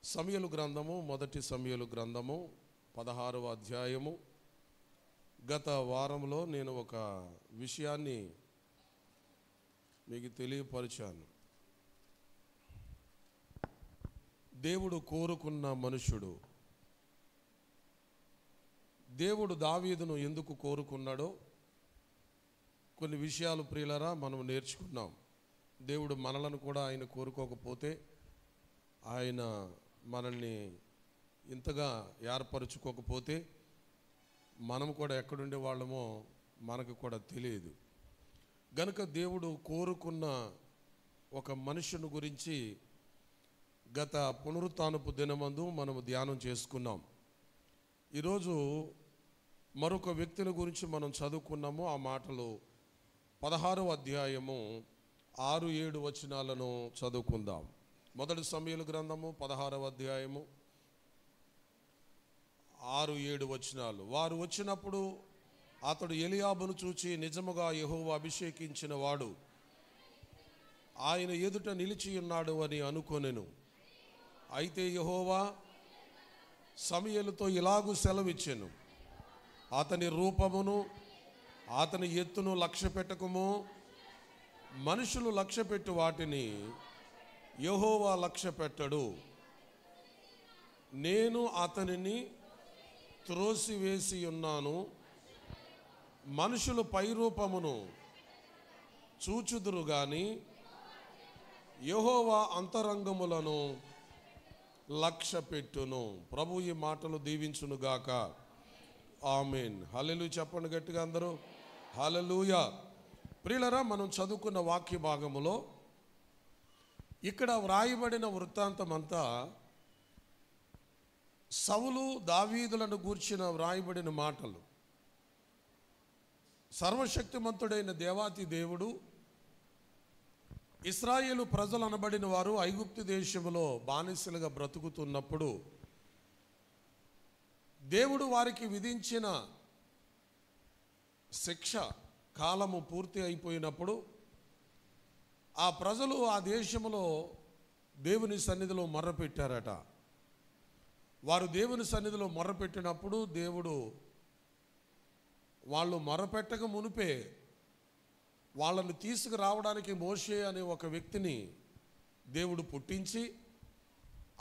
సమూయేలు గ్రంథము, మొదటి సమూయేలు గ్రంథము 16వ అధ్యాయము. గత వారంలో నేను ఒక విషయాన్ని మీకు తెలియపరిచాను. దేవుడు కోరుకున్న మనుషుడు. దేవుడు దావీదును ఎందుకు కోరుకున్నాడో కొన్ని విషయాలు ప్రియులరా మనం నేర్చుకున్నాం. దేవుడు మనలను కూడా ఆయన కోరుకోకపోతే, ఆయన మనల్ని ఇంతగా ఏర్పరచుకోకపోతే మనం కూడా ఎక్కడుండే వాళ్ళమో మనకు కూడా తెలియదు. గనుక దేవుడు కోరుకున్న ఒక మనుషుని గురించి గత పునరుత్థానపు దినమందు మనము ధ్యానం చేసుకున్నాం. ఈరోజు మరొక వ్యక్తిని గురించి మనం చదువుకున్నాము. ఆ మాటలు 16వ అధ్యాయము 6-7 వచనాలను చదువుకుందాం. మొదటి సమూయేలు గ్రంథము 16వ అధ్యాయము 6-7 వచనాలు. వారు వచ్చినప్పుడు అతడు ఎలియాబును చూచి, నిజముగా యెహోవా అభిషేకించిన వాడు ఆయన ఎదుట నిలిచి ఉన్నాడు అని అనుకొనెను. అయితే యెహోవా సమూయేలుతో ఇలాగు సెలవిచ్చెను, అతని రూపమును అతని ఎత్తును లక్ష్య పెట్టకుము. మనుషులు లక్ష్యపెట్టు వాటిని యెహోవా లక్ష్య పెట్టడు. నేను అతనిని త్రోసివేసి ఉన్నాను. మనుషులు పైరూపమును చూచుదురు గాని యెహోవా అంతరంగములను లక్ష్య పెట్టును. ప్రభు ఈ మాటలు దీవించునుగాక. ఆమేన్. హల్లెలూయా చెప్పండి గట్టిగా అందరూ. హల్లెలూయా. ప్రియులరా, మనం చదువుకున్న వాక్య భాగములో ఇక్కడ వ్రాయబడిన వృత్తాంతమంతా సౌలు దావీదులను గూర్చిన వ్రాయబడిన మాటలు. సర్వశక్తిమంతుడైన దేవాతి దేవుడు ఇశ్రాయేలు ప్రజలు అనబడిన వారు ఐగుప్తు దేశములో బానిసలుగా బ్రతుకుతున్నప్పుడు దేవుడు వారికి విధించిన శిక్ష కాలము పూర్తి అయిపోయినప్పుడు ఆ ప్రజలు ఆ దేశంలో దేవుని సన్నిధిలో మొర్రపెట్టారట. వారు దేవుని సన్నిధిలో మొర్రపెట్టినప్పుడు దేవుడు వాళ్ళు మొర్రపెట్టక మునిపే వాళ్ళను తీసుకురావడానికి మోషే అనే ఒక వ్యక్తిని దేవుడు పుట్టించి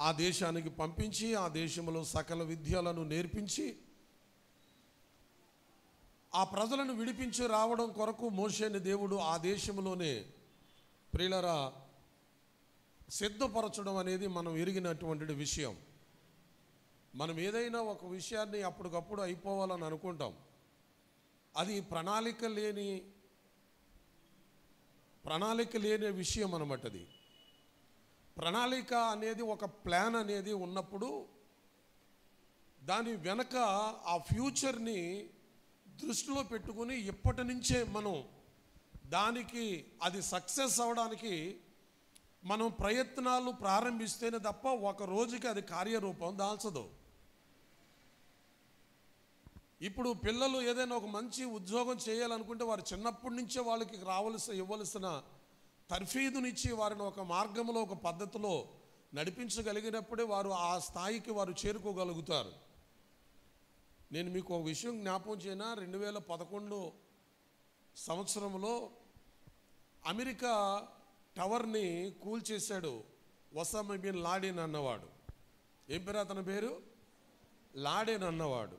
ఆ దేశానికి పంపించి ఆ దేశంలో సకల విద్యలను నేర్పించి ఆ ప్రజలను విడిపించి రావడం కొరకు మోషేని దేవుడు ఆ దేశంలోనే ప్రియులరా సిద్ధపరచడం అనేది మనం ఎరిగినటువంటి విషయం. మనం ఏదైనా ఒక విషయాన్ని అప్పటికప్పుడు అయిపోవాలని అనుకుంటాం. అది ప్రణాళిక లేని విషయం అన్నమాట. అది ప్రణాళిక అనేది ఒక ప్లాన్ అనేది ఉన్నప్పుడు దాని వెనక ఆ ఫ్యూచర్ని దృష్టిలో పెట్టుకుని ఇప్పటి నుంచే మనం దానికి అది సక్సెస్ అవ్వడానికి మనం ప్రయత్నాలు ప్రారంభిస్తేనే తప్ప ఒక రోజుకి అది కార్యరూపం దాల్చదు. ఇప్పుడు పిల్లలు ఏదైనా ఒక మంచి ఉద్యోగం చేయాలనుకుంటే వారు చిన్నప్పటి నుంచే వాళ్ళకి ఇవ్వవలసిన తర్ఫీదునిచ్చి వారిని ఒక మార్గంలో ఒక పద్ధతిలో నడిపించగలిగినప్పుడే వారు ఆ స్థాయికి వారు చేరుకోగలుగుతారు. నేను మీకు ఒక విషయం జ్ఞాపకం చేయనా. 2011 సంవత్సరంలో అమెరికా టవర్ని కూల్చేశాడు ఒసామా బిన్ లాడెన్ అన్నవాడు. ఏం పేరు అతని పేరు? లాడెన్ అన్నవాడు.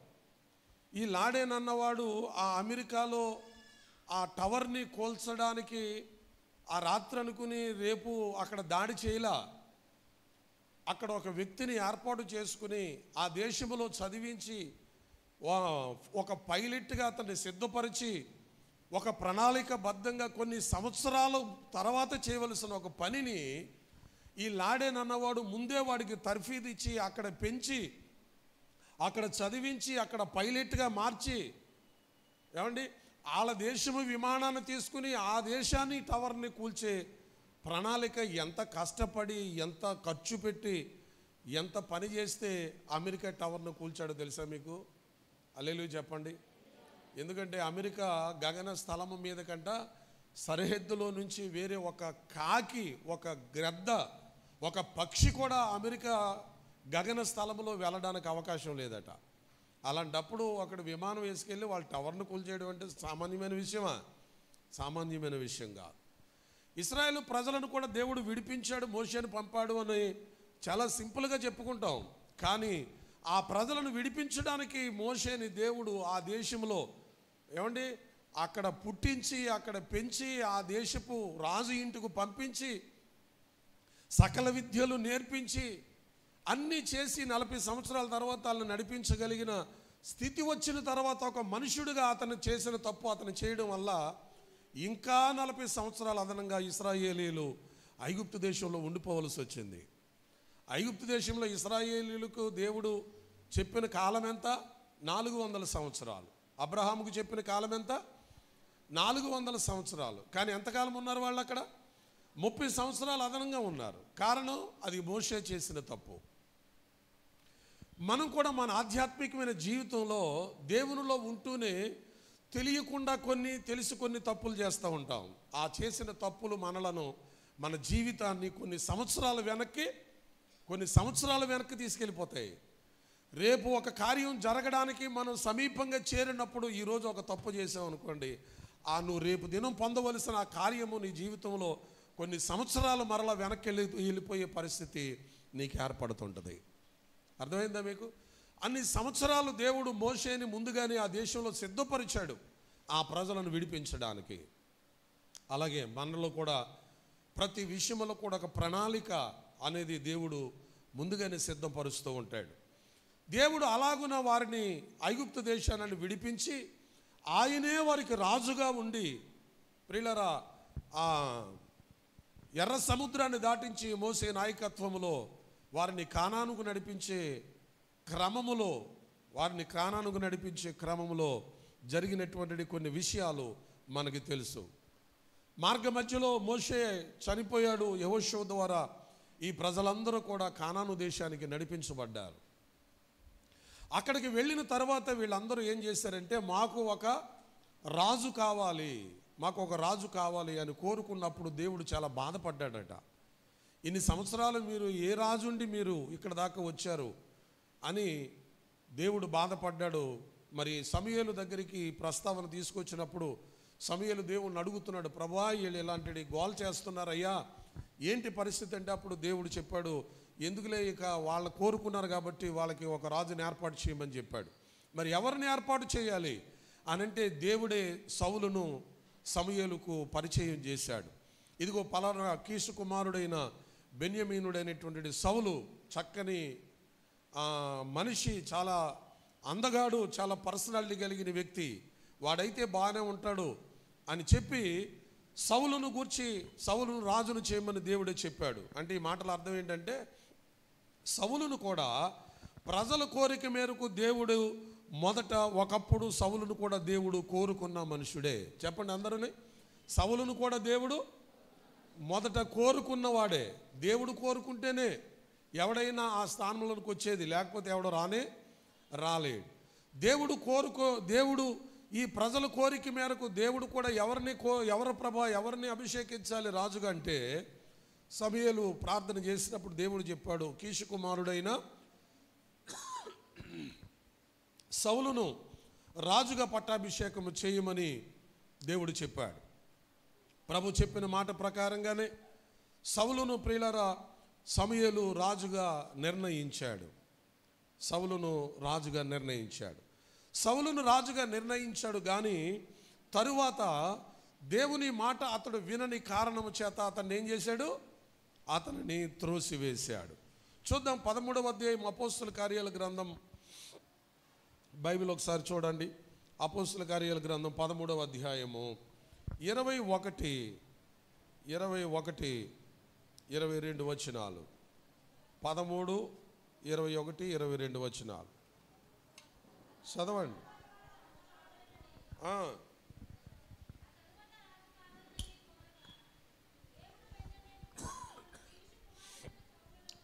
ఈ లాడెన్ అన్నవాడు ఆ అమెరికాలో ఆ టవర్ని కూల్చడానికి ఆ రాత్రి అనుకుని రేపు అక్కడ దాడి చేయలా. అక్కడ ఒక వ్యక్తిని ఏర్పాటు చేసుకుని ఆ దేశంలో చదివించి ఒక పైలట్గా అతన్ని సిద్ధపరిచి ఒక ప్రణాళికబద్ధంగా కొన్ని సంవత్సరాల తర్వాత చేయవలసిన ఒక పనిని ఈ లాడెన్ అన్నవాడు ముందే వాడికి తర్ఫీదు ఇచ్చి అక్కడ పెంచి అక్కడ చదివించి అక్కడ పైలట్గా మార్చి ఏమండి వాళ్ళ దేశము విమానాన్ని తీసుకుని ఆ దేశాన్ని టవర్ని కూల్చే ప్రణాళిక ఎంత కష్టపడి ఎంత ఖర్చు పెట్టి ఎంత పని చేస్తే అమెరికా టవర్ను కూల్చాడో తెలుసా మీకు? హల్లెలూయా చెప్పండి. ఎందుకంటే అమెరికా గగన స్థలము మీద కంట సరిహద్దులో నుంచి వేరే ఒక కాకి, ఒక గ్రద్ద, ఒక పక్షి కూడా అమెరికా గగన స్థలంలో వెళ్ళడానికి అవకాశం లేదట. అలాంటప్పుడు అక్కడ విమానం వేసుకెళ్ళి వాళ్ళ టవర్ను కూల్చేయడం అంటే సామాన్యమైన విషయమా? సామాన్యమైన విషయం కాదు. ఇశ్రాయేలు ప్రజలను కూడా దేవుడు విడిపించాడు, మోషేను పంపాడు అని చాలా సింపుల్గా చెప్పుకుంటాం. కానీ ఆ ప్రజలను విడిపించడానికి మోషేని దేవుడు ఆ దేశంలో ఏమండి అక్కడ పుట్టించి అక్కడ పెంచి ఆ దేశపు రాజు ఇంటికి పంపించి సకల విద్యలు నేర్పించి అన్నీ చేసి 40 సంవత్సరాల తర్వాత వాళ్ళని నడిపించగలిగిన స్థితి వచ్చిన తర్వాత ఒక మనుషుడిగా అతను చేసిన తప్పు అతను చేయడం వల్ల ఇంకా 40 సంవత్సరాలు అదనంగా ఇశ్రాయేలీలు ఐగుప్తు దేశంలో ఉండిపోవలసి వచ్చింది. ఐగుప్తు దేశంలో ఇశ్రాయేలీలకు దేవుడు చెప్పిన కాలం ఎంత? 400 సంవత్సరాలు. అబ్రహాముకు చెప్పిన కాలం ఎంత? 400 సంవత్సరాలు. కానీ ఎంతకాలం ఉన్నారు వాళ్ళు అక్కడ? 30 సంవత్సరాలు అదనంగా ఉన్నారు. కారణం అది మోషే చేసిన తప్పు. మనం కూడా మన ఆధ్యాత్మికమైన జీవితంలో దేవునిలో ఉంటూనే తెలియకుండా తెలిసి కొన్ని తప్పులు చేస్తూ ఉంటాం. ఆ చేసిన తప్పులు మనలను మన జీవితాన్ని కొన్ని సంవత్సరాల వెనక్కి తీసుకెళ్ళిపోతాయి. రేపు ఒక కార్యం జరగడానికి మనం సమీపంగా చేరినప్పుడు ఈరోజు ఒక తప్పు చేసాం అనుకోండి, నువ్వు రేపు దినం పొందవలసిన ఆ కార్యము నీ జీవితంలో కొన్ని సంవత్సరాలు మరలా వెనక్కి వెళ్ళిపోయే పరిస్థితి నీకు ఏర్పడుతుంటుంది. అర్థమైందా మీకు? అన్ని సంవత్సరాలు దేవుడు మోషేని ముందుగానే ఆ దేశంలో సిద్ధపరిచాడు ఆ ప్రజలను విడిపించడానికి. అలాగే మనలో కూడా ప్రతి విషయంలో కూడా ఒక ప్రణాళిక అనేది దేవుడు ముందుగానే సిద్ధపరుస్తూ ఉంటాడు. దేవుడు అలాగున వారిని ఐగుప్తు దేశాన్ని విడిపించి ఆయనే వారికి రాజుగా ఉండి ప్రియులారా ఆ ఎర్ర సముద్రాన్ని దాటించి మోసే నాయకత్వములో వారిని కానానుకు నడిపించే క్రమములో జరిగినటువంటి కొన్ని విషయాలు మనకి తెలుసు. మార్గ మధ్యలో మోషే చనిపోయాడు. యెహోషువ ద్వారా ఈ ప్రజలందరూ కూడా కానాను దేశానికి నడిపించబడ్డారు. అక్కడికి వెళ్ళిన తర్వాత వీళ్ళందరూ ఏం చేశారంటే మాకు ఒక రాజు కావాలి అని కోరుకున్నప్పుడు దేవుడు చాలా బాధపడ్డాడట. ఇన్ని సంవత్సరాలు మీరు ఏ రాజుండి మీరు ఇక్కడ దాకా వచ్చారు అని దేవుడు బాధపడ్డాడు. మరి సమూయేలు దగ్గరికి ప్రస్తావన తీసుకొచ్చినప్పుడు సమూయేలు దేవుడిని అడుగుతున్నాడు, ప్రభువా వీళ్ళు ఇలాంటి గోల్ చేస్తున్నారయ్యా, ఏంటి పరిస్థితి అంటే అప్పుడు దేవుడు చెప్పాడు, ఎందుకులే ఇక వాళ్ళు కోరుకున్నారు కాబట్టి వాళ్ళకి ఒక రాజుని ఏర్పాటు చేయమని చెప్పాడు. మరి ఎవరిని ఏర్పాటు చేయాలి అనంటే దేవుడే సౌలును సమూయేలుకు పరిచయం చేశాడు. ఇదిగో పలానా కీసు కుమారుడైన బెన్యమీనుడైనటువంటి సౌలు చక్కని మనిషి, చాలా అందగాడు, చాలా పర్సనాలిటీ కలిగిన వ్యక్తి, వాడైతే బాగానే ఉంటాడు అని చెప్పి సౌలును రాజును చేయమని దేవుడే చెప్పాడు. అంటే ఈ మాటల అర్థం ఏంటంటే సౌలును కూడా ప్రజల కోరిక మేరకు దేవుడు ఒకప్పుడు సౌలును కూడా దేవుడు కోరుకున్న మనుషుడే. చెప్పండి అందరూని, సౌలును కూడా దేవుడు మొదట కోరుకున్నవాడే. దేవుడు కోరుకుంటేనే ఎవడైనా ఆ స్థానంలోకి వచ్చేది, లేకపోతే ఎవడో రాలేడు. దేవుడు ఈ ప్రజల కోరిక మేరకు దేవుడు కూడా ఎవరిని అభిషేకించాలి రాజుగా అంటే సమూయేలు ప్రార్థన చేసినప్పుడు దేవుడు చెప్పాడు, కీషు కుమారుడైన సౌలును రాజుగా పట్టాభిషేకము చేయమని దేవుడు చెప్పాడు. ప్రభు చెప్పిన మాట ప్రకారంగానే సౌలును ప్రియులారా సమూయేలు రాజుగా నిర్ణయించాడు. సౌలును రాజుగా నిర్ణయించాడు. కానీ తరువాత దేవుని మాట అతడు వినని కారణము చేత అతన్ని ఏం చేశాడు? అతనిని త్రోసివేశాడు. చూద్దాం 13వ అధ్యాయం అపోస్తుల కార్యాల గ్రంథం, బైబిల్ ఒకసారి చూడండి. అపోస్తుల కార్యాల గ్రంథం 13వ అధ్యాయము 21, 22 వచనాలు. 13, 21, 22 వచనాలు చదవండి.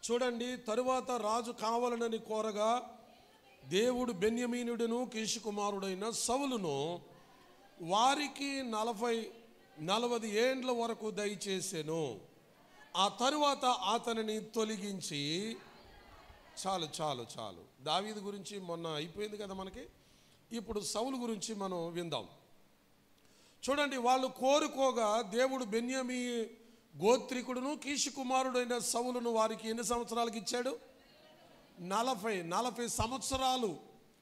చూడండి, తరువాత రాజు కావాలనని కోరగా దేవుడు బెన్యమీనుడును కీషు కుమారుడైన సౌలును వారికి 40 ఏండ్ల వరకు దయచేసెను. ఆ తరువాత అతనిని తొలగించి చాలు చాలు చాలు. దావీదు గురించి మొన్న అయిపోయింది కదా మనకి. ఇప్పుడు సౌలు గురించి మనం విందాం. చూడండి, వాళ్ళు కోరుకోగా దేవుడు బెన్యామీ గోత్రికుడును కీషు కుమారుడైన సౌలును వారికి ఎన్ని సంవత్సరాలకు ఇచ్చాడు? 40 సంవత్సరాలు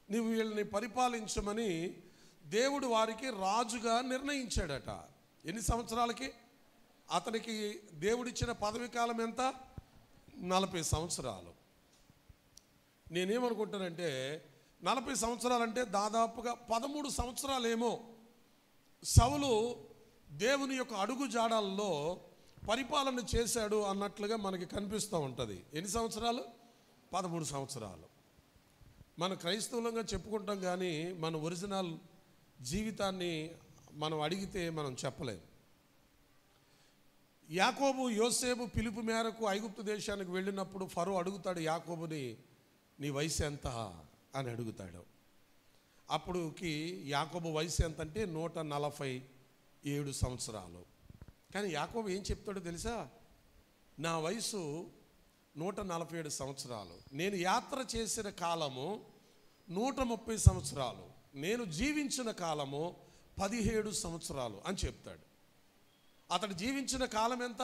నీవు వీళ్ళని పరిపాలించమని దేవుడు వారికి రాజుగా నిర్ణయించాడట. ఎన్ని సంవత్సరాలకి? అతనికి దేవుడిచ్చిన పదవి కాలం ఎంత? 40 సంవత్సరాలు. నేనేమనుకుంటానంటే 40 సంవత్సరాలంటే దాదాపుగా 13 సంవత్సరాలేమో సౌలు దేవుని యొక్క అడుగు జాడల్లో పరిపాలన చేశాడు అన్నట్లుగా మనకి కనిపిస్తూ ఉంటుంది. ఎన్ని సంవత్సరాలు? 13 సంవత్సరాలు. మన క్రైస్తవులంగా చెప్పుకుంటాం, కానీ మన ఒరిజినల్ జీవితాన్ని మనం అడిగితే మనం చెప్పలేం. యాకోబు యోసేపు పిలుపు మేరకు ఐగుప్తు దేశానికి వెళ్ళినప్పుడు ఫరో అడుగుతాడు యాకోబుని, నీ వయసు ఎంత అని అడుగుతాడు. అప్పుడుకి యాకోబు వయసు ఎంత అంటే 147 సంవత్సరాలు. కానీ యాకోబు ఏం చెప్తాడో తెలుసా? నా వయసు 147 సంవత్సరాలు, నేను యాత్ర చేసిన కాలము 130 సంవత్సరాలు, నేను జీవించిన కాలము 17 సంవత్సరాలు అని చెప్తాడు. అతడు జీవించిన కాలం ఎంత?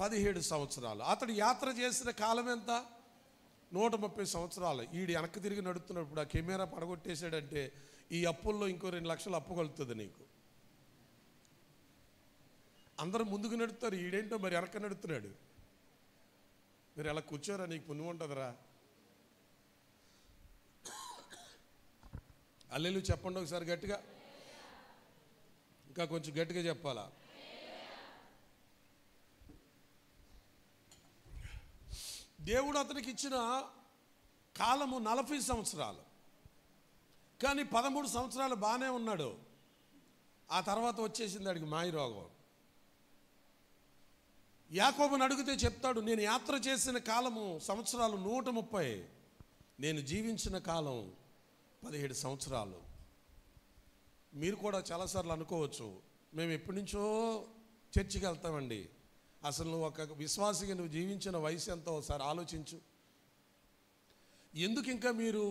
17 సంవత్సరాలు. అతడు యాత్ర చేసిన కాలం ఎంత? 130 సంవత్సరాలు. ఈడు వెనక్కి తిరిగి నడుస్తున్నప్పుడు ఆ కెమెరా పడగొట్టేశాడంటే ఈ అప్పుల్లో ఇంకో 2 లక్షలు అప్పు కలుగుతుంది నీకు. అందరూ ముందుకు నడుస్తారు, ఈడేంటో మరి వెనక నడుతున్నాడు. మీరు ఎలా కూర్చోరా, నీకు పుణ్యం ఉంటుందిరా. అల్లెలు చెప్పండి ఒకసారి గట్టిగా, ఇంకా కొంచెం గట్టిగా చెప్పాలా. దేవుడు అతనికి ఇచ్చిన కాలము 40 సంవత్సరాలు. కానీ 13 సంవత్సరాలు బాగానే ఉన్నాడు. ఆ తర్వాత వచ్చేసింది అడిగి మాయ రోగం. యాకోబుని అడిగితే చెప్తాడు, నేను యాత్ర చేసిన కాలము సంవత్సరాలు 130, నేను జీవించిన కాలం 17 సంవత్సరాలు. మీరు కూడా చాలాసార్లు అనుకోవచ్చు, మేము ఎప్పటి నుంచో చర్చికి వెళ్తామండి. అసలు నువ్వు ఒక విశ్వాసిగా నువ్వు జీవించిన వయసు ఎంతో ఒకసారి ఆలోచించు. ఎందుకు ఇంకా మీరు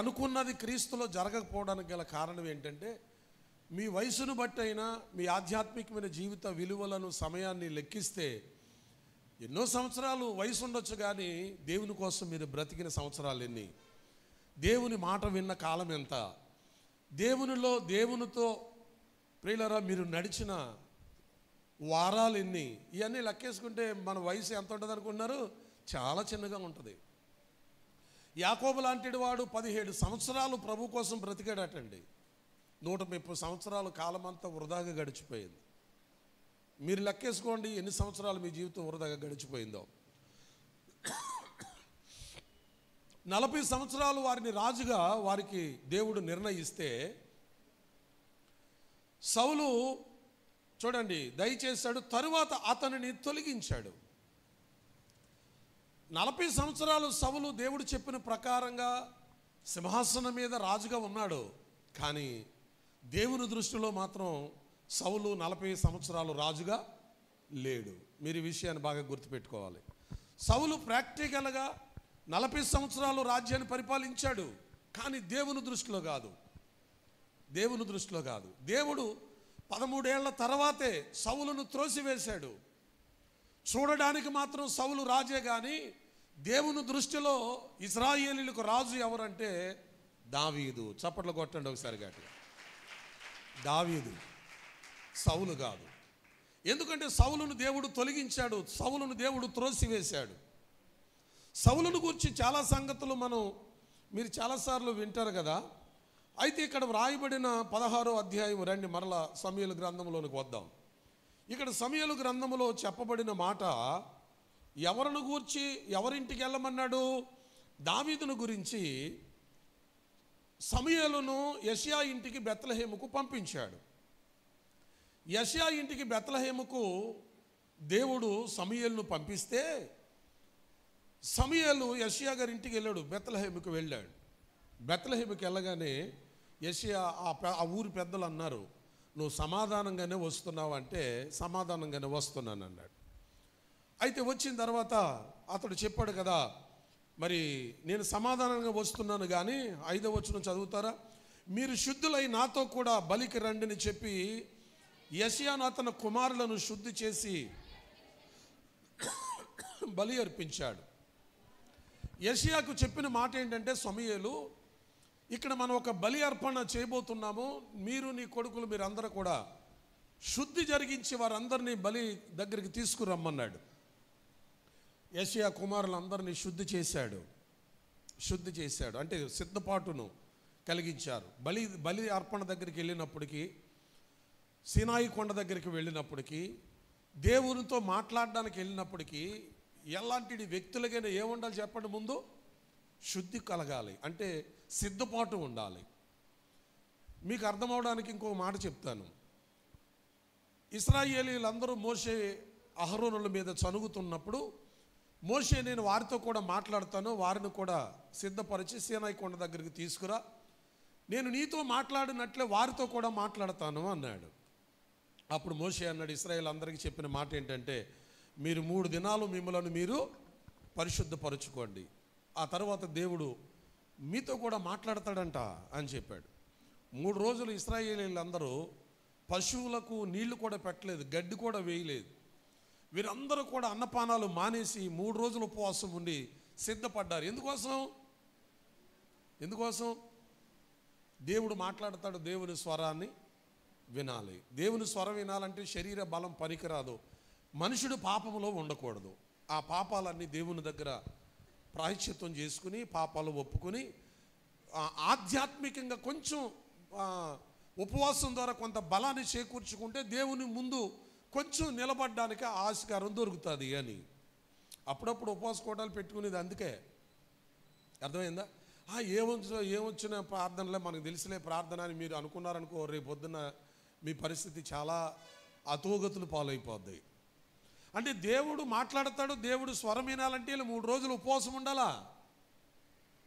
అనుకున్నది క్రీస్తులో జరగకపోవడానికి గల కారణం ఏంటంటే, మీ వయసును బట్టి అయినా మీ ఆధ్యాత్మికమైన జీవిత విలువలను సమయాన్ని లెక్కిస్తే ఎన్నో సంవత్సరాలు వయసు ఉండొచ్చు, కానీ దేవుని కోసం మీరు బ్రతికిన సంవత్సరాలు ఎన్ని? దేవుని మాట విన్న కాలం ఎంత? దేవునితో ప్రియులారా మీరు నడిచిన వారాలు ఎన్ని? ఇవన్నీ లెక్కేసుకుంటే మన వయసు ఎంత ఉంటుంది అనుకుంటున్నారు? చాలా చిన్నగా ఉంటుంది. యాకోబు లాంటి వాడు 17 సంవత్సరాలు ప్రభు కోసం బ్రతికాడటండి. 130 సంవత్సరాల కాలం అంతా వృధాగా గడిచిపోయింది. మీరు లెక్కేసుకోండి ఎన్ని సంవత్సరాలు మీ జీవితం వృధాగా గడిచిపోయిందో. 40 సంవత్సరాలు వారిని రాజుగా వారికి దేవుడు నిర్ణయిస్తే, సౌలు చూడండి దయచేశాడు, తరువాత అతనిని తొలగించాడు. 40 సంవత్సరాలు సౌలు దేవుడు చెప్పిన ప్రకారంగా సింహాసనం మీద రాజుగా ఉన్నాడు. కానీ దేవుని దృష్టిలో మాత్రం సౌలు 40 సంవత్సరాలు రాజుగా లేడు. మీరు ఈ విషయాన్ని బాగా గుర్తుపెట్టుకోవాలి. సౌలు ప్రాక్టికల్గా 40 సంవత్సరాలు రాజ్యాన్ని పరిపాలించాడు, కానీ దేవుని దృష్టిలో కాదు. దేవుడు 13 ఏళ్ల తర్వాతే సౌలును త్రోసివేశాడు. చూడడానికి మాత్రం సౌలు రాజే, కానీ దేవుని దృష్టిలో ఇశ్రాయేలీయులకు రాజు ఎవరంటే దావీదు. చప్పట్లు కొట్టండి ఒకసారి గట్టిగా. దావీదు, సౌలు కాదు. ఎందుకంటే సౌలును దేవుడు తొలగించాడు, సౌలును దేవుడు త్రోసివేశాడు. సౌలును గురించి చాలా సంగతులు మీరు చాలాసార్లు వింటారు కదా. అయితే ఇక్కడ వ్రాయబడిన 16వ అధ్యాయం రండి, మరలా సమూయేలు గ్రంథంలోనికి వద్దాం. ఇక్కడ సమూయేలు గ్రంథంలో చెప్పబడిన మాట ఎవరిని గూర్చి, ఎవరింటికి వెళ్ళమన్నాడు? దావీదును గురించి. సమూయేలును యెషయా ఇంటికి బెత్లెహేముకు పంపించాడు. యెషయా ఇంటికి బెత్లెహేముకు దేవుడు సమూయేలును పంపిస్తే, సమూయేలు యెషయా గారి ఇంటికి వెళ్ళాడు, బెత్లెహేముకు వెళ్ళాడు. బెత్లెహేముకి వెళ్ళగానే యెషయా ఆ ఊరి పెద్దలు అన్నారు, నువ్వు సమాధానంగానే వస్తున్నావు అంటే సమాధానంగానే వస్తున్నాను అన్నాడు. అయితే వచ్చిన తర్వాత అతడు చెప్పాడు కదా, మరి నేను సమాధానంగా వస్తున్నాను కానీ 5వ వచనం చదువుతారా? మీరు శుద్ధులై నాతో కూడా బలికి రండిని చెప్పి యెషయాను అతని కుమారులను శుద్ధి చేసి బలి అర్పించాడు. యెషయాకు చెప్పిన మాట ఏంటంటే, సమూయేలు, ఇక్కడ మనం ఒక బలి అర్పణ చేయబోతున్నాము, మీరు నీ కొడుకులు మీరందరూ కూడా శుద్ధి జరిగించి వారందరినీ బలి దగ్గరికి తీసుకురమ్మన్నాడు. యెషయా కుమారులందరినీ శుద్ధి చేశాడు అంటే సిద్ధపాటును కలిగించారు. బలి అర్పణ దగ్గరికి వెళ్ళినప్పటికీ, సీనాయి కొండ దగ్గరికి వెళ్ళినప్పటికీ, దేవునితో మాట్లాడడానికి వెళ్ళినప్పటికీ ఎలాంటి వ్యక్తులకైనా ఏముండాలి చెప్పండి? ముందు శుద్ధి కలగాలి, అంటే సిద్ధపాటు ఉండాలి. మీకు అర్థమవడానికి ఇంకొక మాట చెప్తాను. ఇశ్రాయేలీలందరూ మోషే అహరోనుల మీద చనుగుతున్నప్పుడు మోషే, నేను వారితో కూడా మాట్లాడతాను, వారిని కూడా సిద్ధపరిచి సీనాయి కొండ దగ్గరికి తీసుకురా, నేను నీతో మాట్లాడినట్లే వారితో కూడా మాట్లాడతాను అన్నాడు. అప్పుడు మోషే అన్నాడు, ఇశ్రాయేల్ అందరికీ చెప్పిన మాట ఏంటంటే, మీరు 3 దినాలు మిమ్మల్ని మీరు పరిశుద్ధపరచుకోండి, ఆ తర్వాత దేవుడు మీతో కూడా మాట్లాడతాడంట అని చెప్పాడు. 3 రోజులు ఇశ్రాయేలీలందరూ పశువులకు నీళ్లు కూడా పెట్టలేదు, గడ్డి కూడా వేయలేదు. వీరందరూ కూడా అన్నపానాలు మానేసి 3 రోజులు ఉపవాసం ఉండి సిద్ధపడ్డారు. ఎందుకోసం? దేవుడు మాట్లాడతాడు, దేవుని స్వరాన్ని వినాలి. దేవుని స్వరం వినాలంటే శరీర బలం పనికిరాదు, మనుషుడు పాపములో ఉండకూడదు. ఆ పాపాలన్నీ దేవుని దగ్గర ప్రాయశ్చిత్తం చేసుకుని, పాపాలు ఒప్పుకొని, ఆధ్యాత్మికంగా కొంచెం ఉపవాసం ద్వారా కొంత బలాన్ని చేకూర్చుకుంటే దేవుని ముందు కొంచెం నిలబడడానికి ఆస్కారం దొరుకుతుంది అని. అప్పుడప్పుడు ఉపవాస కోటాలు పెట్టుకునేది అందుకే. అర్థమైందా? ఏమొచ్చిన ప్రార్థనలే మనకు తెలిసిలే ప్రార్థన అని మీరు అనుకున్నారనుకో, రేపు పొద్దున్న మీ పరిస్థితి చాలా అతోగతులు పాలైపోద్ది. అంటే దేవుడు మాట్లాడతాడు, దేవుడు స్వరం వినాలంటే 3 రోజులు ఉపవాసం ఉండాలా.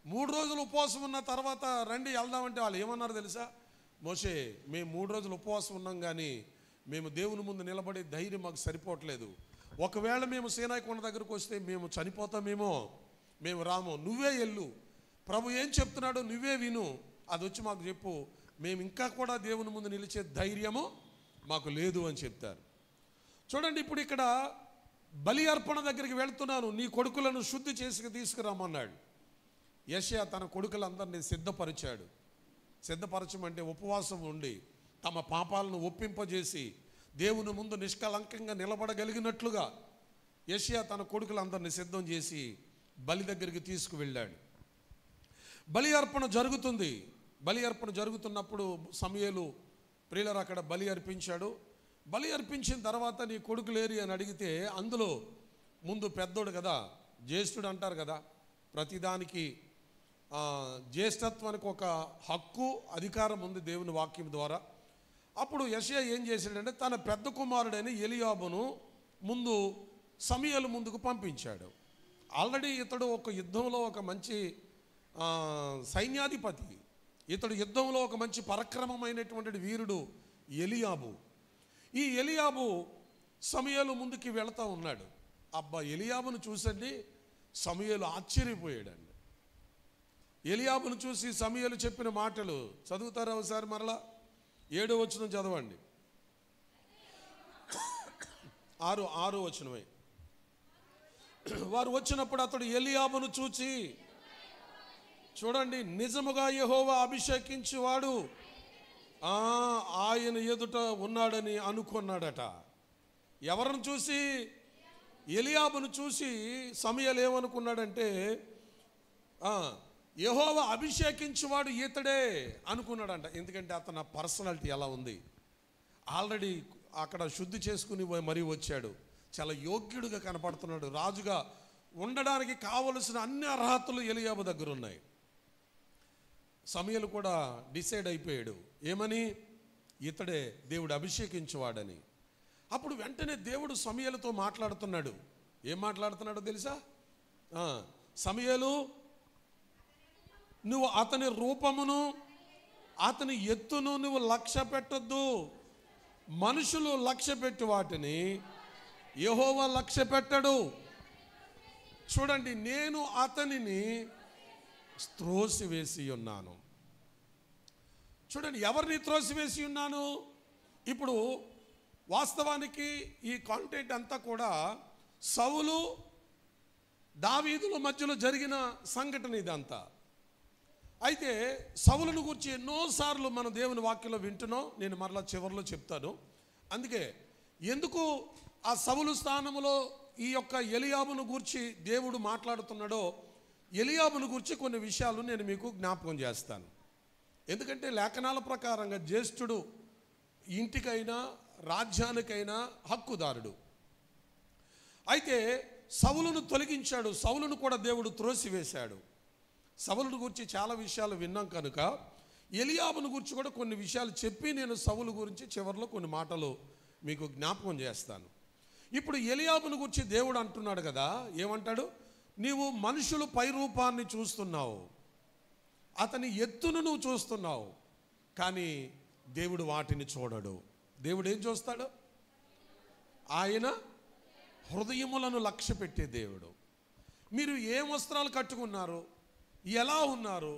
3 రోజులు ఉపవాసం ఉన్న తర్వాత రండి వెళ్దామంటే వాళ్ళు ఏమన్నారు తెలుసా? మోషే, మేము 3 రోజులు ఉపవాసం ఉన్నాం కానీ మేము దేవుని ముందు నిలబడే ధైర్యం మాకు సరిపోవట్లేదు. ఒకవేళ మేము సీనాయి కొండ దగ్గరకు వస్తే మేము చనిపోతామేమో, మేము రాము, నువ్వే వెళ్ళు, ప్రభు ఏం చెప్తున్నాడో నువ్వే విను, అది వచ్చి మాకు చెప్పు, మేము ఇంకా కూడా దేవుని ముందు నిలిచే ధైర్యము మాకు లేదు అని చెప్తారు. చూడండి, ఇప్పుడు ఇక్కడ బలి అర్పణ దగ్గరికి వెళ్తున్నాను, నీ కొడుకులను శుద్ధి చేసి తీసుకురమ్మన్నాడు. యెషయా తన కొడుకులందరినీ సిద్ధపరచమంటే ఉపవాసం ఉండి తమ పాపాలను ఒప్పింపజేసి దేవుని ముందు నిష్కలంకంగా నిలబడగలిగినట్లుగా యెషయా తన కొడుకులందరినీ సిద్ధం చేసి బలి దగ్గరికి తీసుకువెళ్ళాడు. బలి అర్పణ జరుగుతున్నప్పుడు సమూయేలు ప్రియులారా అక్కడ బలి అర్పించాడు. బలి అర్పించిన తర్వాత నీ కొడుకులేరి అని అడిగితే, అందులో ముందు పెద్దోడు కదా, జ్యేష్ఠుడు అంటారు కదా, ప్రతిదానికి జ్యేష్ఠత్వానికి ఒక హక్కు అధికారం ఉంది దేవుని వాక్యం ద్వారా. అప్పుడు యెషయా ఏం చేశాడంటే తన పెద్ద కుమారుడైన ఎలీయాబును ముందు సమూయేలు ముందుకు పంపించాడు. ఆల్రెడీ ఇతడు ఒక యుద్ధంలో ఒక మంచి సైన్యాధిపతి, ఇతడు యుద్ధంలో ఒక మంచి పరాక్రమమైనటువంటి వీరుడు ఎలీయాబు. ఈ ఎలీయాబు సమూయేలు ముందుకి వెళతా ఉన్నాడు. అబ్బా, ఎలీయాబును చూసండి సమూయేలు ఆశ్చర్యపోయాడండి. ఎలీయాబును చూసి సమూయేలు చెప్పిన మాటలు చదువుతారా ఒకసారి మరలా? 7వ వచనం చదవండి. 6వ వచనమే. వారు వచ్చినప్పుడు అతడు ఎలీయాబును చూచి, చూడండి, నిజముగా యెహోవా అభిషేకించువాడు ఆయన ఎదుట ఉన్నాడని అనుకున్నాడట. ఎవరిని చూసి? ఎలీయాబును చూసి సమూయేలు ఏమనుకున్నాడంటే, యెహోవా అభిషేకించువాడు ఈతడే అనుకున్నాడంట. ఎందుకంటే అతని పర్సనాలిటీ ఎలా ఉంది, ఆల్రెడీ అక్కడ శుద్ధి చేసుకుని మరీ వచ్చాడు, చాలా యోగ్యుడిగా కనపడుతున్నాడు, రాజుగా ఉండడానికి కావలసిన అన్ని అర్హతలు ఎలీయాబు దగ్గర ఉన్నాయి. సమూయేలు కూడా డిసైడ్ అయిపోయాడు, ఏమని? ఇతడే దేవుడు అభిషేకించువాడని. అప్పుడు వెంటనే దేవుడు సమూయేలుతో మాట్లాడుతున్నాడు. ఏం మాట్లాడుతున్నాడో తెలుసా? సమూయేలు, నువ్వు అతని రూపమును అతని ఎత్తును నువ్వు లక్ష్య పెట్టొద్దు. మనుషులు లక్ష్య పెట్టి వాటిని యెహోవా లక్ష్య పెట్టడు. చూడండి, నేను అతనిని త్రోసివేసి ఉన్నాను. చూడండి, ఎవరిని త్రోసివేసి ఉన్నాను? ఇప్పుడు వాస్తవానికి ఈ కాంటెంట్ అంతా కూడా సౌలు దావీదుల మధ్యలో జరిగిన సంఘటన ఇదంతా. అయితే సౌలును గురించి ఎన్నోసార్లు మన దేవుని వాక్యంలో వింటున్నాం. నేను మరలా చివరిలో చెప్తాను. అందుకే ఎందుకు ఆ సౌలు స్థానంలో ఈ యొక్క ఎలియాబును గూర్చి దేవుడు మాట్లాడుతున్నాడో, ఎలియాబును గూర్చి కొన్ని విషయాలు నేను మీకు జ్ఞాపకం చేస్తాను. ఎందుకంటే లేఖనాల ప్రకారంగా జ్యేష్ఠుడు ఇంటికైనా రాజ్యానికైనా హక్కుదారుడు. అయితే సౌలును తొలగించాడు, సౌలును కూడా దేవుడు త్రోసివేశాడు. సౌలును గురించి చాలా విషయాలు విన్నాం కనుక ఎలియాబును గురించి కూడా కొన్ని విషయాలు చెప్పి నేను సౌలు గురించి చివరిలో కొన్ని మాటలు మీకు జ్ఞాపకం చేస్తాను. ఇప్పుడు ఎలియాబును గురించి దేవుడు అంటున్నాడు కదా, ఏమంటాడు? నీవు మనుషులు పై రూపాన్ని చూస్తున్నావు, అతని ఎత్తును నువ్వు చూస్తున్నావు, కానీ దేవుడు వాటిని చూడడు. దేవుడు ఏం చూస్తాడు? ఆయన హృదయములను లక్ష్య పెట్టే దేవుడు. మీరు ఏ వస్త్రాలు కట్టుకున్నారు, ఎలా ఉన్నారు,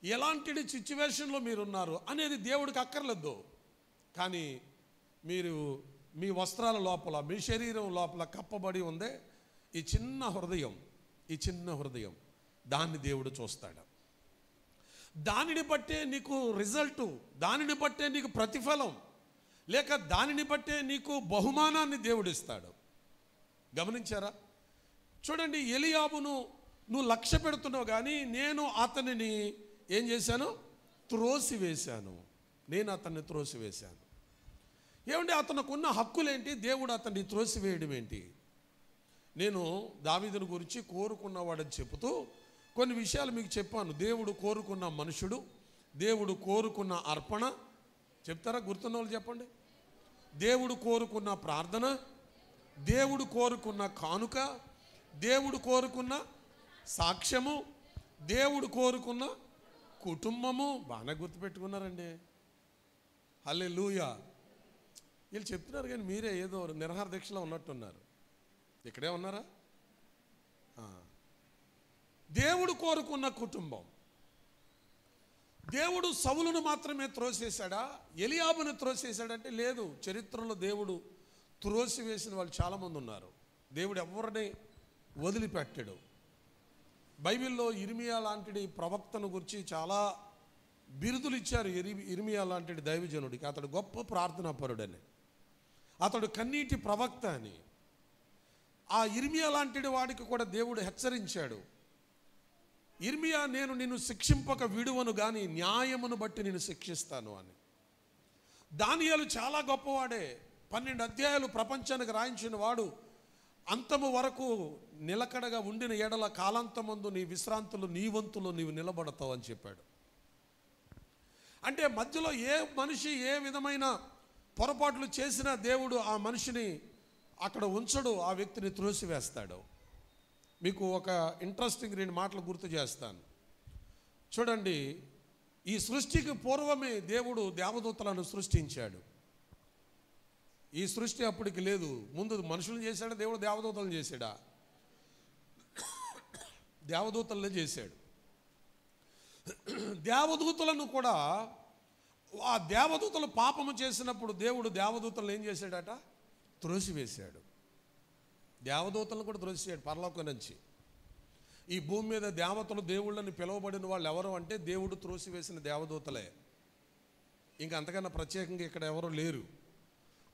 ఎలాంటి సిచ్యువేషన్లో మీరున్నారు అనేది దేవుడికి అక్కర్లేదు. కానీ మీరు మీ వస్త్రాల లోపల, మీ శరీరం లోపల కప్పబడి ఉందే ఈ చిన్న హృదయం, ఈ చిన్న హృదయం, దాన్ని దేవుడు చూస్తాడు. దానిని బట్టే నీకు రిజల్టు, దానిని బట్టే నీకు ప్రతిఫలం, లేక దానిని బట్టే నీకు బహుమానాన్ని దేవుడు ఇస్తాడు. గమనించారా? చూడండి, ఎలియాబును నువ్వు లక్ష్య పెడుతున్నావు, కానీ నేను అతనిని ఏం చేశాను? త్రోసివేశాను. నేను అతన్ని త్రోసివేశాను. ఏమంటే అతనుకున్న హక్కులేంటి? దేవుడు అతన్ని త్రోసివేయడం ఏంటి? నేను దావీదుని గురించి కోరుకున్నవాడని చెబుతూ కొన్ని విషయాలు మీకు చెప్పాను. దేవుడు కోరుకున్న మనుషుడు, దేవుడు కోరుకున్న అర్పణ. చెప్తారా? గుర్తున్న వాళ్ళు చెప్పండి. దేవుడు కోరుకున్న ప్రార్థన, దేవుడు కోరుకున్న కానుక, దేవుడు కోరుకున్న సాక్ష్యము, దేవుడు కోరుకున్న కుటుంబము. బాగా గుర్తుపెట్టుకున్నారండి. హల్లెలూయా. వీళ్ళు చెప్తున్నారు కానీ మీరే ఏదో నిరహార దీక్షలో ఉన్నట్టున్నారు. ఇక్కడే ఉన్నారా? దేవుడు కోరుకున్న కుటుంబం. దేవుడు సౌలును మాత్రమే త్రోసేశాడా? ఎలియాబును త్రోసేశాడంటే లేదు. చరిత్రలో దేవుడు త్రోసివేసిన వాళ్ళు చాలామంది ఉన్నారు. దేవుడు ఎవరిని వదిలిపెట్టాడు. బైబిల్లో ఇర్మియా లాంటి ప్రవక్తను గురించి చాలా బిరుదులు ఇచ్చారు. ఇర్మియా లాంటి దైవజనుడికి. అతడు గొప్ప ప్రార్థనాపరుడని, అతడు కన్నీటి ప్రవక్త అని. ఆ ఇర్మియా లాంటి వాడికి కూడా దేవుడు హెచ్చరించాడు. ఇర్మియా, నేను నిన్ను శిక్షింపక విడువను గాని న్యాయమును బట్టి నేను శిక్షిస్తాను అని. దానియేలు చాలా గొప్పవాడే. 12 అధ్యాయాలు ప్రపంచానికి రాయించిన వాడు. అంతము వరకు నిలకడగా ఉండిన ఎడల కాలాంతమందు నీ విశ్రాంతులు, నీ వంతులు నీవు నిలబడతావు అని చెప్పాడు. అంటే మధ్యలో ఏ మనిషి ఏ విధమైన పొరపాట్లు చేసినా దేవుడు ఆ మనిషిని అక్కడ ఉంచడు, ఆ వ్యక్తిని త్రోసివేస్తాడు. మీకు ఒక ఇంట్రెస్టింగ్ 2 మాటలు గుర్తు చేస్తాను. చూడండి, ఈ సృష్టికి పూర్వమే దేవుడు దేవదూతలను సృష్టించాడు. ఈ సృష్టి అప్పటికి లేదు. ముందు మనుషులను చేశాడా దేవుడు? దేవదూతలను చేశాడా? దేవదూతలనే చేశాడు. దేవదూతలను కూడా, ఆ దేవదూతలు పాపము చేసినప్పుడు దేవుడు దేవదూతలను ఏం చేశాడట? త్రోసివేశాడు. దేవదూతలను కూడా త్రోసివేశాడు పరలోకం నుంచి. ఈ భూమి మీద దేవతలు దేవుళ్ళని పిలువబడిన వాళ్ళు ఎవరు అంటే దేవుడు త్రోసివేసిన దేవదూతలే. ఇంకా అంతకన్నా ప్రత్యేకంగా ఇక్కడ ఎవరు లేరు.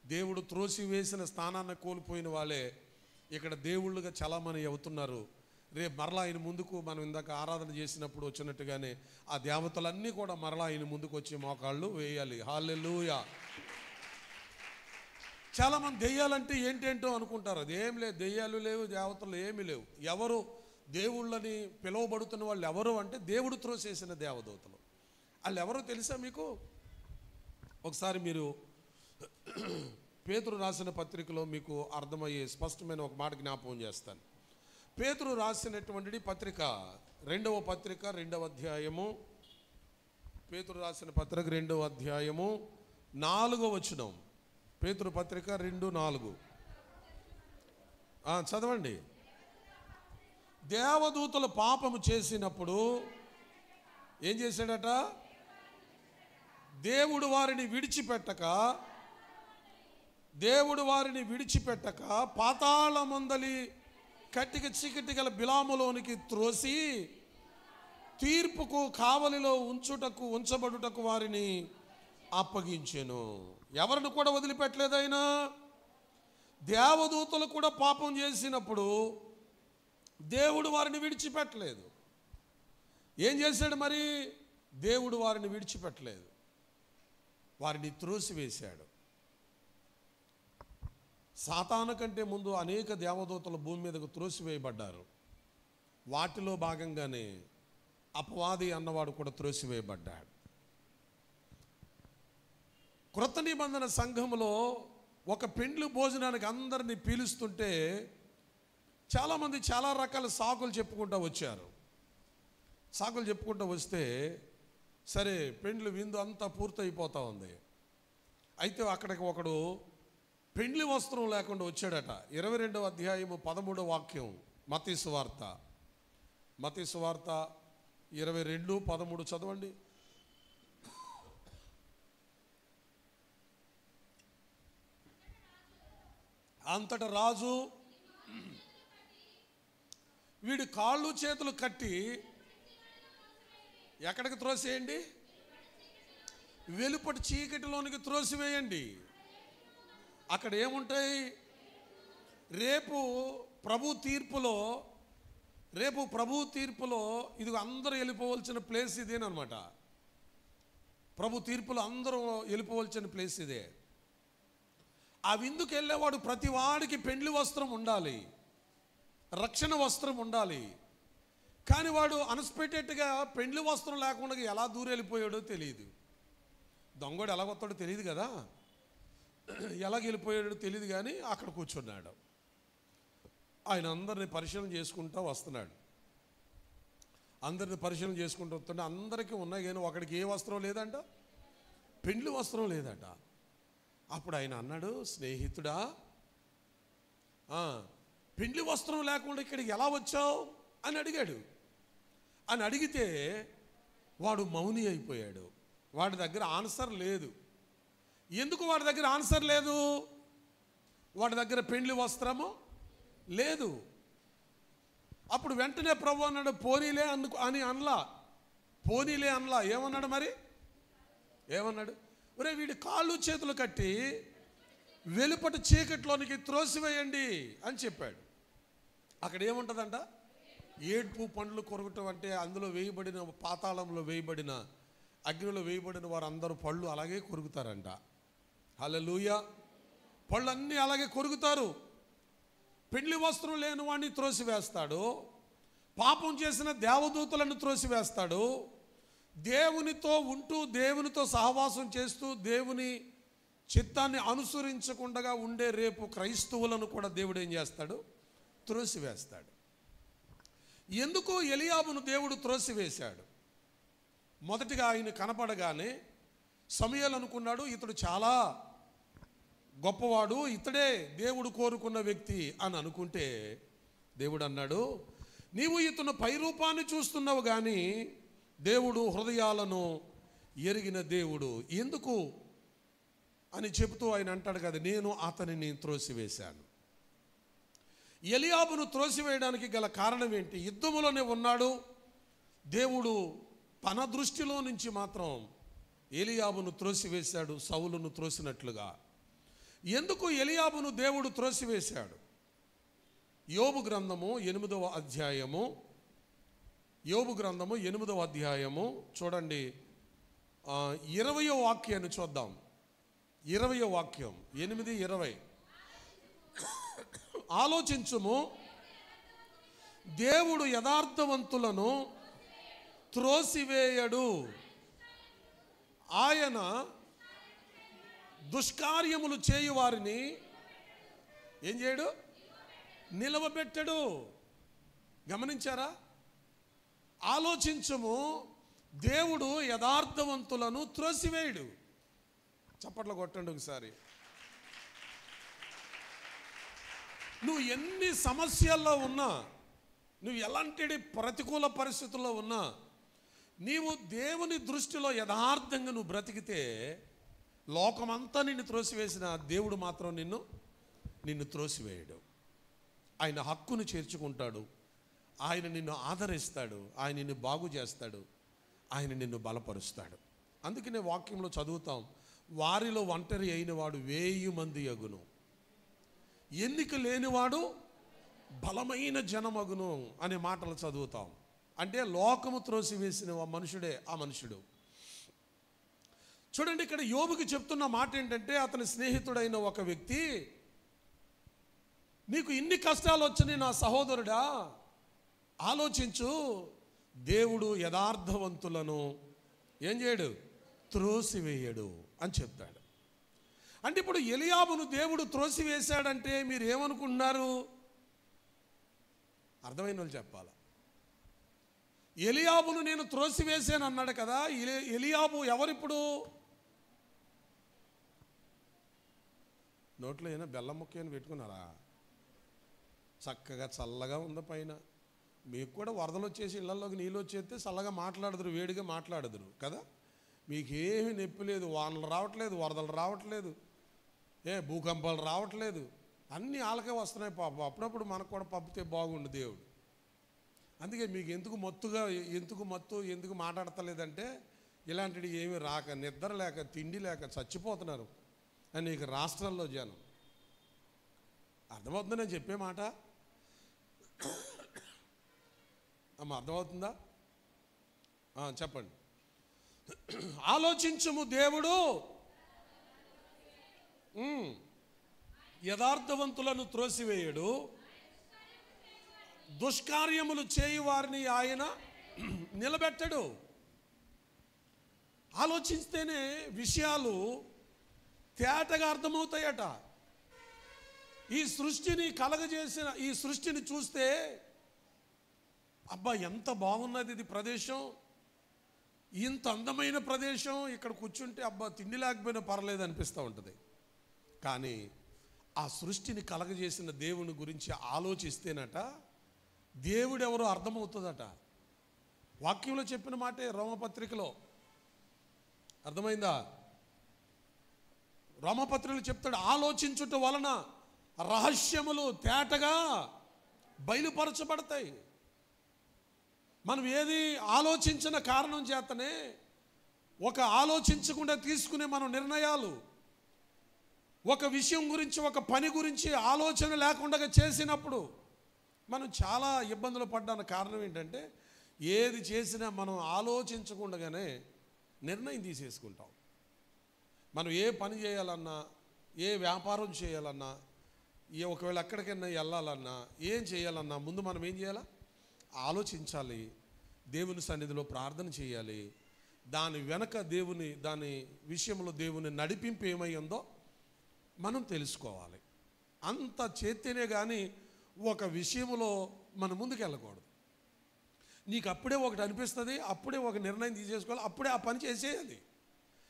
దేవుడు త్రోసివేసిన స్థానాన్ని కోల్పోయిన వాళ్ళే ఇక్కడ దేవుళ్ళుగా చలామణి అవుతున్నారు. రేపు మరలా ఆయన ముందుకు, మనం ఇందాక ఆరాధన చేసినప్పుడు వచ్చినట్టుగానే ఆ దేవతలన్నీ కూడా మరలా ఆయన ముందుకు వచ్చి మోకాళ్ళు వేయాలి. హల్లెలూయా. చాలామంది దెయ్యాలంటే ఏంటేంటో అనుకుంటారు. అది ఏం లేదు. దెయ్యాలు లేవు, దేవతలు ఏమీ లేవు. ఎవరు దేవుళ్ళని పిలువబడుతున్న వాళ్ళు ఎవరు అంటే దేవుడు త్రోసేసిన దేవదూతలు. వాళ్ళు ఎవరో తెలుసా మీకు? ఒకసారి మీరు పేతురు రాసిన పత్రికలో మీకు అర్థమయ్యే స్పష్టమైన ఒక మాట జ్ఞాపకం చేస్తాను. పేతురు రాసినటువంటి పత్రిక, 2వ పత్రిక 2వ అధ్యాయము, పేతురు రాసిన పత్రిక 2వ అధ్యాయము 4వ వచనం. పేతురు పత్రిక 2:4 చదవండి. దేవదూతలు పాపము చేసినప్పుడు ఏం చేశాడట? దేవుడు వారిని విడిచిపెట్టక పాతాళమందలి కట్టిక చీకటి గల బిలాములోనికి త్రోసి తీర్పుకు కావలిలో ఉంచబడుటకు వారిని అప్పగించెను. ఎవరిని కూడా వదిలిపెట్టలేదు ఆయన. దేవదూతలు కూడా పాపం చేసినప్పుడు దేవుడు వారిని విడిచిపెట్టలేదు. ఏం చేశాడు మరి? దేవుడు వారిని విడిచిపెట్టలేదు, వారిని త్రోసివేశాడు. సాతాను కంటే ముందు అనేక దేవదూతలు భూమి మీదకు త్రోసివేయబడ్డారు. వాటిలో భాగంగానే అపవాది అన్నవాడు కూడా త్రోసివేయబడ్డాడు. క్రొత్త నిబంధన సంఘములో ఒక పెండ్లి భోజనానికి అందరినీ పీలుస్తుంటే చాలామంది చాలా రకాల సాకులు చెప్పుకుంటూ వచ్చారు. సాకులు చెప్పుకుంటూ వస్తే సరే పెండ్లి విందు అంతా పూర్తయిపోతూ ఉంది. అయితే అక్కడికి ఒకడు పెండ్లి వస్త్రం లేకుండా వచ్చాడట. 22వ అధ్యాయము 13వ వాక్యం మత్తయి సువార్త 22:13 చదవండి. అంతట రాజు వీడి కాళ్ళు చేతులు కట్టి ఎక్కడికి త్రోసేయండి? వెలుపటి చీకటిలోనికి త్రోసివేయండి. అక్కడ ఏముంటాయి? రేపు ప్రభు తీర్పులో ఇది అందరూ వెళ్ళిపోవలసిన ప్లేస్ ఇదేనమాట. ప్రభు తీర్పులో అందరూ వెళ్ళిపోవలసిన ప్లేస్ ఇదే. ఆ విందుకు వెళ్ళేవాడు ప్రతి వాడికి పెండ్లి వస్త్రం ఉండాలి, రక్షణ వస్త్రం ఉండాలి. కానీ వాడు అన్ఎక్స్పెక్టెడ్గా పెండ్లి వస్త్రం లేకుండా ఎలా దూరం వెళ్ళిపోయాడో తెలియదు. దొంగోడు ఎలా వస్తాడో తెలియదు కదా, ఎలాగ వెళ్ళిపోయాడో తెలియదు. కానీ అక్కడ కూర్చున్నాడు. ఆయన అందరిని పరిశీలన చేసుకుంటూ వస్తున్నాడు. అందరిని పరిశీలన చేసుకుంటూ వస్తుంటే అందరికీ ఉన్నాయి, కానీ ఒకడికి ఏ వస్త్రం లేదంట, పెండ్లి వస్త్రం లేదట. అప్పుడు ఆయన అన్నాడు, స్నేహితుడా, పెండ్లి వస్త్రం లేకుండా ఇక్కడికి ఎలా వచ్చావు అని అడిగాడు. అని అడిగితే వాడు మౌని అయిపోయాడు. వాడి దగ్గర ఆన్సర్ లేదు. ఎందుకు వాడి దగ్గర ఆన్సర్ లేదు? వాడి దగ్గర పెండ్లి వస్త్రము లేదు. అప్పుడు వెంటనే ప్రభు అన్నాడు, పోనీలే అని అనలా. ఏమన్నాడు మరి? ఏమన్నాడు? ఒరే, వీడి కాళ్ళు చేతులు కట్టి వెలుపటి చీకట్లోనికి త్రోసివేయండి అని చెప్పాడు. అక్కడ ఏముంటుందంట? ఏడ్పు పండ్లు కొరకటం. అంటే అందులో వేయబడిన, పాతాళంలో వేయబడిన, అగ్నిలో వేయబడిన వారు అందరూ పళ్ళు అలాగే కొరుకుతారంట. హల్లెలూయా. పళ్ళు అన్నీ అలాగే కొరుకుతారు. పెండ్లి వస్త్రం లేని వాడిని త్రోసివేస్తాడు, పాపం చేసిన దేవదూతలను త్రోసివేస్తాడు, దేవునితో ఉంటూ దేవునితో సహవాసం చేస్తూ దేవుని చిత్తాన్ని అనుసరించకుండా ఉండే రేపు క్రైస్తవులను కూడా దేవుడు ఏం చేస్తాడు? త్రోసివేస్తాడు. ఎందుకు ఎలీయాబును దేవుడు త్రోసివేశాడు? మొదటిగా ఆయన కనపడగానే సమూయేలు అనుకున్నాడు, ఇతడు చాలా గొప్పవాడు, ఇతడే దేవుడు కోరుకున్న వ్యక్తి అని అనుకుంటే దేవుడు అన్నాడు, నీవు ఇతను పైరూపాన్ని చూస్తున్నావు కానీ దేవుడు హృదయాలను ఎరిగిన దేవుడు. ఎందుకు అని చెబుతూ ఆయన అంటాడు కదా, నేను అతనిని త్రోసివేశాను. ఎలీయాబును త్రోసివేయడానికి గల కారణం ఏంటి? యుద్ధములోనే ఉన్నాడు. దేవుడు తన దృష్టిలో నుంచి మాత్రం ఎలీయాబును త్రోసివేశాడు, సౌలును త్రోసినట్లుగా. ఎందుకు ఎలీయాబును దేవుడు త్రోసివేశాడు? యోబు గ్రంథము 8వ అధ్యాయము, యోబు గ్రంథము 8వ అధ్యాయము చూడండి, 20వ వాక్యాన్ని చూద్దాం. 20వ వాక్యం 8:20. ఆలోచించుము, దేవుడు యథార్థవంతులను త్రోసివేయడు, ఆయన దుష్కార్యములు చేయు వారిని ఏం చేయడు? నిలవబెట్టడు. గమనించారా? ఆలోచించము, దేవుడు యథార్థవంతులను త్రోసివేయడు. చప్పట్లు కొట్టండి ఒకసారి. నువ్వు ఎన్ని సమస్యల్లో ఉన్నా, నువ్వు ఎలాంటి ప్రతికూల పరిస్థితుల్లో ఉన్నా నీవు దేవుని దృష్టిలో యథార్థంగా నువ్వు బ్రతికితే లోకమంతా నిన్ను త్రోసివేసిన దేవుడు మాత్రం నిన్ను త్రోసివేయడు. ఆయన హక్కును చేర్చుకుంటాడు, ఆయన నిన్ను ఆదరిస్తాడు, ఆయన నిన్ను బాగు చేస్తాడు, ఆయన నిన్ను బలపరుస్తాడు. అందుకనే వాక్యంలో చదువుతాం, వారిలో ఒంటరి అయిన వాడు 1000 మంది అగును, ఎన్నిక లేనివాడు బలమైన జనమగును అనే మాటలు చదువుతాం. అంటే లోకము త్రోసివేసిన మనుషుడే ఆ మనుషుడు. చూడండి, ఇక్కడ యోబుకి చెప్తున్న మాట ఏంటంటే, అతని స్నేహితుడైన ఒక వ్యక్తి, నీకు ఇన్ని కష్టాలు వచ్చినాయి నా సహోదరుడా, ఆలోచించు, దేవుడు యథార్థవంతులను ఏం చేయడు, త్రోసివేయడు అని చెప్తాడు. అంటే ఇప్పుడు ఎలియాబును దేవుడు త్రోసివేశాడంటే మీరు ఏమనుకుంటున్నారు? అర్థమైన వాళ్ళు చెప్పాలి. ఎలియాబును నేను త్రోసివేశాను అన్నాడు కదా, ఎలియాబు ఎవరిప్పుడు? నోట్లో ఏమైనా బెల్లం ముక్క అని పెట్టుకున్నారా? చక్కగా చల్లగా ఉంది పైన. మీకు కూడా వరదలు వచ్చేసి ఇళ్లలోకి నీళ్ళు వచ్చేస్తే చల్లగా మాట్లాడదురు, వేడిగా మాట్లాడదురు కదా. మీకేమీ నొప్పి లేదు, వానలు రావట్లేదు, వరదలు రావట్లేదు, భూకంపాలు రావట్లేదు, అన్నీ ఆలకే వస్తున్నాయి. పాప అప్పుడప్పుడు మనకు కూడా పంపితే బాగుండు దేవుడు. అందుకే మీకు ఎందుకు మాట్లాడతలేదంటే ఇలాంటివి ఏమీ రాక, నిద్ర లేక, తిండి లేక చచ్చిపోతున్నారు అనేక రాష్ట్రాల్లో జనం. అర్థమవుతుందా నేను చెప్పే మాట? అమ్మ అర్థమవుతుందా? చెప్పండి. ఆలోచించుము, దేవుడు యథార్థవంతులను త్రోసివేయడు, దుష్కార్యములు చేయు వారిని ఆయన నిలబెట్టడు. ఆలోచిస్తేనే విషయాలు తేటగా అర్థమవుతాయట. ఈ సృష్టిని కలగజేసిన ఈ సృష్టిని చూస్తే అబ్బా ఎంత బాగున్నది ఇది ప్రదేశం, ఇంత అందమైన ప్రదేశం, ఇక్కడ కూర్చుంటే అబ్బా తిండి లేకపోయినా పర్లేదు అనిపిస్తూ ఉంటుంది. కానీ ఆ సృష్టిని కలగజేసిన దేవుని గురించి ఆలోచిస్తేనట దేవుడెవరో అర్థమవుతుందట. వాక్యంలో చెప్పిన మాటే రోమపత్రికలో, అర్థమైందా? రోమపత్రికలో చెప్తాడు, ఆలోచించుట వలన రహస్యములు తేటగా బయలుపరచబడతాయి. మనం ఏది ఆలోచించిన కారణం చేతనే ఒక ఆలోచించకుండా తీసుకునే మనం నిర్ణయాలు, ఒక విషయం గురించి, ఒక పని గురించి ఆలోచన లేకుండా చేసినప్పుడు మనం చాలా ఇబ్బందులు పడ్డానికి కారణం ఏంటంటే, ఏది చేసినా మనం ఆలోచించకుండానే నిర్ణయం తీసేసుకుంటాం. మనం ఏ పని చేయాలన్నా, ఏ వ్యాపారం చేయాలన్నా, ఒకవేళ ఎక్కడికైనా వెళ్ళాలన్నా, ఏం చేయాలన్నా ముందు మనం ఏం చేయాలా? ఆలోచించాలి, దేవుని సన్నిధిలో ప్రార్థన చేయాలి, దాని వెనక దాని విషయంలో దేవుని నడిపింపు ఏమై ఉందో మనం తెలుసుకోవాలి. అంత చేస్తేనే కానీ ఒక విషయంలో మనం ముందుకు వెళ్ళకూడదు. నీకు అప్పుడే ఒకటి అనిపిస్తుంది, అప్పుడే ఒక నిర్ణయం తీసేసుకోవాలి, అప్పుడే ఆ పని చేసేయాలి.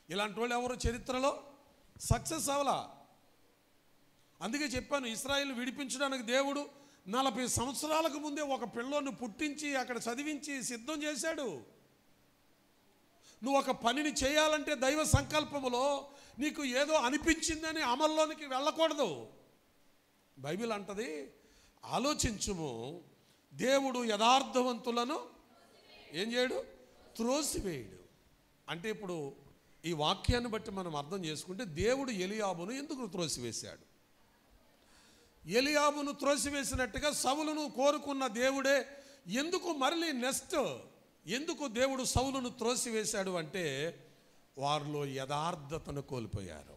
ఇలాంటి వాళ్ళు ఎవరు చరిత్రలో సక్సెస్ అవ్వాలా? అందుకే చెప్పాను, ఇశ్రాయేలు విడిపించడానికి దేవుడు 40 సంవత్సరాలకు ముందే ఒక పిల్లోని పుట్టించి అక్కడ చదివించి సిద్ధం చేశాడు. నువ్వు ఒక పనిని చేయాలంటే దైవ సంకల్పములో నీకు ఏదో అనిపించిందని అమల్లోనికి వెళ్ళకూడదు. బైబిల్ అంటది, ఆలోచించుము, దేవుడు యథార్థవంతులను ఏం చేయడు? త్రోసివేయడు. అంటే ఇప్పుడు ఈ వాక్యాన్ని బట్టి మనం అర్థం చేసుకుంటే దేవుడు ఎలియాబును ఎందుకు త్రోసివేశాడు? ఎలియాబును త్రోసివేసినట్టుగా సౌలును కోరుకున్న దేవుడే ఎందుకు మరలి ఎందుకు దేవుడు సౌలును త్రోసివేశాడు అంటే, వారిలో యథార్థతను కోల్పోయారు.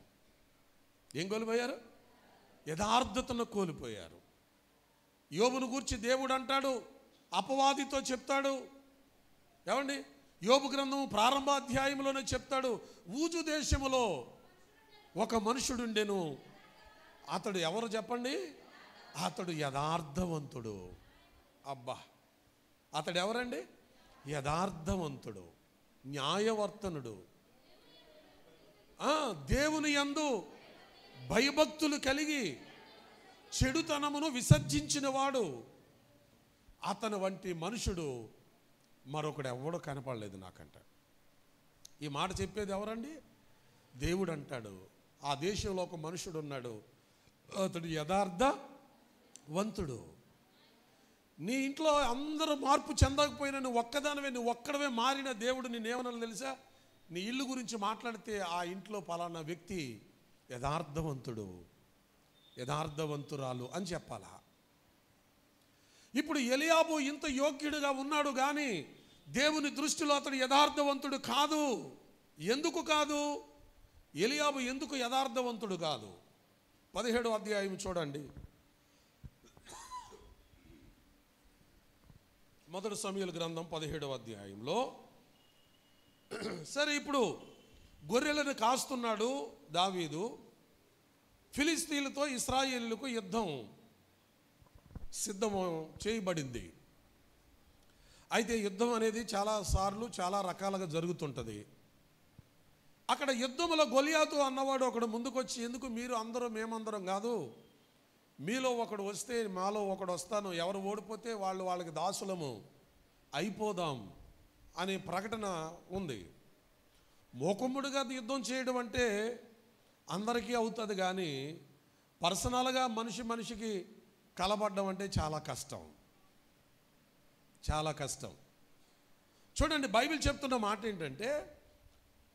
ఏం కోల్పోయారు? యథార్థతను కోల్పోయారు. యోబును గూర్చి దేవుడు అంటాడు, అపవాదితో చెప్తాడు. ఏమండి, యోబు గ్రంథం ప్రారంభాధ్యాయంలోనే చెప్తాడు, ఊజు దేశములో ఒక మనుషుడుండెను, అతడు ఎవరు చెప్పండి? అతడు యథార్థవంతుడు. అబ్బా, అతడు ఎవరండి? యథార్థవంతుడు, న్యాయవర్తనుడు, దేవుని యందు భయభక్తులు కలిగి చెడుతనమును విసర్జించిన వాడు. అతని వంటి మనుషుడు మరొకడు ఎవడో కనపడలేదు నాకంట. ఈ మాట చెప్పేది ఎవరండి? దేవుడు అంటాడు, ఆ దేశంలో ఒక మనుషుడు ఉన్నాడు, అతడు యథార్థవంతుడు. నీ ఇంట్లో అందరూ మార్పు చెందకపోయినా నువ్వు ఒక్కడవే మారిన దేవుడు నేనేమన్నా తెలుసా? నీ ఇల్లు గురించి మాట్లాడితే ఆ ఇంట్లో పలానా వ్యక్తి యథార్థవంతుడు, యథార్థవంతురాలు అని చెప్పాలా? ఇప్పుడు ఎలియాబు ఇంత యోగ్యుడిగా ఉన్నాడు కానీ దేవుని దృష్టిలో అతడు యథార్థవంతుడు కాదు. ఎందుకు కాదు? ఎలియాబు ఎందుకు యథార్థవంతుడు కాదు? 17వ అధ్యాయం చూడండి. 1 సమూయేలు గ్రంథం 17వ అధ్యాయంలో, సరే ఇప్పుడు గొర్రెలను కాస్తున్నాడు దావీదు. ఫిలిస్తీన్లతో ఇశ్రాయేలులకు యుద్ధం సిద్ధం చేయబడింది. అయితే యుద్ధం అనేది చాలాసార్లు చాలా రకాలుగా జరుగుతుంటుంది. అక్కడ యుద్ధంలో గొలియాతు అన్నవాడు ఒకడు ముందుకొచ్చి, ఎందుకు మీరు అందరూ మేమందరం కాదు, మీలో ఒకడు వస్తే మాలో ఒకడు వస్తాను, ఎవరు ఓడిపోతే వాళ్ళకి దాసులము అయిపోదాం అనే ప్రకటన ఉంది. మోకుమ్ముడిగా యుద్ధం చేయడం అంటే అందరికీ అవుతుంది కానీ పర్సనల్గా మనిషికి కలబడ్డం అంటే చాలా కష్టం, చాలా కష్టం. చూడండి, బైబిల్ చెప్తున్న మాట ఏంటంటే,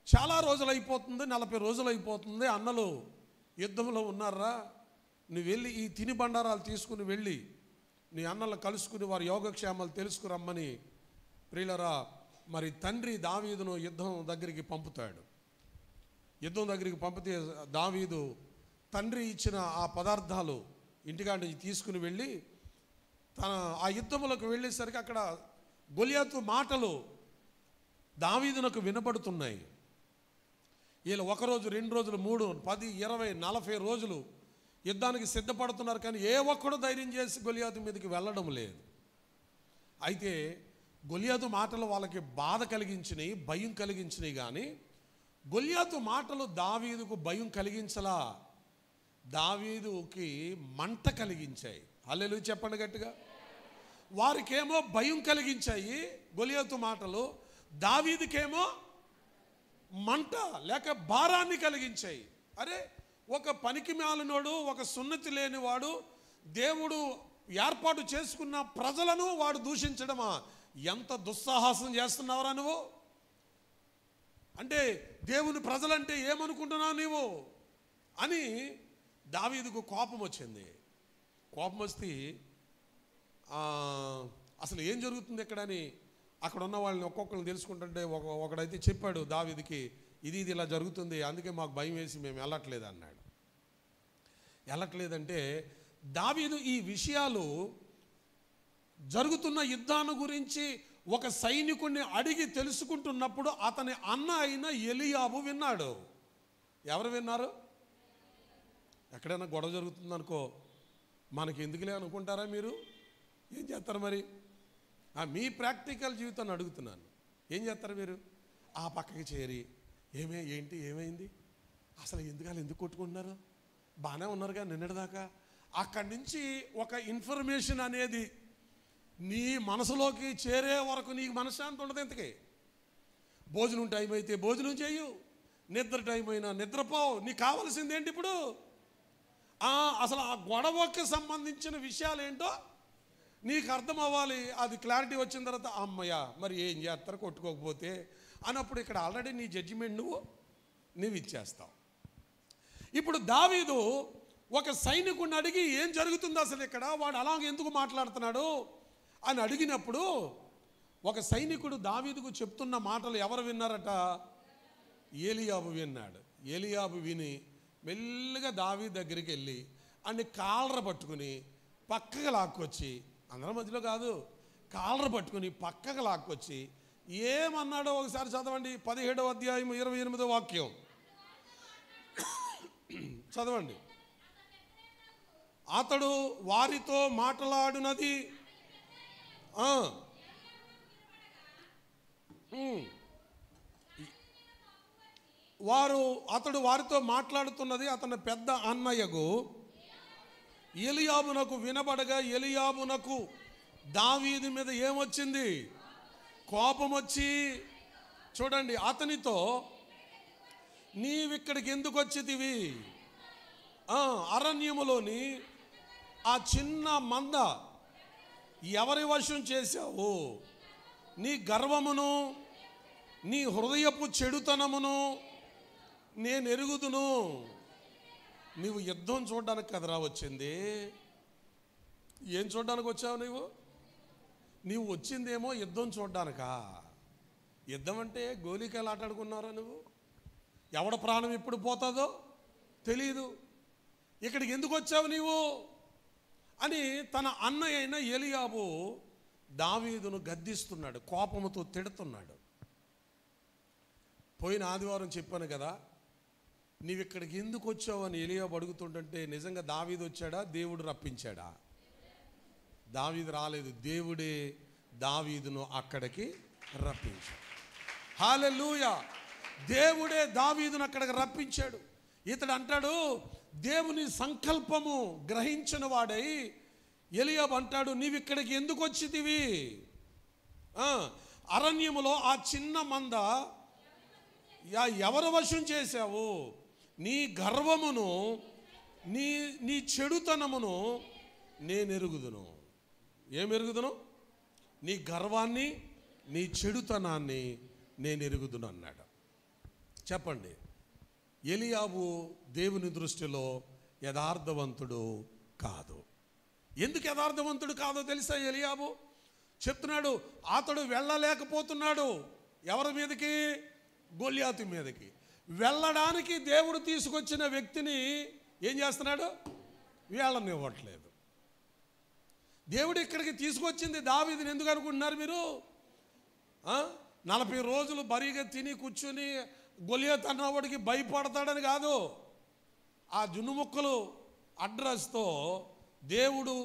చాలా రోజులు అయిపోతుంది, 40 రోజులు అయిపోతుంది, అన్నలు యుద్ధంలో ఉన్నారా, నువ్వు వెళ్ళి ఈ తిని బండారాలు తీసుకుని వెళ్ళి నీ అన్నలను కలుసుకుని వారి యోగక్షేమాలు తెలుసుకురమ్మని ప్రియులరా మరి తండ్రి దావీదును యుద్ధం దగ్గరికి పంపుతాడు. యుద్ధం దగ్గరికి పంపితే దావీదు తండ్రి ఇచ్చిన ఆ పదార్థాలు ఇంటికాడ నుంచి తీసుకుని వెళ్ళి తన ఆ యుద్ధంలోకి వెళ్ళేసరికి అక్కడ గొలియాతు మాటలు దావీదునకు వినపడుతున్నాయి. వీళ్ళు 1 రోజు 2 రోజులు 3 10 20 40 రోజులు యుద్ధానికి సిద్ధపడుతున్నారు కానీ ఏ ఒక్కడు ధైర్యం చేసి గొలియాతు మీదకి వెళ్ళడం లేదు. అయితే గొలియాతు మాటలు వాళ్ళకి బాధ కలిగించినాయి, భయం కలిగించినాయి. కానీ గొలియాతు మాటలు దావీదుకు భయం కలిగించలా, దావీదుకి మంట కలిగించాయి. హల్లెలూయా చెప్పండి గట్టిగా. వారికేమో భయం కలిగించాయి గొలియాతు మాటలు, దావీదుకేమో మంట లేక భారాన్ని కలిగించాయి. అరే, ఒక పనికి మాలినోడు, ఒక సున్నతి లేనివాడు దేవుడు ఏర్పాటు చేసుకున్న ప్రజలను వాడు దూషించడమా? ఎంత దుస్సాహసం చేస్తున్నావురా నువ్వు? అంటే దేవుని ప్రజలంటే ఏమనుకుంటున్నావు నీవు అని దావీదుకు కోపం వచ్చింది. కోపం వస్తే అసలు ఏం జరుగుతుంది ఎక్కడని అక్కడ ఉన్న వాళ్ళని ఒక్కొక్కరిని తెలుసుకుంటుంటే ఒకడైతే చెప్పాడు దావీదుకి, ఇది ఇలా జరుగుతుంది, అందుకే మాకు భయం వేసి మేము వెళ్ళట్లేదు అన్నాడు. వెళ్ళట్లేదంటే దావీదు ఈ విషయాలు జరుగుతున్న యుద్ధాన్ని గురించి ఒక సైనికుడిని అడిగి తెలుసుకుంటున్నప్పుడు అతని అన్న అయిన ఎలియాబు విన్నాడు. ఎవరు విన్నారు? ఎక్కడైనా గొడవ జరుగుతుందనుకో, మనకి ఎందుకులే అనుకుంటారా మీరు? ఏం చేస్తారు మరి? మీ ప్రాక్టికల్ జీవితాన్ని అడుగుతున్నాను. ఏం చేస్తారు మీరు? ఆ పక్కకి చేరి ఏమైంది, అసలు ఎందుకు కొట్టుకుంటున్నారు, బాగానే ఉన్నారుగా నిన్నటిదాకా, అక్కడి నుంచి ఒక ఇన్ఫర్మేషన్ అనేది నీ మనసులోకి చేరే వరకు నీకు మనశ్శాంతి ఉండదు. ఇంతకీ భోజనం టైం అయితే భోజనం చేయు, నిద్ర టైం అయినా నిద్రపోవు. నీకు కావాల్సింది ఏంటి ఇప్పుడు? అసలు ఆ గొడవకి సంబంధించిన విషయాలు ఏంటో నీకు అర్థం అవ్వాలి. అది క్లారిటీ వచ్చిన తర్వాత అమ్మయ్య మరి ఏం చేస్తారు కొట్టుకోకపోతే అన్నప్పుడు ఇక్కడ ఆల్రెడీ నీ జడ్జిమెంట్ నువ్వు ఇచ్చేస్తావు. ఇప్పుడు దావీదు ఒక సైనికుడిని అడిగి ఏం జరుగుతుంది అసలు ఇక్కడ, వాడు అలాగే ఎందుకు మాట్లాడుతున్నాడు అని అడిగినప్పుడు ఒక సైనికుడు దావీదుకు చెప్తున్న మాటలు ఎవరు విన్నారట? ఏలియాబు విన్నాడు. ఏలియాబు విని మెల్లగా దావీదు దగ్గరికి వెళ్ళి అన్ని కాలర పట్టుకుని పక్కకు లాక్కొచ్చి, అందరి మధ్యలో కాదు, కాలర పట్టుకుని పక్కకు లాక్కొచ్చి ఏమన్నాడో ఒకసారి చదవండి. 17వ అధ్యాయం 28వ వాక్యం చదవండి. అతడు వారితో మాట్లాడినది అతడు వారితో మాట్లాడుతున్నది అతని పెద్ద అన్నయ్యకు ఎలియాబునకు వినబడగా ఎలియాబునకు దావీదు మీద ఏమొచ్చింది? కోపం వచ్చి, చూడండి, అతనితో నీవిక్కడికి ఎందుకు వచ్చితివి? అరణ్యములోని ఆ చిన్న మంద ఎవరి వశం చేశావు? నీ గర్వమును నీ హృదయపు చెడుతనమును నేను ఎరుగుదును. నీవు యుద్ధం చూడడానికి కదరా వచ్చింది. ఏం చూడడానికి వచ్చావు నీవు వచ్చిందేమో యుద్ధం చూడ్డానికా? యుద్ధం అంటే గోలికాయలు ఆటాడుకున్నారా నువ్వు? ఎవడ ప్రాణం ఎప్పుడు పోతుందో తెలీదు. ఇక్కడికి ఎందుకు వచ్చావు నీవు అని తన అన్నయ్య అయిన ఎలియాబు దావీదును గద్దిస్తున్నాడు, కోపముతో తిడుతున్నాడు. పోయిన ఆదివారం చెప్పాను కదా, నీవు ఇక్కడికి ఎందుకు వచ్చావు అని ఎలియాబు అడుగుతుంటే నిజంగా దావీదు వచ్చాడా, దేవుడు రప్పించాడా? దావీదు రాలేదు, దేవుడే దావీదును అక్కడికి రప్పించాడు. హల్లెలూయా! దేవుడే దావీదును అక్కడికి రప్పించాడు. ఇతడు అంటాడు, దేవుని సంకల్పము గ్రహించిన వాడై ఎలియాబు అంటాడు, నీవు ఇక్కడికి ఎందుకు వచ్చితివి? అరణ్యములో ఆ చిన్న మంద ఎవరు వశం చేశావు? నీ గర్వమును నీ చెడుతనమును నేను ఎరుగుదును. ఏం ఎరుగుదును? నీ గర్వాన్ని నీ చెడుతనాన్ని నేను ఎరుగుదును అన్నాడు. చెప్పండి, ఎలియాబు దేవుని దృష్టిలో యథార్థవంతుడు కాదు. ఎందుకు యథార్థవంతుడు కాదో తెలుసా? ఎలియాబు చెప్తున్నాడు, అతడు వెళ్ళలేకపోతున్నాడు. ఎవరి మీదకి? గొల్యాతు మీదకి. వెళ్ళడానికి దేవుడు తీసుకొచ్చిన వ్యక్తిని ఏం చేస్తున్నాడు? వెళ్ళనివ్వట్లేదు. దేవుడు ఇక్కడికి తీసుకొచ్చింది దావీదుని ఎందుకు అనుకుంటున్నారు మీరు? 40 రోజులు బరిగా తిని కూర్చుని గొలియాతు అన్నవాడికి భయపడతాడని కాదు. ఆ జున్ను ముక్కలు అడ్రస్తో దేవుడు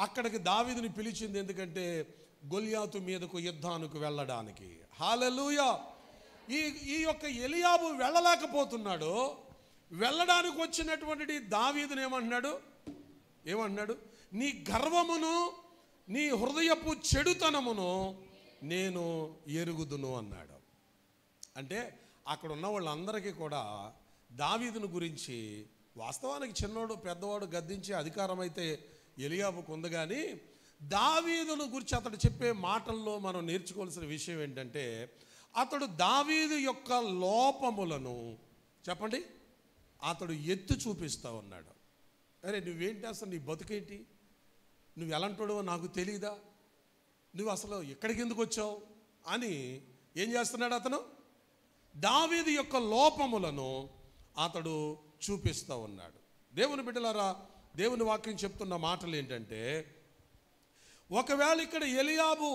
అక్కడికి దావీదుని పిలిచింది ఎందుకంటే గొలియాతు మీదకు యుద్ధానికి వెళ్ళడానికి. హల్లెలూయా! ఈ యొక్క ఎలియాబు వెళ్ళలేకపోతున్నాడు. వెళ్ళడానికి వచ్చినటువంటి దావీదుని ఏమంటున్నాడు? నీ గర్వమును నీ హృదయపు చెడుతనమును నేను ఎరుగుదును అన్నాడు. అంటే అక్కడ ఉన్న వాళ్ళందరికీ కూడా దావీదును గురించి, వాస్తవానికి చిన్నోడు పెద్దవాడు గద్దించే అధికారం అయితే ఎలియాబుకు ఉంది, కానీ దావీదును గురించి అతడు చెప్పే మాటల్లో మనం నేర్చుకోవాల్సిన విషయం ఏంటంటే, అతడు దావీదు యొక్క లోపములను చెప్పండి అతడు ఎత్తి చూపిస్తూ ఉన్నాడు. అరే నువ్వేంటి, అసలు నీ బతుకేంటి, నువ్వు ఎలాంటోడో నాకు తెలీదా, నువ్వు అసలు ఎక్కడికి ఎందుకు వచ్చావు అని ఏం చేస్తున్నాడు? అతను దావీదు యొక్క లోపములను అతడు చూపిస్తూ ఉన్నాడు. దేవుని బిడ్డలారా, దేవుని వాక్యం చెప్తున్న మాటలు ఏంటంటే, ఒకవేళ ఇక్కడ ఎలియాబు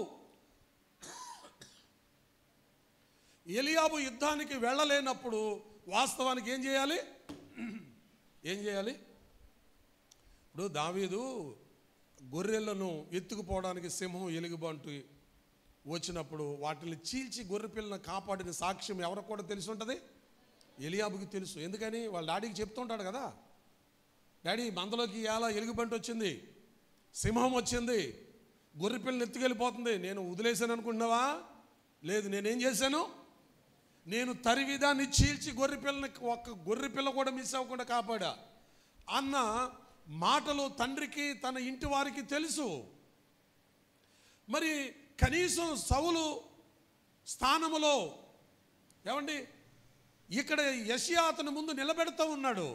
యుద్ధానికి వెళ్ళలేనప్పుడు వాస్తవానికి ఏం చేయాలి? ఇప్పుడు దావీదు గొర్రెలను ఎత్తుకుపోవడానికి సింహం ఎలుగుబంటు వచ్చినప్పుడు వాటిని చీల్చి గొర్రె పిల్లను కాపాడిన సాక్ష్యం ఎవరికి కూడా తెలిసి ఉంటుంది? ఎలియాబుకి తెలుసు. ఎందుకని? వాళ్ళ డాడీకి చెప్తుంటాడు కదా, డాడీ మందలోకి ఎలా ఎలుగుబంటి వచ్చింది, సింహం వచ్చింది, గొర్రె పిల్లని ఎత్తుకెళ్ళిపోతుంది, నేను వదిలేశాను అనుకుంటున్నావా? లేదు, నేనేం చేశాను? నేను తరివిదాన్ని చీల్చి గొర్రె పిల్లని, ఒక్క గొర్రె పిల్ల కూడా మిస్ అవ్వకుండా కాపాడా అన్న మాటలు తండ్రికి తన ఇంటి వారికి తెలుసు. మరి కనీసం సౌలు స్థానములో ఏమండి ఇక్కడ యెషయా అతని ముందు నిలబెడతా ఉన్నాడు.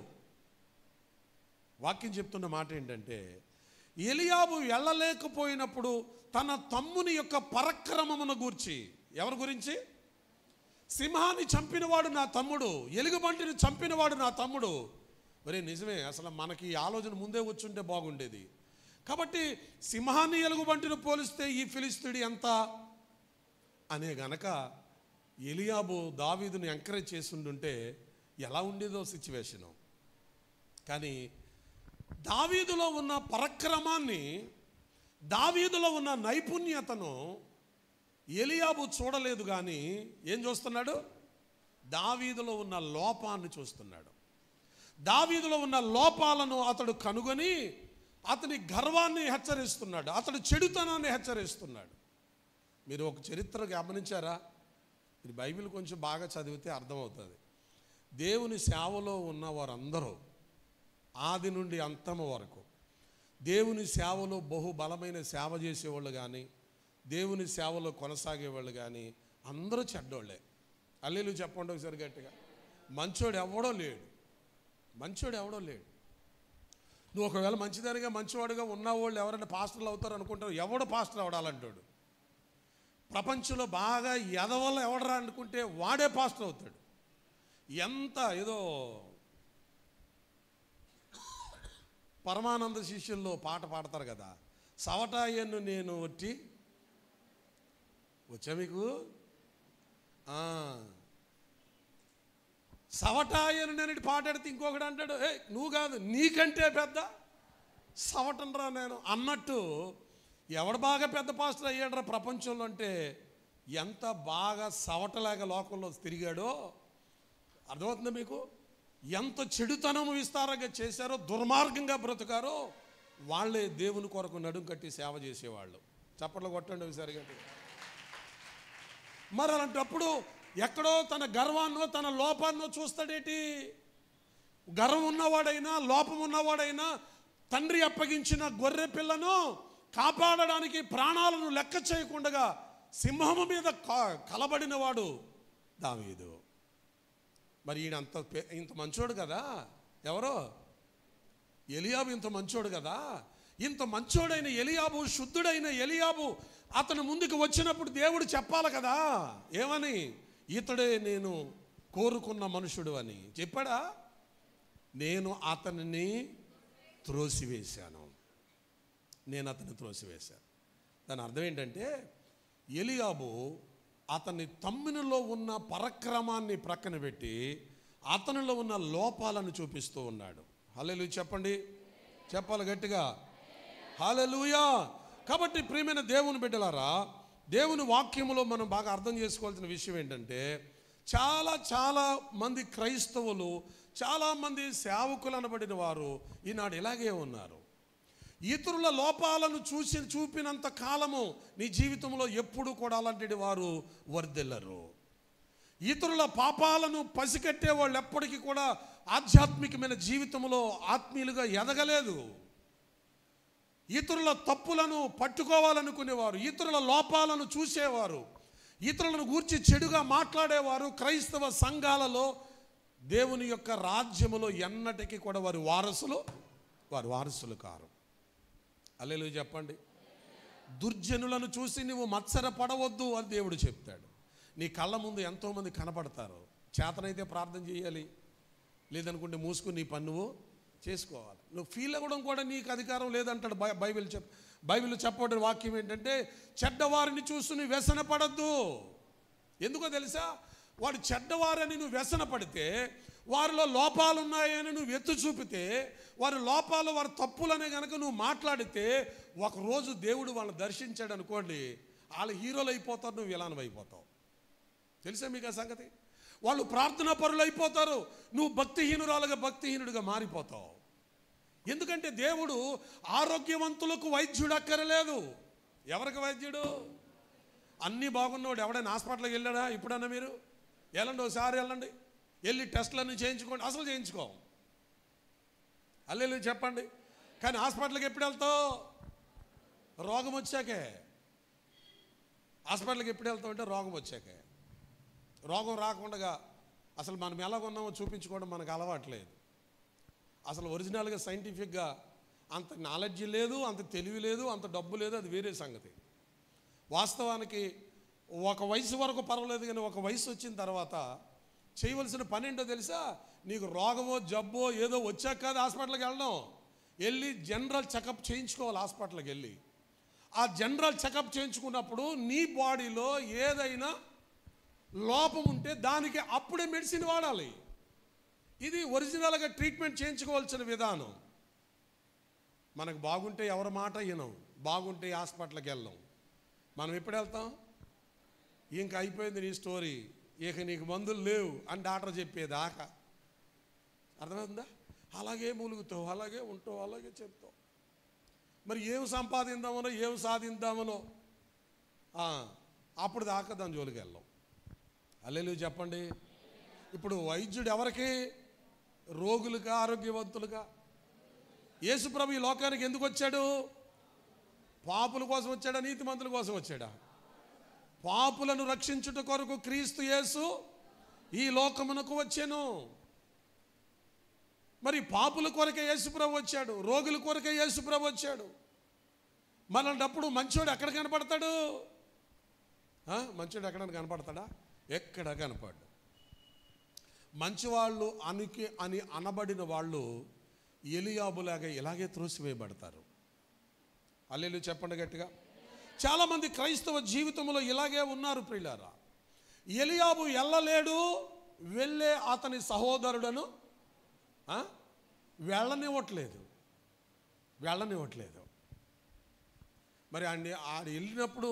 వాక్యం చెప్తున్న మాట ఏంటంటే, ఎలియాబు వెళ్ళలేకపోయినప్పుడు తన తమ్ముని యొక్క పరాక్రమమును గూర్చి, ఎవరి గురించి? సింహాన్ని చంపినవాడు నా తమ్ముడు, ఎలుగుబంటిని చంపినవాడు నా తమ్ముడు. మరి నిజమే, అసలు మనకి ఈ ఆలోచన ముందే వచ్చుంటే బాగుండేది. కాబట్టి సింహాన్ని ఎలుగుబంటిని పోలిస్తే ఈ ఫిలిస్తీయుడు ఎంత అనే గనక ఎలియాబు దావీదుని ఎంకరేజ్ చేస్తుంటే ఎలా ఉండేదో సిచ్యువేషను. కానీ దావీదులో ఉన్న పరాక్రమాన్ని, దావీదులో ఉన్న నైపుణ్యతను ఎలియాబు చూడలేదు, కానీ ఏం చూస్తున్నాడు? దావీదులో ఉన్న లోపాన్ని చూస్తున్నాడు. దావీదులో ఉన్న లోపాలను అతడు కనుగొని అతని గర్వాన్ని హెచ్చరిస్తున్నాడు, అతడు చెడుతనాన్ని హెచ్చరిస్తున్నాడు. మీరు ఒక చరిత్ర గమనించారా? మీరు బైబిల్ కొంచెం బాగా చదివితే అర్థమవుతుంది. దేవుని సేవలో ఉన్న వారందరూ ఆది నుండి అంతము వరకు దేవుని సేవలో బహుబలమైన సేవ చేసేవాళ్ళు కానీ, దేవుని సేవలో కొనసాగేవాళ్ళు కానీ అందరూ చెడ్డోళ్ళే. హల్లెలూయా చెప్పండి ఒకసారి గట్టిగా. మంచోడు ఎవడో లేడు, మంచోడు ఎవడో లేడు. నువ్వు ఒకవేళ మంచిదానిగా మంచివాడుగా ఉన్నవాళ్ళు ఎవరైనా పాస్టర్లు అవుతారు అనుకుంటావు, ఎవడో పాస్టర్ అవడాలంటాడు. ప్రపంచంలో బాగా ఎదవల్ల ఎవడరా అనుకుంటే వాడే పాస్టర్ అవుతాడు. ఎంత ఏదో పరమానంద శిష్యుల్లో పాట పాడతారు కదా, సవటాయన్ను నేను ఒట్టి వచ్చా మీకు? సవటాయను నేను పాటాడితే ఇంకొకటి అంటాడు, ఏ నువ్వు కాదు నీకంటే పెద్ద సవటనరా నేను అన్నట్టు. ఎవడు బాగా పెద్ద పాస్టర్ అయ్యాడరా ప్రపంచంలో అంటే ఎంత బాగా సవటలాగా లోకంలో తిరిగాడో అర్థమవుతుందా మీకు? ఎంత చెడుతనం విస్తారంగా చేశారో, దుర్మార్గంగా బ్రతుకారో వాళ్ళే దేవుని కొరకు నడుం కట్టి సేవ చేసేవాళ్ళు. చప్పట్లు కొట్టండి ఒకసారి గట్టి. మరి అలాంటప్పుడు ఎక్కడో తన గర్వాన్నో తన లోపాన్నో చూస్తాడేటి? గర్వం ఉన్నవాడైనా లోపం ఉన్నవాడైనా తండ్రి అప్పగించిన గొర్రె పిల్లను కాపాడడానికి ప్రాణాలను లెక్క చేయకుండా సింహము మీద కలబడిన వాడు దావీదు. మరి ఈయన ఇంత మంచోడు కదా, ఎవరో ఎలియాబు ఇంత మంచోడు కదా. ఇంత మంచోడైన ఎలియాబు, శుద్ధుడైన ఎలియాబు అతను ముందుకు వచ్చినప్పుడు దేవుడు చెప్పాలి కదా, ఏమని? ఇతడే నేను కోరుకున్న మనుషుడు అని చెప్పాడా? నేను అతనిని త్రోసివేశాను, నేను అతన్ని త్రోసివేశాను. దాని అర్థం ఏంటంటే ఎలియాబు అతని తమ్మునిలో ఉన్న పరాక్రమాన్ని ప్రక్కన పెట్టి అతనిలో ఉన్న లోపాలను చూపిస్తూ ఉన్నాడు. హల్లెలూయా చెప్పండి, చెప్పాలి గట్టిగా, హల్లెలూయా. కాబట్టి ప్రియమైన దేవుని బిడ్డలారా, దేవుని వాక్యములో మనం బాగా అర్థం చేసుకోవాల్సిన విషయం ఏంటంటే చాలా చాలా మంది క్రైస్తవులు, చాలామంది సేవకులు అనబడిన వారు ఈనాడు ఇలాగే ఉన్నారు. ఇతరుల లోపాలను చూపినంత కాలము నీ జీవితంలో ఎప్పుడు కూడా అలాంటి వారు వర్ధిల్లరు. ఇతరుల పాపాలను పసిగట్టే వాళ్ళు ఎప్పటికీ కూడా ఆధ్యాత్మికమైన జీవితంలో ఆత్మీయులుగా ఎదగలేదు. ఇతరుల తప్పులను పట్టుకోవాలనుకునేవారు, ఇతరుల లోపాలను చూసేవారు, ఇతరులను గూర్చి చెడుగా మాట్లాడేవారు క్రైస్తవ సంఘాలలో దేవుని యొక్క రాజ్యములో ఎన్నటికీ కూడా వారు వారసులు కారు. హల్లెలూయా చెప్పండి. దుర్జనులను చూసి నువ్వు మత్సర పడవద్దు అని దేవుడు చెప్తాడు. నీ కళ్ళ ముందు ఎంతోమంది కనపడతారు, చేతనైతే ప్రార్థన చేయాలి, లేదనుకుంటే మూసుకుని నీ పని నువ్వు చేసుకోవాలి. నువ్వు ఫీల్ అవ్వడం కూడా నీకు అధికారం లేదంటాడు బైబిల్ చెప్పబడిన వాక్యం ఏంటంటే చెడ్డవారిని చూసి నువ్వు వ్యసన పడద్దు. ఎందుకో తెలుసా? వాడు చెడ్డవారని నువ్వు వ్యసన పడితే, వారిలో లోపాలు ఉన్నాయని నువ్వు ఎత్తు చూపితే, వారి లోపాలు వారి తప్పులనే కనుక నువ్వు మాట్లాడితే, ఒకరోజు దేవుడు వాళ్ళని దర్శించాడు అనుకోండి, వాళ్ళు హీరోలు అయిపోతారు, నువ్వు విలనం అయిపోతావు. తెలుసా మీకు ఆ సంగతి? వాళ్ళు ప్రార్థనా పరులు అయిపోతారు, నువ్వు భక్తిహీనుడిగా మారిపోతావు. ఎందుకంటే దేవుడు ఆరోగ్యవంతులకు వైద్యుడు అక్కరలేదు. ఎవరికి వైద్యుడు? అన్నీ బాగున్నవాడు ఎవడైనా హాస్పిటల్కి వెళ్ళాడా? ఇప్పుడన్నా మీరు వెళ్ళండి, ఒకసారి వెళ్ళండి, వెళ్ళి టెస్టులన్నీ చేయించుకోండి. అసలు చేయించుకో, హల్లెలూయా చెప్పండి. కానీ హాస్పిటల్కి ఎప్పుడు వెళ్తావు? రోగం వచ్చాకే. హాస్పిటల్కి ఎప్పుడు వెళ్తావు అంటే రోగం వచ్చాకే. రోగం రాకుండా అసలు మనం ఎలా ఉన్నామో చూపించుకోవడం మనకు అలవాట్లేదు. అసలు ఒరిజినల్గా సైంటిఫిక్గా అంత నాలెడ్జ్ లేదు, అంత తెలివి లేదు, అంత డబ్బు లేదు, అది వేరే సంగతి. వాస్తవానికి ఒక వయసు వరకు పర్వాలేదు, కానీ ఒక వయసు వచ్చిన తర్వాత చేయవలసిన పని ఏంటో తెలుసా? నీకు రోగమో జబ్బో ఏదో వచ్చాక కాదు హాస్పిటల్కి వెళ్ళడం, వెళ్ళి జనరల్ చెకప్ చేయించుకోవాలి. హాస్పిటల్కి వెళ్ళి ఆ జనరల్ చెకప్ చేయించుకున్నప్పుడు నీ బాడీలో ఏదైనా లోపం ఉంటే దానికి అప్పుడే మెడిసిన్ వాడాలి. ఇది ఒరిజినల్గా ట్రీట్మెంట్ చేయించుకోవాల్సిన విధానం. మనకు బాగుంటే ఎవరి మాట వినం, బాగుంటే హాస్పిటల్కి వెళ్ళాం. మనం ఎప్పుడు వెళ్తాం? ఇంక అయిపోయింది నీ స్టోరీ, ఇక నీకు మందులు లేవు అని డాక్టర్ చెప్పేదాకా. అర్థమవుతుందా? అలాగే మూలుగుతావు, అలాగే ఉంటావు, అలాగే చెప్తావు. మరి ఏం సంపాదిద్దామనో ఏం సాధిద్దామనో అప్పుడు దాకా దాని జోలికి వెళ్ళాం. హల్లెలూయా చెప్పండి. ఇప్పుడు వైద్యుడు ఎవరికి? రోగులుగా, ఆరోగ్యవంతులుగా. యేసుప్రభు ఈ లోకానికి ఎందుకు వచ్చాడు? పాపుల కోసం వచ్చాడా, నీతిమంతుల కోసం వచ్చాడా? పాపులను రక్షించుట కొరకు క్రీస్తు యేసు ఈ లోకమునకు వచ్చాను. మరి పాపుల కొరకే యేసుప్రభు వచ్చాడు, రోగుల కొరకే యేసుప్రభు వచ్చాడు. మళ్ళంటప్పుడు మంచోడు ఎక్కడ కనపడతాడు? మంచోడు ఎక్కడైనా కనపడతాడా? ఎక్కడ కనపడ్డు. మంచివాళ్ళు అని అనబడిన వాళ్ళు ఎలియాబులాగా ఇలాగే త్రోసివేయబడతారు. హల్లెలూయా చెప్పండి గట్టిగా. చాలామంది క్రైస్తవ జీవితంలో ఇలాగే ఉన్నారు ప్రియులారా. ఎలియాబు వెళ్ళలేడు, వెళ్ళే అతని సహోదరుడను వెళ్ళనివ్వట్లేదు. మరి ఆడు వెళ్ళినప్పుడు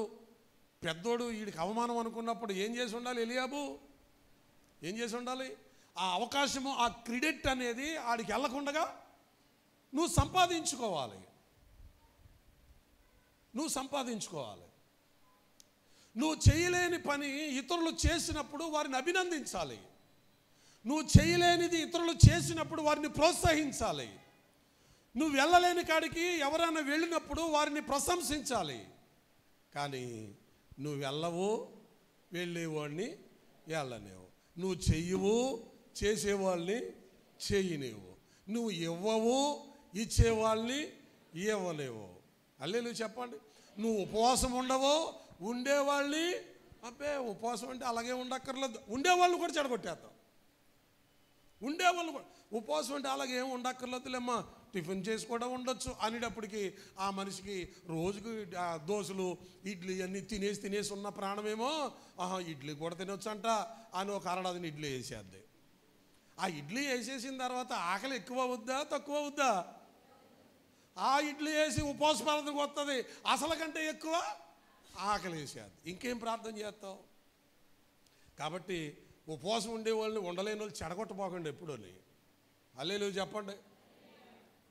పెద్దోడు వీడికి అవమానం అనుకున్నప్పుడు ఏం చేసి ఉండాలి? ఎలియాబు ఏం చేసి ఉండాలి? ఆ అవకాశము, ఆ క్రెడిట్ అనేది ఆడికి వెళ్ళకుండా నువ్వు సంపాదించుకోవాలి. నువ్వు చేయలేని పని ఇతరులు చేసినప్పుడు వారిని అభినందించాలి. నువ్వు చేయలేనిది ఇతరులు చేసినప్పుడు వారిని ప్రోత్సహించాలి. నువ్వు వెళ్ళలేని కాడికి ఎవరైనా వెళ్ళినప్పుడు వారిని ప్రశంసించాలి. కానీ నువ్వు వెళ్ళవు, వెళ్ళేవాడిని వెళ్ళలేవు. నువ్వు చెయ్యవు, చేసేవాళ్ళని చేయలేవు. నువ్వు ఇవ్వవు, ఇచ్చేవాళ్ళని ఇవ్వలేవు. హల్లెలూయా చెప్పండి. నువ్వు ఉపవాసం ఉండవు, ఉండేవాళ్ళని ఉపవాసం అంటే అలాగే ఉండక్కర్లేదు, ఉండేవాళ్ళు కూడా చెడగొట్టేస్తావు. ఉండేవాళ్ళు కూడా ఉపవాసం అంటే అలాగే ఏమి ఉండక్కర్లేదులేమ్మా, టిఫిన్ చేసి కూడా ఉండొచ్చు అనేటప్పటికి ఆ మనిషికి రోజుకి దోశలు, ఇడ్లీ అన్నీ తినేసి ఉన్న ప్రాణమేమో ఇడ్లీ కూడా తినొచ్చు అంట అని ఒక అరడాదిని ఇడ్లీ వేసేద్ది. ఆ ఇడ్లీ వేసేసిన తర్వాత ఆకలి ఎక్కువ అవుద్దా, తక్కువ అవుద్దా? ఆ ఇడ్లీ వేసి ఉపవాస ప్రార్థనకు వస్తుంది, అసలు కంటే ఎక్కువ ఆకలి వేసేది. ఇంకేం ప్రార్థన చేస్తావు? కాబట్టి ఉపవాసం ఉండేవాళ్ళని, ఉండలేని వాళ్ళు చెడగొట్టపోకండి ఎప్పుడోని. హల్లెలూయా చెప్పండి.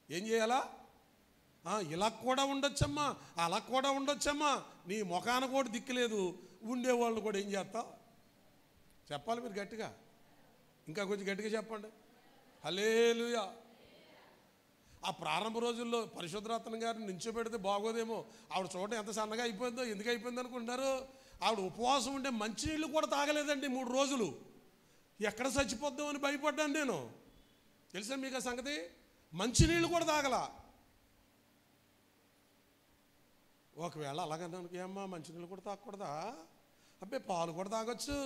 ఏం చేయాలా? ఇలా కూడా ఉండొచ్చమ్మా, అలా కూడా ఉండొచ్చమ్మా, నీ ముఖాన కూడా దిక్కులేదు, ఉండేవాళ్ళు కూడా ఏం చేస్తావు? చెప్పాలి మీరు గట్టిగా, ఇంకా కొంచెం గట్టిగా చెప్పండి. హల్లెలూయా. ఆ ప్రారంభ రోజుల్లో పరిశుద్ధరత్న గారిని నించోబెడితే బాగోదేమో, ఆవిడ చూడటం ఎంత సన్నగా అయిపోయిందో. ఎందుకు అయిపోయింది అనుకుంటున్నారు? ఆవిడ ఉపవాసం ఉంటే మంచినీళ్ళు కూడా తాగలేదండి 3 రోజులు. ఎక్కడ చచ్చిపోద్దామని భయపడ్డాను నేను. తెలుసా మీకు ఆ సంగతి? మంచినీళ్ళు కూడా తాగలా. ఒకవేళ అలాగన్నాను, ఏమ్మా మంచినీళ్ళు కూడా తాగకూడదా? అబ్బే పాలు కూడా తాగొచ్చు,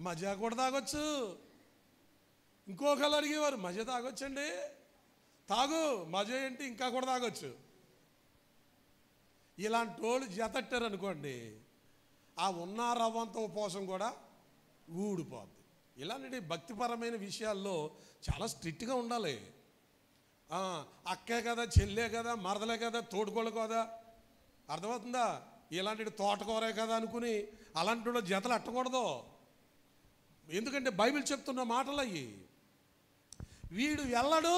మజా కూడా తాగొచ్చు. ఇంకొకళ్ళు అడిగేవారు, మజా తాగొచ్చండి? తాగు, మజా ఏంటి, ఇంకా కూడా తాగొచ్చు. ఇలాంటి వాళ్ళు జతట్టారు అనుకోండి, ఆ ఉన్న రవ్వంత ఉపవాసం కూడా ఊడిపోద్ది. ఇలాంటి భక్తిపరమైన విషయాల్లో చాలా స్ట్రిక్ట్గా ఉండాలి. అక్కే కదా, చెల్లే కదా, మరదలే కదా, తోడుకోళ్ళు కదా, అర్థమవుతుందా? ఇలాంటి తోటకూరే కదా అనుకుని అలాంటి వాళ్ళు జతలు అట్టకూడదు. ఎందుకంటే బైబిల్ చెప్తున్న మాటలు అయ్యి. వీడు వెళ్ళడు,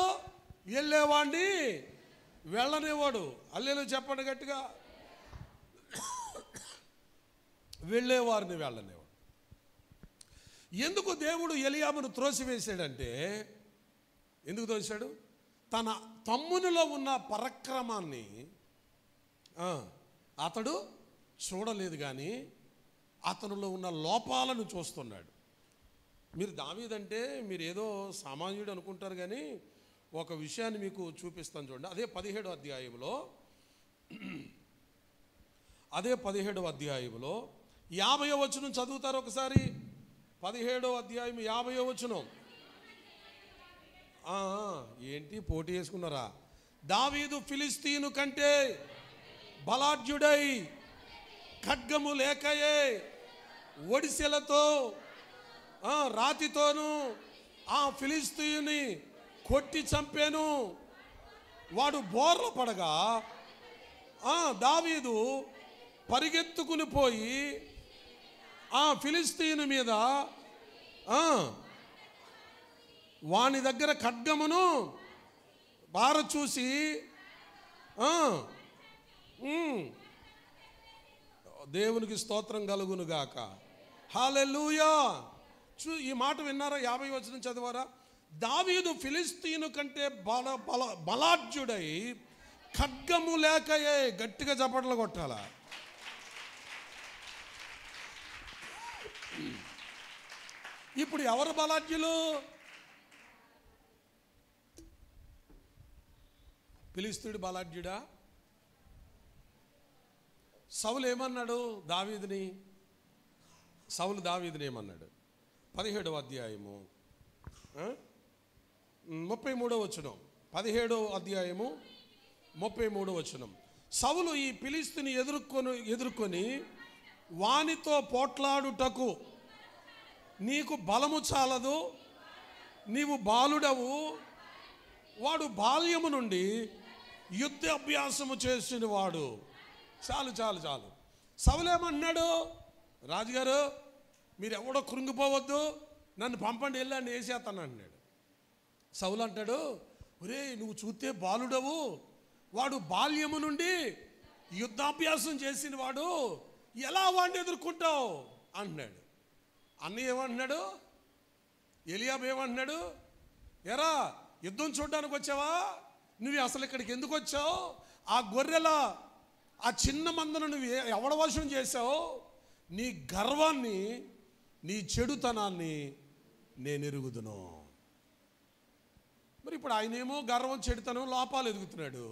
వెళ్ళేవాడిని వెళ్ళనేవాడు. హల్లెలూయా చెప్పండి గట్టిగా. వెళ్ళేవారిని వెళ్ళనేవాడు. ఎందుకు దేవుడు ఎలియాబును త్రోసివేశాడంటే, ఎందుకు తోసాడు? తన తమ్మునిలో ఉన్న పరాక్రమాన్ని అతడు చూడలేదు, కానీ అతనిలో ఉన్న లోపాలను చూస్తున్నాడు. మీరు దావీదంటే మీరు ఏదో సామాన్యుడు అనుకుంటారు, కానీ ఒక విషయాన్ని మీకు చూపిస్తాను చూడండి. అదే 17వ అధ్యాయంలో 50వ వచనం చదువుతారు ఒకసారి. 17వ అధ్యాయం 50వ వచనం. ఏంటి పోటీ చేసుకున్నారా? దావీదు ఫిలిస్తీను కంటే బలాఢ్యుడై ఖడ్గము లేకయే ఒడిసెలతో రాతితోను ఆ ఫిలిస్తీయుని కొట్టి చంపాను. వాడు బోర్ల పడగా దావీదు పరిగెత్తుకుని పోయి ఆ ఫిలిస్తీయుని మీద వాని దగ్గర ఖడ్గమును చూసి దేవునికి స్తోత్రం కలుగును గాక. హల్లెలూయా. ఈ మాట విన్నారా? 50 వచనం చదివారా? దావీదు ఫిలిస్తీను కంటే బలాఢ్యుడై ఖడ్గము లేకయే. గట్టిగా చప్పట్లు కొట్టాలా? ఇప్పుడు ఎవరు బలాఢ్యులు? ఫిలిస్తీయుడు బలాఢ్యుడా? సౌలు ఏమన్నాడు దావీదుని? సౌలు దావీదుని ఏమన్నాడు? 17వ అధ్యాయము 33వ వచనం. 17వ అధ్యాయము 33వ వచనం. సౌలు ఈ ఫిలిస్తీని ఎదుర్కొని వానితో పోట్లాడుటకు నీకు బలము చాలదు, నీవు బాలుడవు, వాడు బాల్యము నుండి యుద్ధ అభ్యాసము చేసిన వాడు. చాలు చాలు చాలు. సౌలు ఏమన్నాడు? రాజుగారు మీరు ఎవడో కృంగిపోవద్దు, నన్ను పంపండి, వెళ్ళండి, వేసేస్తాను అన్నాడు. సౌలు అంటాడు, ఒరే నువ్వు చూస్తే బాలుడవు, వాడు బాల్యము నుండి యుద్ధాభ్యాసం చేసిన వాడు, ఎలా వాడిని ఎదుర్కొంటావు అంటున్నాడు. అన్నయ్య ఏమంటున్నాడు? ఎలియాబు ఏమంటున్నాడు? ఎరా యుద్ధం చూడడానికి వచ్చావా? నువ్వు అసలు ఇక్కడికి ఎందుకు వచ్చావు? ఆ గొర్రెల ఆ చిన్న మందను నువ్వు ఎవడ వశం చేశావు? నీ గర్వాన్ని, నీ చెడుతనాన్ని నేను ఎరుగుదును. మరి ఇప్పుడు ఆయనేమో గర్వం, చెడుతనం, లోపాలు ఎదుగుతున్నాడు.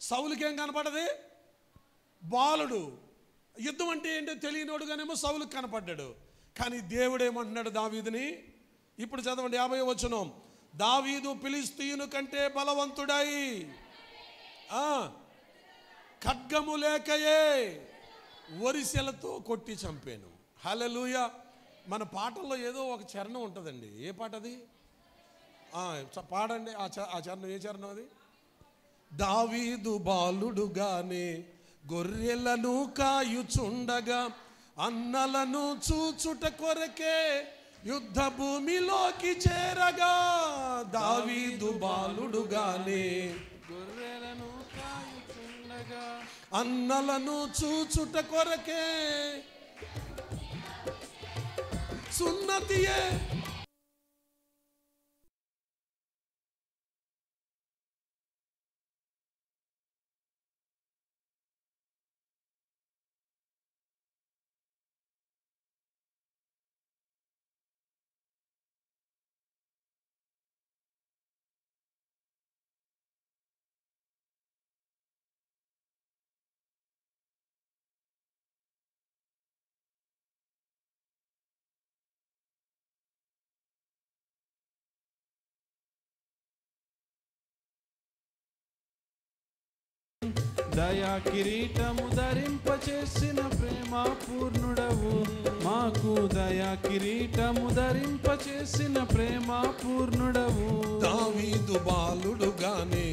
సౌలుకేం కనపడది? బాలుడు. యుద్ధం అంటే ఏంటో తెలియనోడుగానేమో సౌలుకి కనపడ్డాడు. కానీ దేవుడు ఏమంటున్నాడు దావీదుని? ఇప్పుడు చదవండి 50వ వచనం. దావీదు ఫిలిస్తీయుని కంటే బలవంతుడై ఖడ్గము లేకయే వరిసెలతో కొట్టి చంపాను. హల్లెలూయా. మన పాటల్లో ఏదో ఒక చరణం ఉంటుందండి. ఏ పాట అది? పాడండి ఆ చరణం. ఏ చరణం అది? దావీదు బాలుడుగానే గొర్రెలను కాయుచుండగా అన్నలను చూచుట కొరకే యుద్ధ భూమిలోకి చేరగా. దావీదు బాలుడుగానే గొర్రెలను కాయుచుండగా అన్నలను చూచుట కొరకే సున్నతియే దయా కిరీటము ధరింపచేసిన ప్రేమ పూర్ణుడవు, మాకు దయా కిరీటము ధరింపచేసిన ప్రేమ పూర్ణుడవు. దావీదు బాలుడుగానే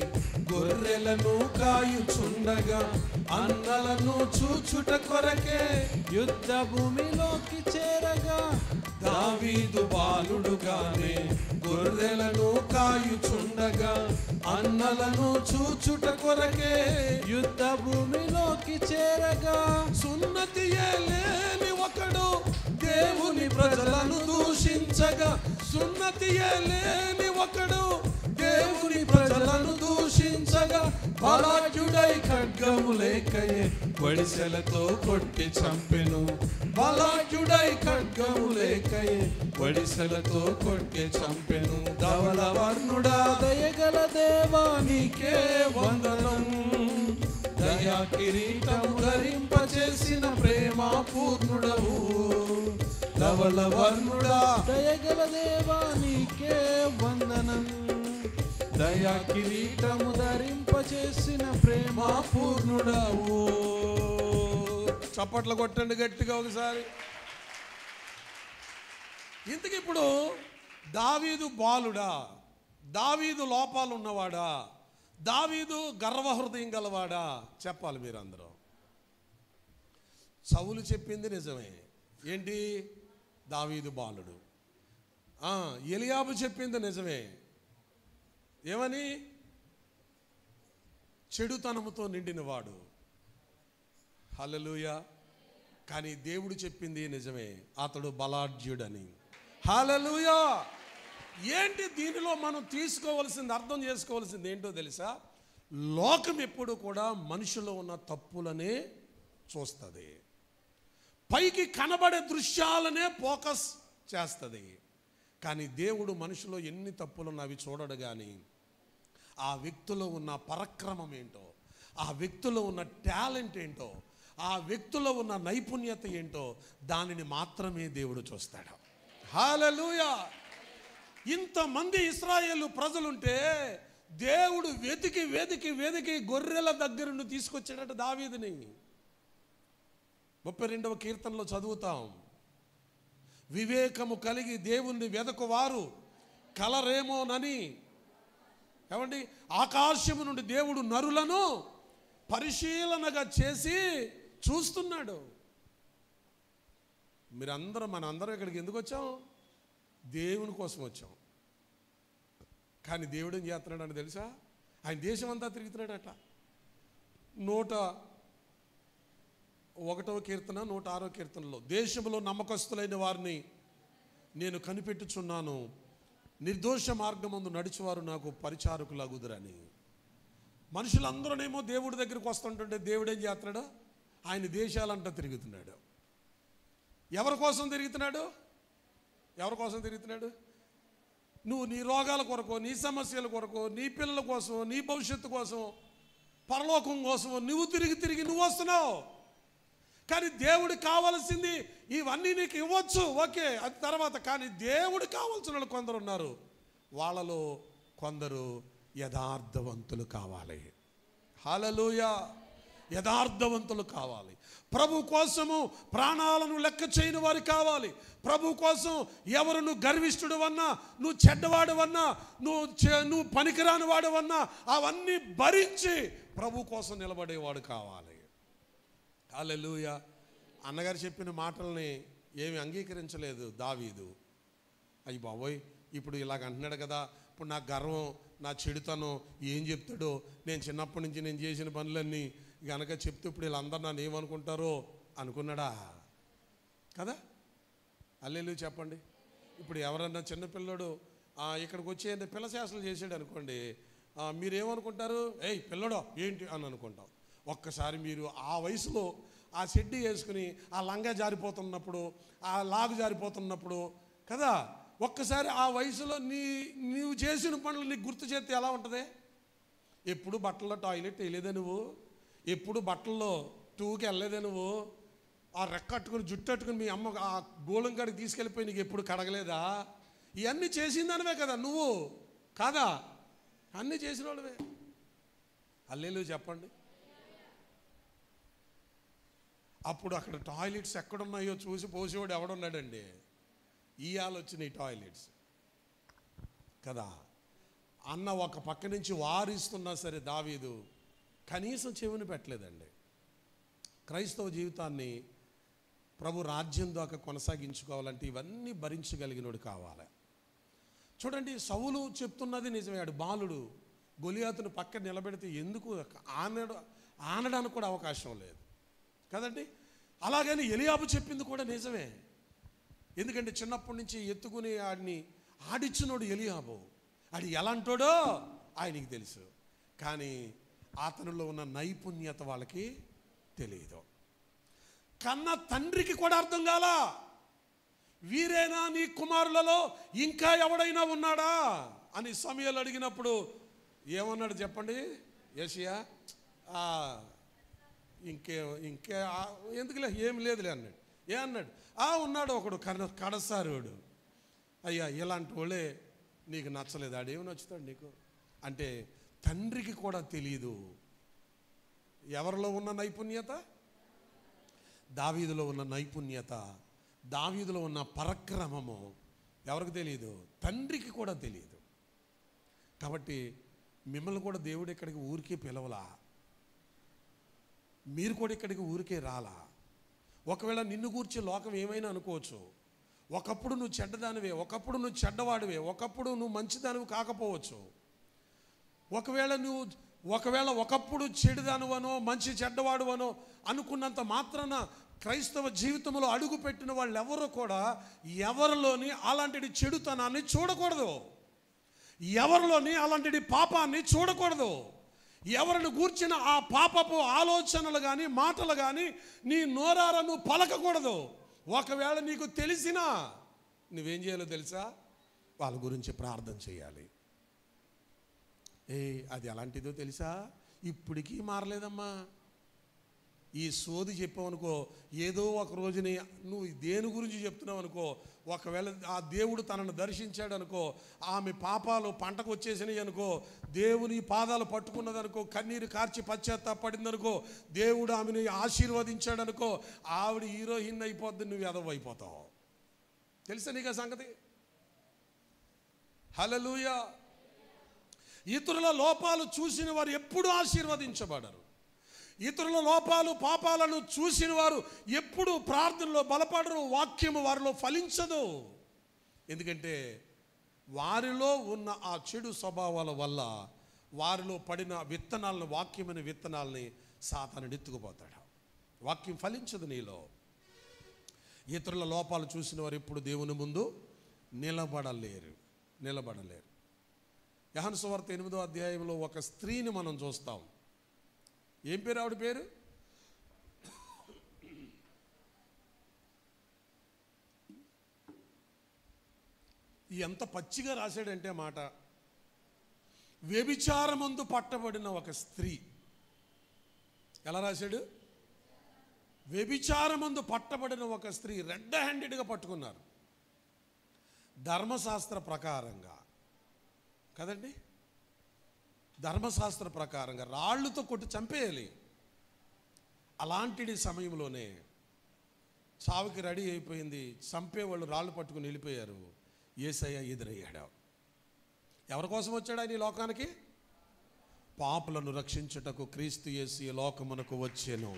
గొర్రెలను కాయుచుండగా అన్నలను చూచుట కొరకే యుద్ధ భూమిలోకి చేరగా. దావీదు బాలుడుగానే గొర్రెలను కాయుచుండగా అన్నలను చూచుట కొరకే యుద్ధ భూమిలోకి చేరగా. సున్నతియే లేని ఒకడు దేవుని ప్రజలను దూషించగా. సున్నతియే లేని ఒకడు దేవుని ప్రజలను దూషించగా. బలాఢ్యుడై ఖడ్గము లేకయే వడిసెలతో కొట్టి చంపెను. బలాఢ్యుడై ఖడ్గము లేకయే వడిసెలతో కొట్టి చంపెను. ధవల వర్ణుడా దయగల దేవా నీకే వందనం. దయా కిరీటము ధరింపచేసిన ప్రేమ పూర్ణుడవు. ధవల వర్ణుడా దయగల దేవా నీకే వందనం. దయా కిరీటము ధరింపచేసిన ప్రేమ పూర్ణుడవు. చప్పట్లు కొట్టండి గట్టిగా ఒకసారి. ఇంతకి ఇప్పుడు దావీదు బాలుడా? దావీదు లోపాలు ఉన్నవాడా? దావీదు గర్వహృదయం గలవాడా? చెప్పాలి మీరందరూ. సౌలు చెప్పింది నిజమే. ఏంటి? దావీదు బాలుడు. ఎలియాబు చెప్పింది నిజమే. ఏమని? చెడుతనముతో నిండినవాడు. హల్లెలూయా. కానీ దేవుడు చెప్పింది నిజమే, అతడు బలాఢ్యుడని. హల్లెలూయా. ఏంటి దీనిలో మనం తీసుకోవాల్సింది, అర్థం చేసుకోవాల్సింది ఏంటో తెలుసా? లోకం ఎప్పుడు కూడా మనుషులో ఉన్న తప్పులనే చూస్తుంది, పైకి కనబడే దృశ్యాలనే ఫోకస్ చేస్తుంది. కానీ దేవుడు మనిషిలో ఎన్ని తప్పులున్నా అవి చూడడు. కానీ ఆ వ్యక్తిలో ఉన్న పరాక్రమం ఏంటో, ఆ వ్యక్తిలో ఉన్న టాలెంట్ ఏంటో, ఆ వ్యక్తిలో ఉన్న నైపుణ్యత ఏంటో దానిని మాత్రమే దేవుడు చూస్తాడు. హల్లెలూయా. ఇంతమంది ఇశ్రాయేలు ప్రజలుంటే దేవుడు వెతికి వెతికి వెతికి గొర్రెల దగ్గర నుండి తీసుకొచ్చాడట దావీదుని. 32వ కీర్తనలో చదువుతాం, వివేకము కలిగి దేవుణ్ణి వెదకువారు కలరేమోనని. ఏమండి, ఆకాశము నుండి దేవుడు నరులను పరిశీలనగా చేసి చూస్తున్నాడు. మనందరం ఇక్కడికి ఎందుకు వచ్చాం? దేవుని కోసం వచ్చాం. కానీ దేవుడు ఏం చేస్తున్నాడని తెలుసా? ఆయన దేశం అంతా తిరుగుతున్నాడట. 101వ కీర్తన 106వ కీర్తనలో, దేశంలో నమ్మకస్తులైన వారిని నేను కనిపెట్టుచున్నాను, నిర్దోష మార్గమందు నడిచేవారు నాకు పరిచారకులగుదురని. మనుషులందరూనేమో దేవుడి దగ్గరికి వస్తుంటుంటే దేవుడు ఏం చేస్తున్నాడు? ఆయన దేశాలంతా తిరుగుతున్నాడు. ఎవరి కోసం తిరుగుతున్నాడు? ఎవరి కోసం తిరుగుతున్నాడు? నువ్వు నీ రోగాల కొరకు, నీ సమస్యల కొరకు, నీ పిల్లల కోసం, నీ భవిష్యత్తు కోసం, పరలోకం కోసం నువ్వు తిరిగి తిరిగి నువ్వు వస్తున్నావు. కానీ దేవుడికి కావాల్సింది ఇవన్నీ నీకు ఇవ్వచ్చు, ఓకే, అది తర్వాత. కానీ దేవుడికి కావాల్సిన వాళ్ళు కొందరు ఉన్నారు, వాళ్ళలో కొందరు యథార్థవంతులు కావాలి. హల్లెలూయా. యథార్థవంతులు కావాలి. ప్రభు కోసము ప్రాణాలను లెక్క చేయని వారు కావాలి. ప్రభు కోసం ఎవరు నువ్వు గర్విష్ఠుడు అన్నా, నువ్వు చెడ్డవాడు అన్నా, నువ్వు పనికిరాని వాడు అన్నా అవన్నీ భరించి ప్రభు కోసం నిలబడేవాడు కావాలి. హల్లెలూయా. అన్నగారు చెప్పిన మాటల్ని ఏమి అంగీకరించలేదు దావీదు. అయ్యి బాబోయ్, ఇప్పుడు ఇలాగ అంటున్నాడు కదా, ఇప్పుడు నా గర్వం, నా చెడుతనం ఏం చెప్తాడో, నేను చిన్నప్పటి నుంచి నేను చేసిన పనులన్నీ గనక చెప్తే ఇప్పుడు వీళ్ళందరూ నన్ను ఏమనుకుంటారో అనుకున్నాడా? కదా? హల్లెలూయా చెప్పండి. ఇప్పుడు ఎవరన్నా చిన్నపిల్లడు ఇక్కడికి వచ్చి పిల్ల శాసనలు చేసాడు అనుకోండి, మీరేమనుకుంటారు? ఏయ్ పిల్లడో ఏంటి అని అనుకుంటాం. ఒక్కసారి మీరు ఆ వయసులో ఆ షెడ్డీ వేసుకుని ఆ లంగా జారిపోతున్నప్పుడు, ఆ లాగు జారిపోతున్నప్పుడు కదా, ఒక్కసారి ఆ వయసులో నీవు చేసిన పనులు నీకు గుర్తు చేస్తే ఎలా ఉంటుంది? ఎప్పుడు బట్టల్లో టాయిలెట్ వేయలేదా నువ్వు? ఎప్పుడు బట్టల్లో టూకి వెళ్ళలేదా నువ్వు? ఆ రెక్కట్టుకుని జుట్టట్టుకుని మీ అమ్మ ఆ గోళం కాడికి తీసుకెళ్ళిపోయి నీకు ఎప్పుడు కడగలేదా? ఇవన్నీ చేసిందనివే కదా నువ్వు, కాదా? అన్నీ చేసిన వాళ్ళవే. హల్లెలూయా చెప్పండి. అప్పుడు అక్కడ టాయిలెట్స్ ఎక్కడున్నాయో చూసి పోసేవాడు ఎవడున్నాడండి? ఇయాలు వచ్చినాయి టాయిలెట్స్ కదా. అన్న ఒక పక్క నుంచి వారిస్తున్నా సరే దావీదు కనీసం చెవిని పెట్టలేదండి. క్రైస్తవ జీవితాన్ని ప్రభు రాజ్యం దాకా కొనసాగించుకోవాలంటే ఇవన్నీ భరించగలిగినోడు కావాలి. చూడండి, సౌలు చెప్తున్నది నిజమే. ఆడు బాలుడు, గొలియాతును పక్కన నిలబెడితే ఎందుకు ఆనడానికి కూడా అవకాశం లేదు కదండి. అలాగని ఎలియాబు చెప్పింది కూడా నిజమే. ఎందుకంటే చిన్నప్పటి నుంచి ఎత్తుకుని ఆడిని ఆడిచ్చినోడు ఎలియాబు. ఆడు ఎలాంటోడో ఆయనకి తెలుసు. కానీ అతనిలో ఉన్న నైపుణ్యత వాళ్ళకి తెలియదు. కన్న తండ్రికి కూడా అర్థం కాలా. వీరేనా నీ కుమారులలో ఇంకా ఎవడైనా ఉన్నాడా అని సమూయేలు అడిగినప్పుడు ఏమన్నాడు చెప్పండి? యోషియా ఇంకే ఎందుకులే, ఏమి లేదులే అన్నాడు. అన్నాడు? ఉన్నాడు ఒకడు కడసారుడు. అయ్యా ఇలాంటి వాళ్ళే నీకు నచ్చలేదు, ఆడేమి నచ్చుతాడు నీకు అంటే తండ్రికి కూడా తెలియదు ఎవరిలో ఉన్న నైపుణ్యత. దావీదులో ఉన్న నైపుణ్యత, దావీదులో ఉన్న పరాక్రమము ఎవరికి తెలియదు? తండ్రికి కూడా తెలియదు. కాబట్టి మిమ్మల్ని కూడా దేవుడు ఇక్కడికి ఊరికే పిలవలా, మీరు కూడా ఇక్కడికి ఊరికే రాలా. ఒకవేళ నిన్ను గూర్చి లోకం ఏమైనా అనుకోవచ్చు. ఒకప్పుడు నువ్వు చెడ్డదానివే, ఒకప్పుడు నువ్వు చెడ్డవాడివే, ఒకప్పుడు నువ్వు మంచిదానివి కాకపోవచ్చు. ఒకవేళ ఒకవేళ ఒకప్పుడు చెడుదనువనో మంచి చెడ్డవాడువనో అనుకున్నంత మాత్రాన క్రైస్తవ జీవితంలో అడుగుపెట్టిన వాళ్ళు ఎవరు కూడా ఎవరిలోని అలాంటి చెడుతనాన్ని చూడకూడదు, ఎవరిలోని అలాంటి పాపాన్ని చూడకూడదు, ఎవరిని గూర్చిన ఆ పాపపు ఆలోచనలు కానీ మాటలు కానీ నీ నోరారను పలకకూడదు. ఒకవేళ నీకు తెలిసినా నువ్వేం చేయాలో తెలుసా? వాళ్ళ గురించి ప్రార్థన చేయాలి. అది ఎలాంటిదో తెలుసా? ఇప్పటికీ మారలేదమ్మా. ఈ సోది చెప్పావనుకో, ఏదో ఒక రోజుని నువ్వు దేని గురించి చెప్తున్నావు అనుకో, ఒకవేళ ఆ దేవుడు తనను దర్శించాడు అనుకో, ఆమె పాపాలు పంటకు వచ్చేసినాయి అనుకో, దేవుని పాదాలు పట్టుకున్నదనుకో, కన్నీరు కార్చి పశ్చాత్తాపడిందనుకో, దేవుడు ఆమెను ఆశీర్వదించాడు అనుకో, ఆవిడ హీరోయిన్ అయిపోద్ది, నువ్వు ఎదవ అయిపోతావు. తెలుసా నీకు ఆ సంగతి? హల్లెలూయా. ఇతరుల లోపాలు చూసిన వారు ఎప్పుడూ ఆశీర్వదించబడరు. ఇతరుల లోపాలు పాపాలను చూసిన వారు ఎప్పుడు ప్రార్థనలో బలపడరు, వాక్యము వారిలో ఫలించదు. ఎందుకంటే వారిలో ఉన్న ఆ చెడు స్వభావాల వల్ల వారిలో పడిన విత్తనాలను, వాక్యమైన విత్తనాలని సాతానుడు ఎత్తుకుపోతాడు. వాక్యం ఫలించదు నీలో. ఇతరుల లోపాలు చూసిన వారు ఎప్పుడు దేవుని ముందు నిలబడలేరు. యోహాను సువార్త 8వ అధ్యాయంలో ఒక స్త్రీని మనం చూస్తాం. ఏం పేరు ఆవిడ పేరు? ఎంత పచ్చిగా రాశాడంటే మాట, వ్యభిచారమందు పట్టబడిన ఒక స్త్రీ. ఎలా రాశాడు? వ్యభిచారమందు పట్టబడిన ఒక స్త్రీ రెడ్ హ్యాండెడ్గా పట్టుకున్నారు. ధర్మశాస్త్ర ప్రకారంగా కదండి, ధర్మశాస్త్ర ప్రకారంగా రాళ్ళతో కొట్టి చంపేయాలి. అలాంటి సమయంలోనే చావుకి రెడీ అయిపోయింది, చంపేవాళ్ళు రాళ్ళు పట్టుకుని వెళ్ళిపోయారు. యేసయ్య ఎదురయ్యాడు. ఎవరి కోసం వచ్చాడు ఆయన ఈ లోకానికి? పాపులను రక్షించుటకు క్రీస్తు యేసు ఈ లోకమునకు వచ్చెను.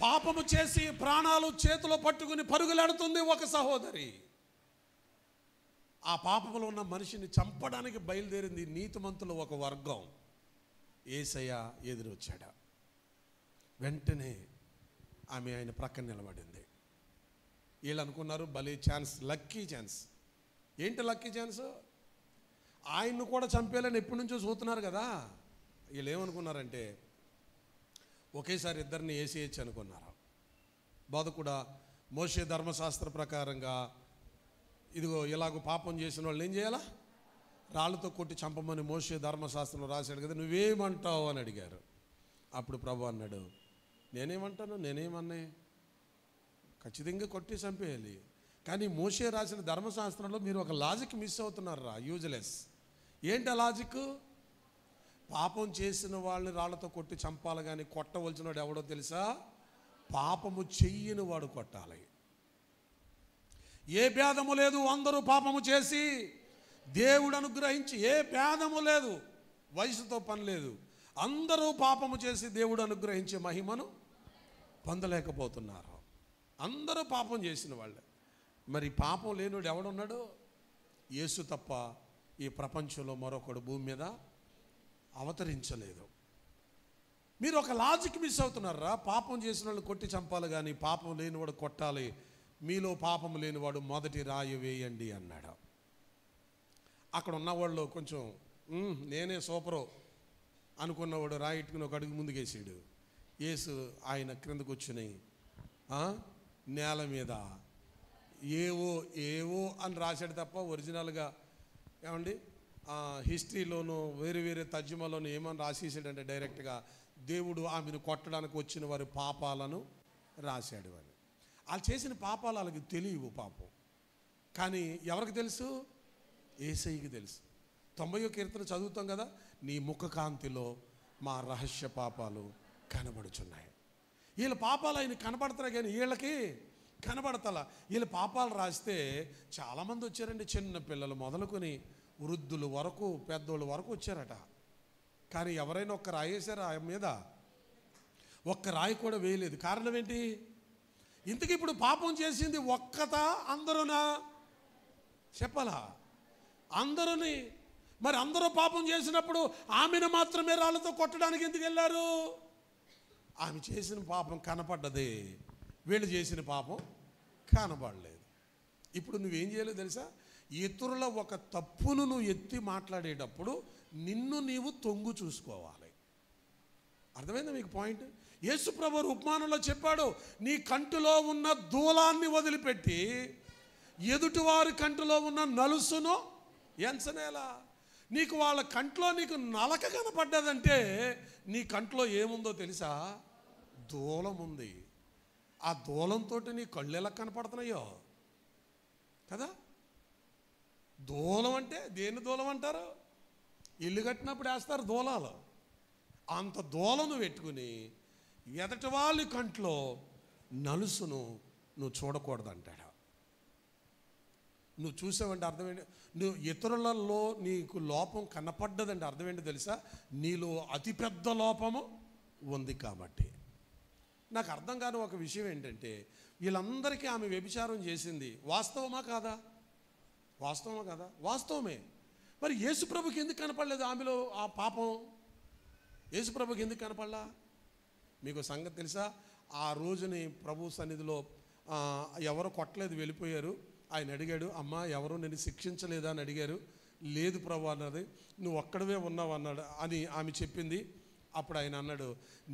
పాపము చేసి ప్రాణాలు చేతిలో పట్టుకుని పరుగులాడుతుంది ఒక సహోదరి. ఆ పాపంలో ఉన్న మనిషిని చంపడానికి బయలుదేరింది నీతిమంతుల ఒక వర్గం. యేసయ్య ఎదురొచ్చాడు. వెంటనే ఆమె ఆయన ప్రక్కన నిలబడింది. వీళ్ళు అనుకున్నారు భలే ఛాన్స్, లక్కీ ఛాన్స్. ఏంటి లక్కీ ఛాన్స్? ఆయన్ను కూడా చంపేయాలని ఎప్పటి నుంచో చూస్తున్నారు కదా. వీళ్ళు ఏమనుకున్నారంటే ఒకేసారి ఇద్దరిని వేసేయచ్చు అనుకున్నారు. బోధకుడా, మోషే ధర్మశాస్త్ర ప్రకారంగా ఇదిగో ఇలాగ పాపం చేసిన వాళ్ళు ఏం చేయాలా? రాళ్ళతో కొట్టి చంపమని మోషే ధర్మశాస్త్రంలో రాశాడు కదా, నువ్వేమంటావు అని అడిగారు. అప్పుడు ప్రభు అన్నాడు, నేనేమంటాను, నేనేమన్నా, ఖచ్చితంగా కొట్టి చంపేయాలి. కానీ మోషే రాసిన ధర్మశాస్త్రంలో మీరు ఒక లాజిక్ మిస్ అవుతున్నారా, యూజ్లెస్. ఏంటి ఆ లాజిక్? పాపం చేసిన వాళ్ళని రాళ్లతో కొట్టి చంపాలి, కానీ కొట్టవలసిన వాడు ఎవడో తెలుసా? పాపము చెయ్యని వాడు కొట్టాలి. ఏ భేదము లేదు, అందరూ పాపము చేసి దేవుడు అనుగ్రహించి, ఏ భేదము లేదు, వయసుతో పని లేదు, అందరూ పాపము చేసి దేవుడు అనుగ్రహించే మహిమను పొందలేకపోతున్నారు. అందరూ పాపం చేసిన వాళ్ళే. మరి పాపం లేనివాడు ఎవడున్నాడు? యేసు తప్ప ఈ ప్రపంచంలో మరొకడు భూమి మీద అవతరించలేదు. మీరు ఒక లాజిక్ మిస్ అవుతున్నారా? పాపం చేసిన వాళ్ళు కొట్టి చంపాలి, కానీ పాపం లేనివాడు కొట్టాలి. మీలో పాపం లేనివాడు మొదటి రాయి వేయండి అన్నాడు. అక్కడ ఉన్నవాళ్ళు కొంచెం నేనే సూపరు అనుకున్నవాడు రాయి ఇట్టుకుని ఒక అడుగు ముందుకేసాడు. యేసు ఆయన క్రిందకు వచ్చుని నేల మీద ఏవో ఏవో అని రాశాడు తప్ప ఒరిజినల్గా ఏమండి హిస్టరీలోనూ వేరే వేరే తర్జుమాలోనూ ఏమని రాసేసాడంటే డైరెక్ట్గా దేవుడు ఆమెను కొట్టడానికి వచ్చిన వారి పాపాలను రాశాడు అని. వాళ్ళు చేసిన పాపాలు వాళ్ళకి తెలియవు పాపం, కానీ ఎవరికి తెలుసు? యేసయ్యకి తెలుసు. 90వ కీర్తన చదువుతాం కదా, నీ ముఖ కాంతిలో మా రహస్య పాపాలు కనబడుచున్నాయి. వీళ్ళ పాపాలు ఆయన కనబడతారు, కానీ వీళ్ళకి కనబడతలా. వీళ్ళ పాపాలు రాస్తే చాలామంది వచ్చారండి, చిన్న పిల్లలు మొదలుకొని వృద్ధులు వరకు పెద్దోళ్ళు వరకు వచ్చారట. కానీ ఎవరైనా ఒక్క రాయి వేసారా ఆయన మీద? ఒక్క రాయి కూడా వేయలేదు. కారణం ఏంటి? ఇంతకీ ఇప్పుడు పాపం చేసింది ఒక్కతా అందరూనా? చెప్పాలా? అందరూని మరి అందరూ పాపం చేసినప్పుడు ఆమెను మాత్రమే రాళ్ళతో కొట్టడానికి ఎందుకు వెళ్ళారు? ఆమె చేసిన పాపం కనపడ్డది, వీళ్ళు చేసిన పాపం కనపడలేదు. ఇప్పుడు నువ్వేం చేయాలో తెలుసా? ఇతరుల ఒక తప్పును నువ్వు ఎత్తి మాట్లాడేటప్పుడు నిన్ను నీవు తొంగు చూసుకోవాలి. అర్థమైందా మీకు పాయింట్? యేసుప్రభు ఉపమానంలో చెప్పాడు, నీ కంటిలో ఉన్న దూలాన్ని వదిలిపెట్టి ఎదుటివారి కంటిలో ఉన్న నలుసును ఎంచనేలా. నీకు వాళ్ళ కంట్లో నీకు నలక కనపడ్డదంటే నీ కంట్లో ఏముందో తెలుసా? దూలం ఉంది. ఆ దూలంతో నీ కళ్ళు ఎలా కనపడుతున్నాయో కదా. దూలం అంటే దేన్ని దూలం అంటారు? ఇల్లు కట్టినప్పుడు వేస్తారు దూలాలు. అంత దూలను పెట్టుకుని ఎదటి వాళ్ళ కంట్లో నలుసును నువ్వు చూడకూడదంటాడు. నువ్వు చూసావంటే అర్థమేంటి? నువ్వు ఇతరులలో నీకు లోపం కనపడ్డదంటే అర్థమేంటి తెలుసా? నీలో అతిపెద్ద లోపము ఉంది కాబట్టి. నాకు అర్థం కాని ఒక విషయం ఏంటంటే, వీళ్ళందరికీ ఆమె వ్యభిచారం చేసింది వాస్తవమా కాదా? వాస్తవమా కాదా? వాస్తవమే. మరి యేసుప్రభుకి ఎందుకు కనపడలేదు ఆమెలో ఆ పాపం? యేసుప్రభుకి ఎందుకు కనపడలా? మీకు సంగతి తెలుసా? ఆ రోజుని ప్రభు సన్నిధిలో ఎవరు కొట్టలేదు, వెళ్ళిపోయారు. ఆయన అడిగాడు, అమ్మ ఎవరు నేను శిక్షించలేదా అని అడిగారు. లేదు ప్రభు అన్నది. నువ్వు ఒక్కడవే ఉన్నావు అన్నాడు అని ఆమె చెప్పింది. అప్పుడు ఆయన అన్నాడు,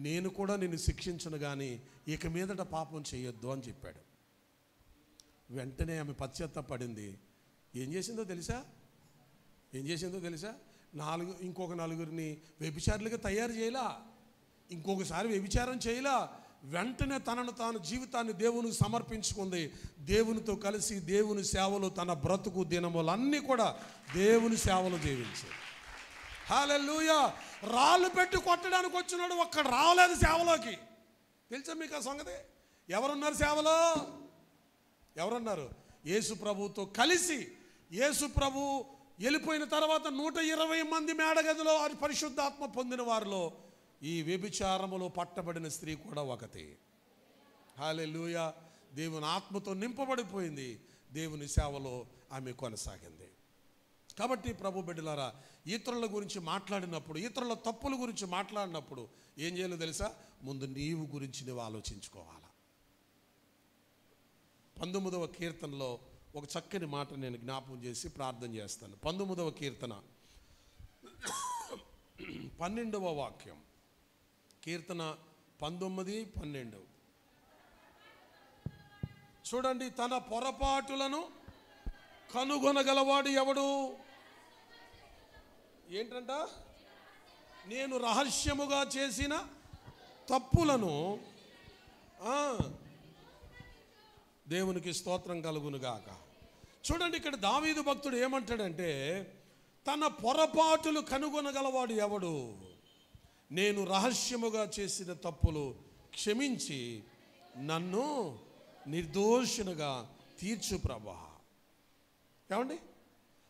నేను కూడా నిన్ను శిక్షించను కానీ ఇక మీదట పాపం చేయొద్దు అని చెప్పాడు. వెంటనే ఆమె పశ్చాత్తాపడింది. ఏం చేసిందో తెలుసా? ఇంకొక నలుగురిని వ్యభిచారులుగా తయారు చేయలా, ఇంకొకసారి వ్యభిచారం చేయలా. వెంటనే తనను తాను జీవితాన్ని దేవునికి సమర్పించుకుంది. దేవునితో కలిసి దేవుని సేవలు తన బ్రతుకు దినములన్నీ కూడా దేవుని సేవలు జీవించింది. హల్లెలూయా. రాళ్ళు పెట్టి కొట్టడానికి వచ్చినాడు, ఒక్కడు రావలేదు సేవలోకి. తెలుసా మీకు ఆ సంగతి? ఎవరున్నారు సేవలో? ఎవరున్నారు? యేసు ప్రభుతో కలిసి. యేసు ప్రభు వెళ్ళిపోయిన తర్వాత 120 మంది మేడగదిలో పరిశుద్ధాత్మ పొందిన వారిలో ఈ వ్యభిచారములో పట్టబడిన స్త్రీ కూడా ఒకటి. హల్లెలూయా. దేవుని ఆత్మతో నింపబడిపోయింది. దేవుని సేవలో ఆమె కొనసాగింది. కాబట్టి ప్రభు బిడ్డలారా, ఇతరుల గురించి మాట్లాడినప్పుడు, ఇతరుల తప్పుల గురించి మాట్లాడినప్పుడు ఏం చేయాలో తెలుసా? ముందు నీవు గురించి నువ్వు ఆలోచించుకోవాలా. 19వ కీర్తనలో ఒక చక్కని మాట నేను జ్ఞాపకం చేసి ప్రార్థన చేస్తాను. 19వ కీర్తన 12వ వాక్యం. కీర్తన 19:12 చూడండి. తన పొరపాటులను కనుగొనగలవాడు ఎవడు? ఏంటంట? నేను రహస్యముగా చేసిన తప్పులను దేవునికి స్తోత్రం కలుగునుగాక. చూడండి, ఇక్కడ దావీదు భక్తుడు ఏమంటాడంటే, తన పొరపాటులు కనుగొనగలవాడు ఎవడు? నేను రహస్యముగా చేసిన తప్పులు క్షమించి నన్ను నిర్దోషునిగా తీర్చు ప్రభా. ఏమండి,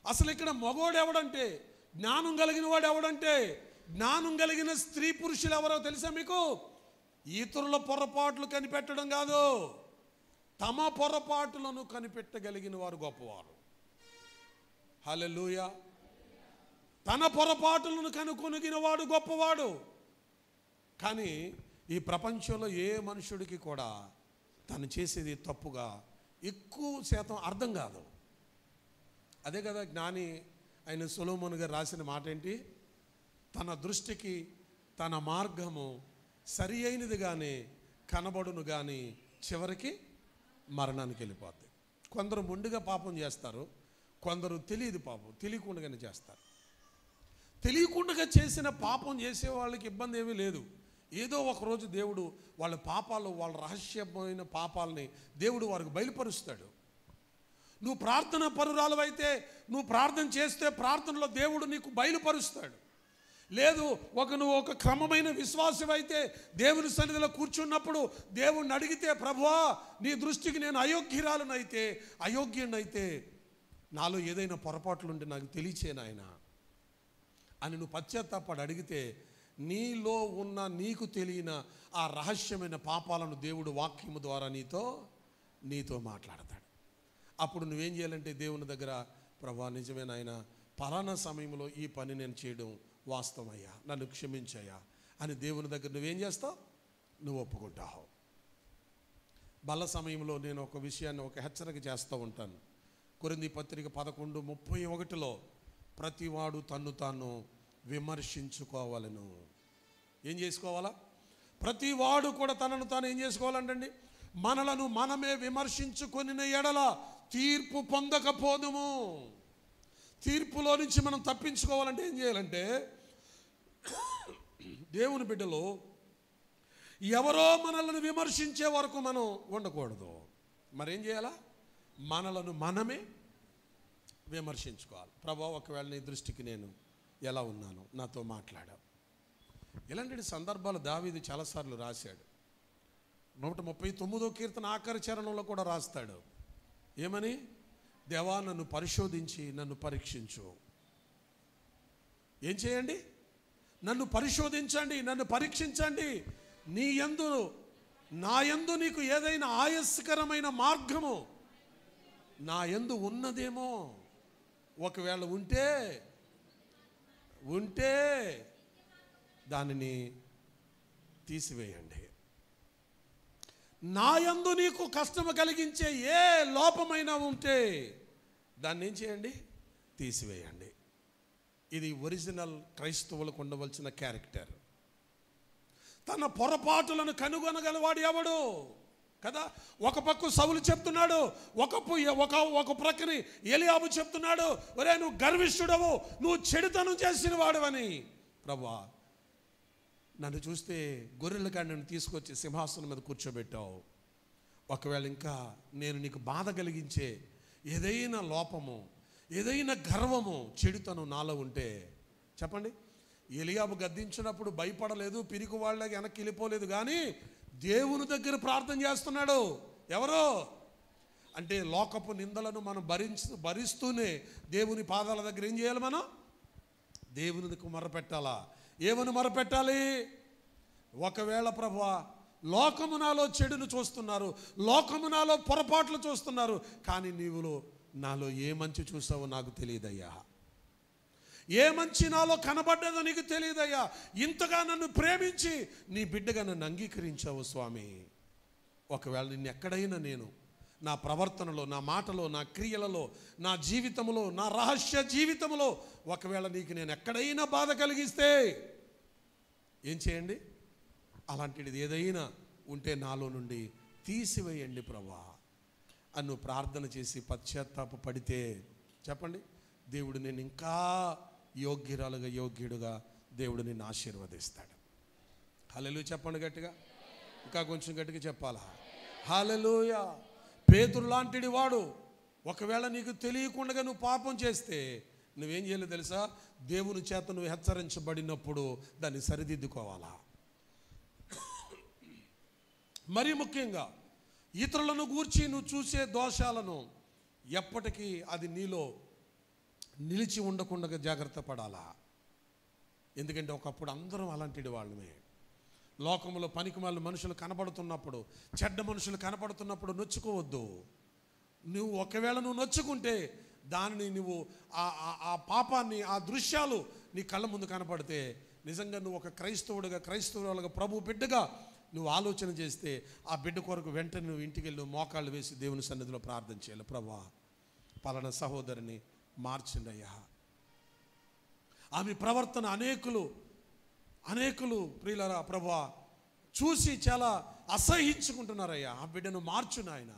అసలు ఇక్కడ మగోడు ఎవడంటే, జ్ఞానం కలిగిన వాడు ఎవడంటే, జ్ఞానం కలిగిన స్త్రీ పురుషులు ఎవరో తెలుసా మీకు? ఇతరుల పొరపాట్లు కనిపెట్టడం కాదు, తమ పొరపాటులను కనిపెట్టగలిగిన వారు గొప్పవారు. హల్లెలూయా. తన పొరపాటులను కనుగొనిన వాడు గొప్పవాడు. కానీ ఈ ప్రపంచంలో ఏ మనుషుడికి కూడా తను చేసేది తప్పుగా ఎక్కువ శాతం అర్థం కాదు. అదే కదా జ్ఞాని అయిన సొలొమోను గారు రాసిన మాట ఏంటి? తన దృష్టికి తన మార్గము సరి అయినదిగానే కనబడును కానీ చివరికి మరణానికి వెళ్ళిపోద్ది. కొందరు ముందుగా పాపం చేస్తారు, కొందరు తెలియదు, పాపం తెలియకుండానే చేస్తారు. తెలియకుండా చేసిన పాపం చేసే వాళ్ళకి ఇబ్బంది ఏమీ లేదు. ఏదో ఒకరోజు దేవుడు వాళ్ళ పాపాలు, వాళ్ళ రహస్యమైన పాపాలని దేవుడు వారికి బయలుపరుస్తాడు. నువ్వు ప్రార్థన పరురాలు అయితే, నువ్వు ప్రార్థన చేస్తే ప్రార్థనలో దేవుడు నీకు బయలుపరుస్తాడు. లేదు, నువ్వు ఒక క్రమమైన విశ్వాసం అయితే దేవుని సన్నిధిలో కూర్చున్నప్పుడు దేవుణ్ణి అడిగితే, ప్రభువా నీ దృష్టికి నేను అయోగ్యునైతే నాలో ఏదైనా పొరపాట్లుంటే నాకు తెలియచేను ఆయన అని నువ్వు పశ్చాత్తాపడి అడిగితే, నీలో ఉన్న నీకు తెలియని ఆ రహస్యమైన పాపాలను దేవుడు వాక్యము ద్వారా నీతో మాట్లాడతాడు. అప్పుడు నువ్వేం చేయాలంటే దేవుని దగ్గర, ప్రభువా నిజమే నాయన పలానా సమయంలో ఈ పని నేను చేయడం వాస్తవమయ్యా, నన్ను క్షమించయ్యా అని దేవుని దగ్గర నువ్వేం చేస్తావు? నువ్వు ఒప్పుకుంటావు. బల్ల సమయంలో నేను ఒక విషయాన్ని, ఒక హెచ్చరిక చేస్తూ ఉంటాను. కొరింథీ పత్రిక 11:31 ప్రతివాడు తన్ను తాను విమర్శించుకోవాలను. ఏం చేసుకోవాలా? ప్రతివాడు కూడా తనను తాను ఏం చేసుకోవాలంటండి? మనలను మనమే విమర్శించుకొనిన ఎడల తీర్పు పొందకపోదుము. తీర్పులో నుంచి మనం తప్పించుకోవాలంటే ఏం చేయాలంటే, దేవుని బిడ్డలు ఎవరో మనల్ని విమర్శించే వరకు మనం ఉండకూడదు. మరేం చేయాలా? మనలను మనమే విమర్శించుకోవాలి. ప్రభువా, ఒకవేళ నీ దృష్టికి నేను ఎలా ఉన్నాను, నాతో మాట్లాడావు. ఇలాంటి సందర్భాలు దావీదు చాలాసార్లు రాశాడు. 139వ కీర్తన ఆఖరి చరణంలో కూడా రాస్తాడు. ఏమని? దేవా, నన్ను పరిశోధించి నన్ను పరీక్షించు. ఏం చేయండి? నన్ను పరిశోధించండి, నన్ను పరీక్షించండి. నీ యందు నా యందు నీకు ఏదైనా ఆయాస్కరమైన మార్గము నా యందు ఉన్నదేమో, ఒకవేళ ఉంటే దానిని తీసివేయండి. నా యందు నీకు కష్టము కలిగించే ఏ లోపమైనా ఉంటే దాన్ని ఏం చేయండి? తీసివేయండి. ఇది ఒరిజినల్ క్రైస్తవులకు ఉండవలసిన క్యారెక్టర్. తన పొరపాటులను కనుగొనగలవాడు ఎవడు కదా? ఒక పక్క సౌలు చెప్తున్నాడు, ఒక ప్రక్కని ఎలియాబు చెప్తున్నాడు, ఒరే నువ్వు గర్విష్ఠుడవు, నువ్వు చెడుతనం చేసిన వాడవని. ప్రభువా, నన్ను చూస్తే గొర్రెల కాడి నన్ను తీసుకొచ్చి సింహాసనం మీద కూర్చోబెట్టావు. ఒకవేళ ఇంకా నేను నీకు బాధ కలిగించే ఏదైనా లోపము, ఏదైనా గర్వము, చెడుతనం నాలో ఉంటే చెప్పండి. ఎలియాబు గద్దించినప్పుడు భయపడలేదు, పిరికి వాళ్ళకి వెనక్కి వెళ్ళిపోలేదు, కానీ దేవుని దగ్గర ప్రార్థన చేస్తున్నాడు. ఎవరో అంటే లోకపు నిందలను మనం భరిస్తూనే దేవుని పాదాల దగ్గర ఏం చేయాలి? మనం దేవునికి మొరపెట్టాలా? ఏమని మొరపెట్టాలి? ఒకవేళ ప్రభువా, లోకము నాలో చెడును చూస్తున్నారు, లోకము నాలో పొరపాట్లు చూస్తున్నారు, కానీ నీవు నాలో ఏ మంచి చూసావో నాకు తెలియదయ్యా, ఏ మంచి నాలో కనబడ్డదో నీకు తెలియదయ్యా. ఇంతగా నన్ను ప్రేమించి నీ బిడ్డగా నన్ను అంగీకరించావు స్వామి. ఒకవేళ నిన్ను ఎక్కడైనా నేను నా ప్రవర్తనలో, నా మాటలో, నా క్రియలలో, నా జీవితంలో, నా రహస్య జీవితంలో ఒకవేళ నీకు నేను ఎక్కడైనా బాధ కలిగిస్తే ఏం చేయండి? అలాంటిది ఏదైనా ఉంటే నాలో నుండి తీసివేయండి ప్రభువా అని ప్రార్థన చేసి పశ్చాత్తాప పడితే చెప్పండి, దేవుడు నేను ఇంకా యోగ్యుడుగా దేవుడు నిన్ను ఆశీర్వదిస్తాడు. హల్లెలూయా చెప్పండి గట్టిగా, ఇంకా కొంచెం గట్టిగా చెప్పాలా? హల్లెలూయా. పేతురు లాంటిది వాడు. ఒకవేళ నీకు తెలియకుండా నువ్వు పాపం చేస్తే నువ్వేం చేయాలి తెలుసా? దేవుని చేత నువ్వు హెచ్చరించబడినప్పుడు దాన్ని సరిదిద్దుకోవాలా. మరీ ముఖ్యంగా ఇతరులను గూర్చి నువ్వు చూసే దోషాలను ఎప్పటికీ అది నీలో నిలిచి ఉండకుండా జాగ్రత్త పడాలా. ఎందుకంటే ఒకప్పుడు అందరం అలాంటి వాళ్ళమే. లోకంలో పనికిమాలిన మనుషులు కనబడుతున్నప్పుడు, చెడ్డ మనుషులు కనబడుతున్నప్పుడు నొచ్చుకోవద్దు. నువ్వు ఒకవేళ నువ్వు నొచ్చుకుంటే దానిని నువ్వు ఆ పాపాన్ని, ఆ దృశ్యాలు నీ కళ్ళ ముందు కనపడితే నిజంగా నువ్వు ఒక క్రైస్తవుడుగా ప్రభు బిడ్డగా నువ్వు ఆలోచన చేస్తే ఆ బిడ్డ కొరకు వెంటనే నువ్వు ఇంటికి వెళ్ళి మోకాళ్ళు వేసి దేవుని సన్నిధిలో ప్రార్థన చేయాలి. ప్రభువా, పలానా సహోదరిని మార్చండి అయ్యా, ఆమె ప్రవర్తన అనేకులు ప్రియులరా ప్రభువా చూసి చాలా అసహించుకుంటున్నారయ్యా, ఆ బిడ్డను మార్చు నాయన,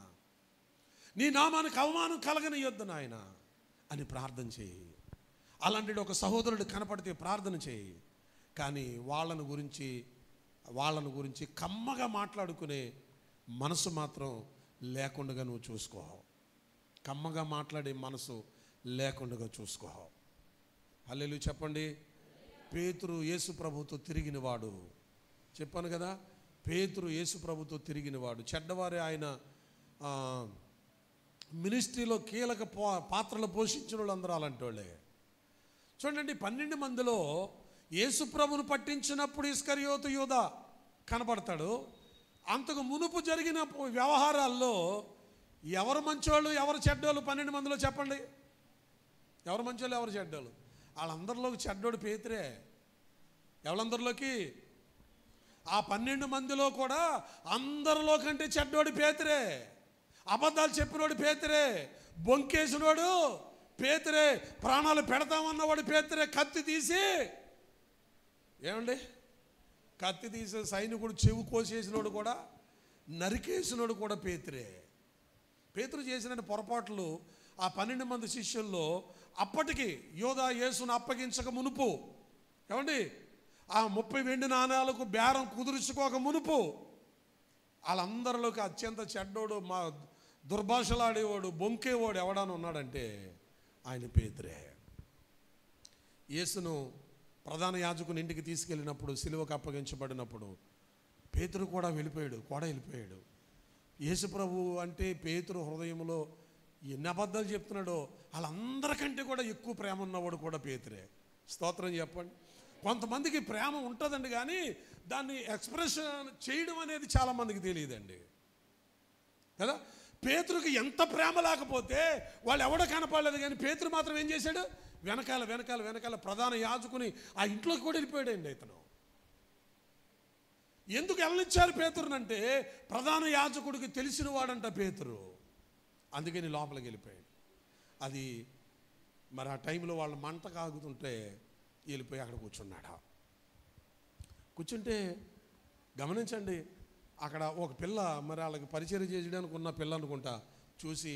నీ నామానికి అవమానం కలగనియొద్దు నాయన అని ప్రార్థన చేయి. అలాంటి ఒక సహోదరుడు కనపడితే ప్రార్థన చేయి. కానీ వాళ్ళను గురించి కమ్మగా మాట్లాడుకునే మనసు మాత్రం లేకుండా నువ్వు చూసుకో. కమ్మగా మాట్లాడే మనసు లేకుండా చూసుకో. హల్లెలూయా చెప్పండి. పేతురు యేసు ప్రభుతో తిరిగినవాడు. చెప్పాను కదా, పేతురు యేసు ప్రభుతో తిరిగినవాడు. చెడ్డవారే ఆయన మినిస్ట్రీలో కీలక పాత్రలు పోషించిన వాళ్ళు అందరూ అలాంటి వాళ్ళే. చూడండి, 12 మందిలో యేసు ప్రభును పట్టించినప్పుడు ఇస్కరియోతు యూదా కనబడతాడు. అంతకు మునుపు జరిగిన వ్యవహారాల్లో ఎవరు మంచోళ్ళు ఎవరు చెడ్డోళ్ళు 12 మందిలో చెప్పండి? ఎవరు మంచోళ్ళు ఎవరు చెడ్డోళ్ళు? వాళ్ళందరిలోకి చెడ్డోడు పేతురే. ఎవరందరిలోకి? ఆ 12 మందిలో కూడా అందరిలో కంటే చెడ్డోడు పేతురే. అబద్ధాలు చెప్పినోడు పేతురే. బొంకేసినోడు పేతురే. ప్రాణాలు పెడతామన్నవాడు పేతురే. కత్తి తీసి సైనికుడు చెవు కోసేసినోడు కూడా, నరికేసినోడు కూడా పేతురే. పేతురు చేసిన పొరపాట్లు ఆ 12 మంది శిష్యుల్లో అప్పటికి యోధా యేసును అప్పగించక మునుపు, ఏమండి, ఆ 30 వెండి నాణాలకు బేరం కుదుర్చుకోక మునుపు వాళ్ళందరిలోకి అత్యంత చెడ్డోడు, మా దుర్భాషలాడేవాడు, బొంకేవాడు ఎవడాను ఉన్నాడంటే ఆయన పేతురే. యేసును ప్రధాన యాజకుని ఇంటికి తీసుకెళ్ళినప్పుడు, సిలువకు అప్పగించబడినప్పుడు పేతురు కూడా వెళ్ళిపోయాడు. యేసు ప్రభు అంటే పేతురు హృదయంలో ఎన్ని అబద్ధాలు చెప్తున్నాడో వాళ్ళందరికంటే కూడా ఎక్కువ ప్రేమ ఉన్నవాడు కూడా పేతురే. స్తోత్రం చెప్పండి. కొంతమందికి ప్రేమ ఉంటుందండి, కానీ దాన్ని ఎక్స్ప్రెషన్ చేయడం అనేది చాలామందికి తెలియదండి కదా. పేతురుకి ఎంత ప్రేమ లేకపోతే వాళ్ళు ఎవడో కనపడలేదు, కానీ పేతురు మాత్రం ఏం చేశాడు? వెనకాల ప్రధాన యాజకుని ఆ ఇంట్లోకి కూడా వెళ్ళిపోయాడండి ఇతను. ఎందుకు వెళ్ళనిచ్చారు పేతురునంటే ప్రధాన యాజకుడికి తెలిసిన వాడంట పేతురు, అందుకని లోపలికి వెళ్ళిపోయాడు. అది మరి ఆ టైంలో వాళ్ళు మంట కాగుతుంటే వెళ్ళిపోయి అక్కడ కూర్చున్నాడు. కూర్చుంటే గమనించండి, అక్కడ ఒక పిల్ల, మరి వాళ్ళకి పరిచయం చేయడానికి ఉన్న పిల్ల అనుకుంటా, చూసి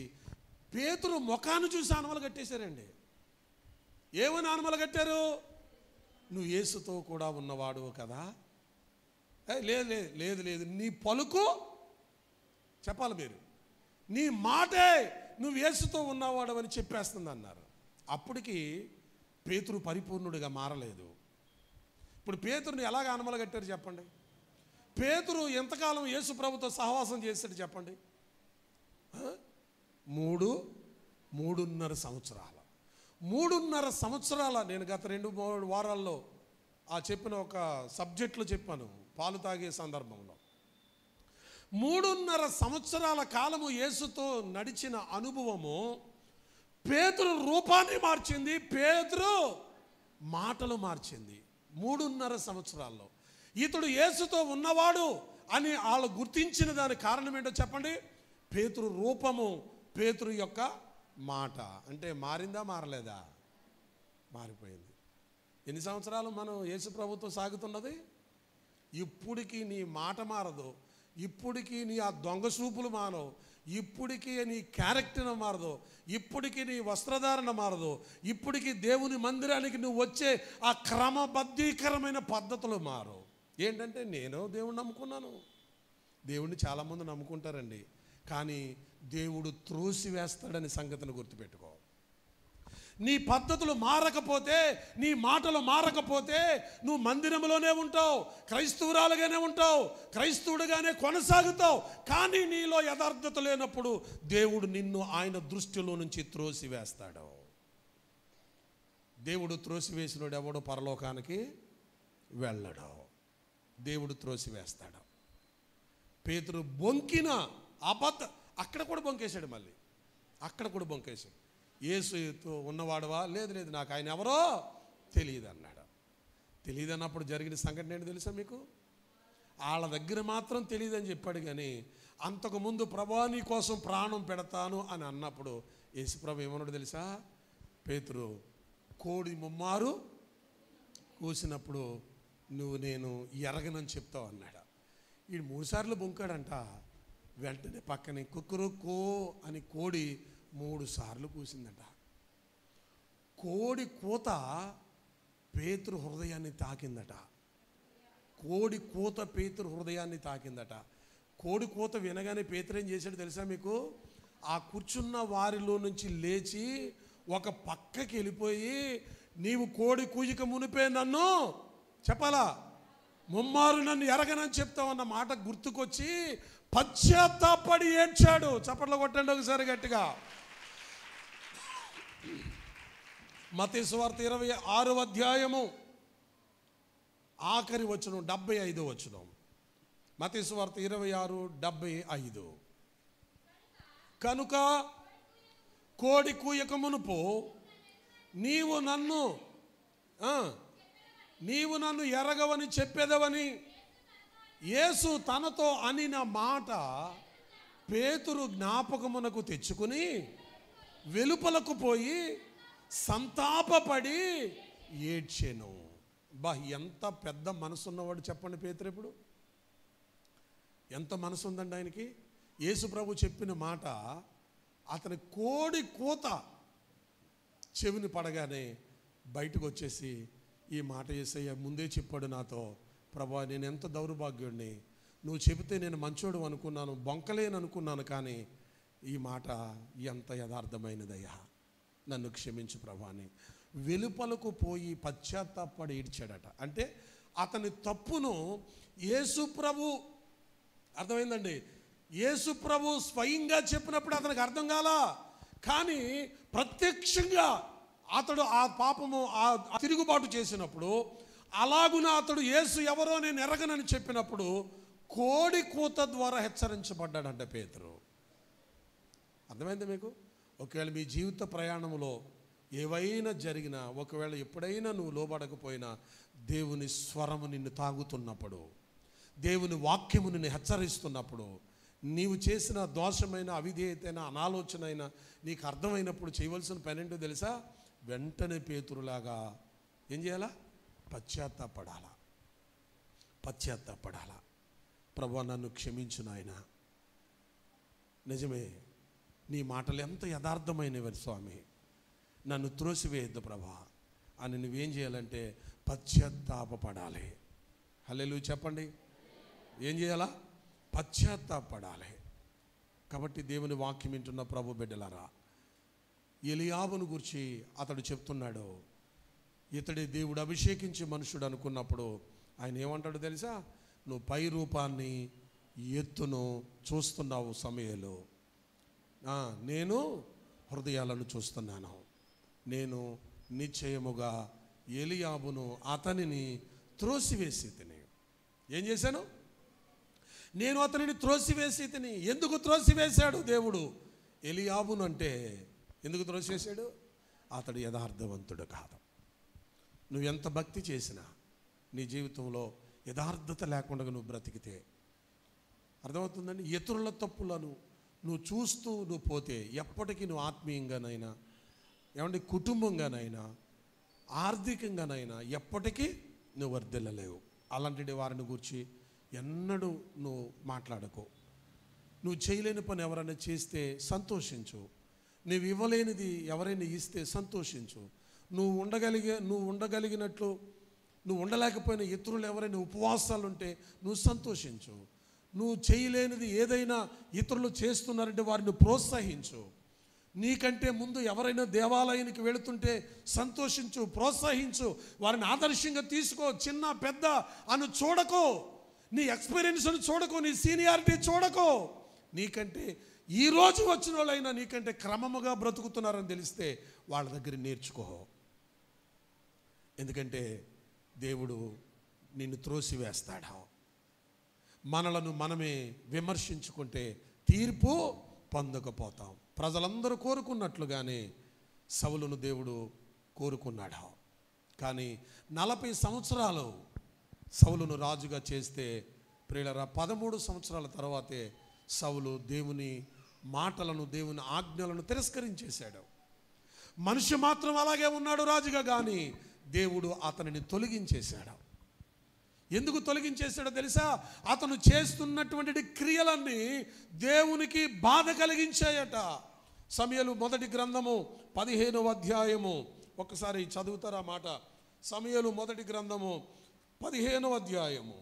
పేతురు ముఖాన్ని చూసి ఆనమలు కట్టేశారండి. ఏమని ఆనమలు కట్టారు? నువ్వు యేసుతో కూడా ఉన్నవాడు కదా. లేదు, నీ పలుకు చెప్పాలి, మీరు నీ మాటే నువ్వు యేసుతో ఉన్నవాడు అని చెప్పేస్తుంది అన్నారు. అప్పటికి పేతురు పరిపూర్ణుడిగా మారలేదు. ఇప్పుడు పేతురుని ఎలాగ ఆనమలు కట్టారు చెప్పండి? పేతురు ఎంతకాలం యేసు ప్రభుతో సహవాసం చేశాడు చెప్పండి? 3.5 సంవత్సరాల. 3.5 సంవత్సరాల. నేను గత 2-3 వారాల్లో చెప్పిన ఒక సబ్జెక్టులో చెప్పాను, పాలు తాగే సందర్భంలో. 3.5 సంవత్సరాల కాలము యేసుతో నడిచిన అనుభవము పేతురు రూపాన్ని మార్చింది, పేతురు మాటలు మార్చింది. 3.5 సంవత్సరాల్లో ఇతడు యేసుతో ఉన్నవాడు అని వాళ్ళు గుర్తించిన దాని కారణం ఏంటో చెప్పండి? పేతురు రూపము, పేతురు యొక్క మాట. అంటే మారిందా మారలేదా? మారిపోయింది. ఎన్ని సంవత్సరాలు మనం యేసు ప్రభుతో సాగుతున్నది? ఇప్పటికీ నీ మాట మారదు, ఇప్పటికీ నీ ఆ దొంగ చూపులు మానవు, ఇప్పటికీ నీ క్యారెక్టర్ మారదు, ఇప్పటికీ నీ వస్త్రధారణ మారదు, ఇప్పటికీ దేవుని మందిరానికి నువ్వు వచ్చే ఆ క్రమబద్ధీకరమైన పద్ధతులు మారు. ఏంటంటే నేను దేవుణ్ణి నమ్ముకున్నాను. దేవుణ్ణి చాలామంది నమ్ముకుంటారండి, కానీ దేవుడు త్రోసివేస్తాడని సంగతిని గుర్తుపెట్టుకో. నీ పద్ధతులు మారకపోతే, నీ మాటలు మారకపోతే నువ్వు మందిరంలోనే ఉంటావు, క్రైస్తవురాలుగానే ఉంటావు, క్రైస్తవుడుగానే కొనసాగుతావు. కానీ నీలో యథార్థత లేనప్పుడు దేవుడు నిన్ను ఆయన దృష్టిలో నుంచి త్రోసివేస్తాడు. దేవుడు త్రోసివేసినోడు ఎవడు పరలోకానికి వెళ్ళడు, దేవుడు త్రోసివేస్తాడు. పేతురు బొంకిన అక్కడ కూడా బొంకేశాడు, మళ్ళీ అక్కడ కూడా బొంకేశాడు. యేసుతో ఉన్నవాడువా? లేదు, నాకు ఆయన ఎవరో తెలియదు అన్నాడు. తెలియదు అన్నప్పుడు జరిగిన సంఘటన ఏంటి తెలుసా మీకు? వాళ్ళ దగ్గర మాత్రం తెలియదని చెప్పాడు, కానీ అంతకుముందు ప్రభువా నీ కోసం ప్రాణం పెడతాను అని అన్నప్పుడు యేసు ప్రభు ఏమన్నాడు తెలుసా? పేతురు, కోడి ముమ్మారు కూసినప్పుడు నువ్వు నేను ఎరగనని చెప్తావు అన్నాడు. ఈ 3 సార్లు బొంకాడంట. వెంటనే పక్కనే కుక్కురుకో అని కోడి 3 సార్లు కూసిందట. కోడి కూత పేతురు హృదయాన్ని తాకిందట. కోడి కూత పేతురు హృదయాన్ని తాకిందట. కోడి కూత వినగానే పేతురు ఏం చేశాడు తెలుసా మీకు? ఆ కూర్చున్న వారిలో నుంచి లేచి ఒక పక్కకి వెళ్ళిపోయి, నీవు కోడి కూయిక మునిపే నన్ను చెప్పాలా, ముమ్మారు నన్ను ఎరగనని చెప్తావన్న మాట గుర్తుకొచ్చి పశ్చాత్తాపడి ఏడ్చాడు. చప్పట్లు కొట్టండి ఒకసారి గట్టిగా. మత్తయి సువార్త 26వ అధ్యాయము ఆఖరి వచనం 75వ వచనం. మత్తయి సువార్త 26:75. కనుక కోడి కూయక మునుపు నీవు నన్ను ఎరగవని చెప్పేదవని యేసు తనతో అనిన మాట పేతురు జ్ఞాపకమునకు తెచ్చుకుని వెలుపలకు పోయి సంతాపపడి ఏడ్చెను. ఎంత పెద్ద మనసున్నవాడు చెప్పండి పేతురు. ఇప్పుడు ఎంత మనసు ఉందండి ఆయనకి. యేసు ప్రభు చెప్పిన మాట అతని కోడి కూత చెవిని పడగానే బయటకు వచ్చేసి ఈ మాట యేసయ్య ముందే చెప్పాడు నాతో, ప్రభా నేను ఎంత దౌర్భాగ్యుడిని, నువ్వు చెబితే నేను మంచోడు అనుకున్నాను, బొంకలేను అనుకున్నాను, కానీ ఈ మాట ఎంత యథార్థమైనదయ్యా, నన్ను క్షమించు ప్రభా అని వెలుపలకు పోయి పశ్చాత్తాపడి ఏడ్చాడట. అంటే అతని తప్పును యేసు ప్రభు, అర్థమైందండి, యేసు ప్రభు స్వయంగా చెప్పినప్పుడు అతనికి అర్థం కాలా, కానీ ప్రత్యక్షంగా అతడు ఆ పాపము ఆ తిరుగుబాటు చేసినప్పుడు, అలాగున అతడు యేసు ఎవరో నేను ఎరగనని చెప్పినప్పుడు కోడి కూత ద్వారా హెచ్చరించబడ్డాడంట పేతురు. అర్థమైంది మీకు? ఒకవేళ మీ జీవిత ప్రయాణంలో ఏవైనా జరిగినా, ఒకవేళ ఎప్పుడైనా నువ్వు లోబడకపోయినా, దేవుని స్వరము నిన్ను తాగుతున్నప్పుడు, దేవుని వాక్యము నిన్ను హెచ్చరిస్తున్నప్పుడు, నీవు చేసిన దోషమైన అవిధేయతైన అనాలోచనైనా నీకు అర్థమైనప్పుడు చేయవలసిన పని ఏంటో తెలుసా? వెంటనే పేతురులాగా ఏం చేయాలా? పశ్చాత్తాపడాలా. ప్రభువా నన్ను క్షమించు నాయనా, నిజమే నీ మాటలు ఎంత యథార్థమైనవి స్వామి, నన్ను త్రోసివేయద్దు ప్రభా అని నువ్వేం చేయాలంటే పశ్చాత్తాపడాలి. హల్లెలూయా చెప్పండి. ఏం చేయాలా? పశ్చాత్తాపడాలి. కాబట్టి దేవుని వాక్యం వింటున్న ప్రభు బిడ్డలారా, ఎలియాబును గురించి అతడు చెప్తున్నాడు, ఇతడి దేవుడు అభిషేకించే మనుషుడు అనుకున్నప్పుడు ఆయన ఏమంటాడు తెలుసా? నువ్వు పై రూపాన్ని ఎత్తును చూస్తున్నావు సమయంలో, నేను హృదయాలను చూస్తున్నాను, నేను నిశ్చయముగా ఎలియాబును అతనిని త్రోసివేసి తిని. ఏం చేశాను? నేను అతనిని త్రోసివేసి తిని. ఎందుకు త్రోసివేశాడు దేవుడు ఎలియాబును అంటే? ఎందుకు త్రోసివేశాడు? అతడు యథార్థవంతుడు కాదు. నువ్వు ఎంత భక్తి చేసినా నీ జీవితంలో యథార్థత లేకుండా నువ్వు బ్రతికితే, అర్థమవుతుందండి, ఇతరుల తప్పులను నువ్వు చూస్తూ నువ్వు పోతే ఎప్పటికీ నువ్వు ఆత్మీయంగానైనా, ఏమంటే కుటుంబంగానైనా, ఆర్థికంగానైనా ఎప్పటికీ నువ్వు వర్ధిల్లలేవు. అలాంటి వారిని గురించి ఎన్నడూ నువ్వు మాట్లాడకు. నువ్వు చేయలేని పని ఎవరైనా చేస్తే సంతోషించు. నువ్వు ఇవ్వలేనిది ఎవరైనా ఇస్తే సంతోషించు. నువ్వు ఉండగలిగినట్లు నువ్వు ఉండలేకపోయిన ఇతరులు ఎవరైనా ఉపవాసాలు ఉంటే నువ్వు సంతోషించు. నువ్వు చేయలేనిది ఏదైనా ఇతరులు చేస్తున్నారంటే వారిని ప్రోత్సహించు. నీకంటే ముందు ఎవరైనా దేవాలయానికి వెళుతుంటే సంతోషించు, ప్రోత్సహించు, వారిని ఆదర్శంగా తీసుకో. చిన్న పెద్ద అని చూడకో, నీ ఎక్స్పీరియన్స్ని చూడకో, నీ సీనియారిటీ చూడకో. నీకంటే ఈరోజు వచ్చిన వాళ్ళైనా నీకంటే క్రమముగా బ్రతుకుతున్నారని తెలిస్తే వాళ్ళ దగ్గర నేర్చుకో. ఎందుకంటే దేవుడు నిన్ను త్రోసివేస్తాడు. మనలను మనమే విమర్శించుకుంటే తీర్పు పొందకపోతాం. ప్రజలందరూ కోరుకున్నట్లుగానే సౌలును దేవుడు కోరుకున్నాడు. కానీ 40 సంవత్సరాలు సౌలును రాజుగా చేస్తే ప్రియులారా, 13 సంవత్సరాల తర్వాతే సౌలు దేవుని మాటలను, దేవుని ఆజ్ఞలను తిరస్కరించేశాడు. మనిషి మాత్రం అలాగే ఉన్నాడు రాజుగా, కానీ దేవుడు అతనిని తొలగించేశాడు. ఎందుకు తొలగించేశాడో తెలుసా? అతను చేస్తున్నటువంటి క్రియలన్నీ దేవునికి బాధ కలిగించాయట. సమూయేలు మొదటి గ్రంథము 15వ అధ్యాయము, ఒక్కసారి చదువుతారా మాట? సమూయేలు మొదటి గ్రంథము 15వ అధ్యాయము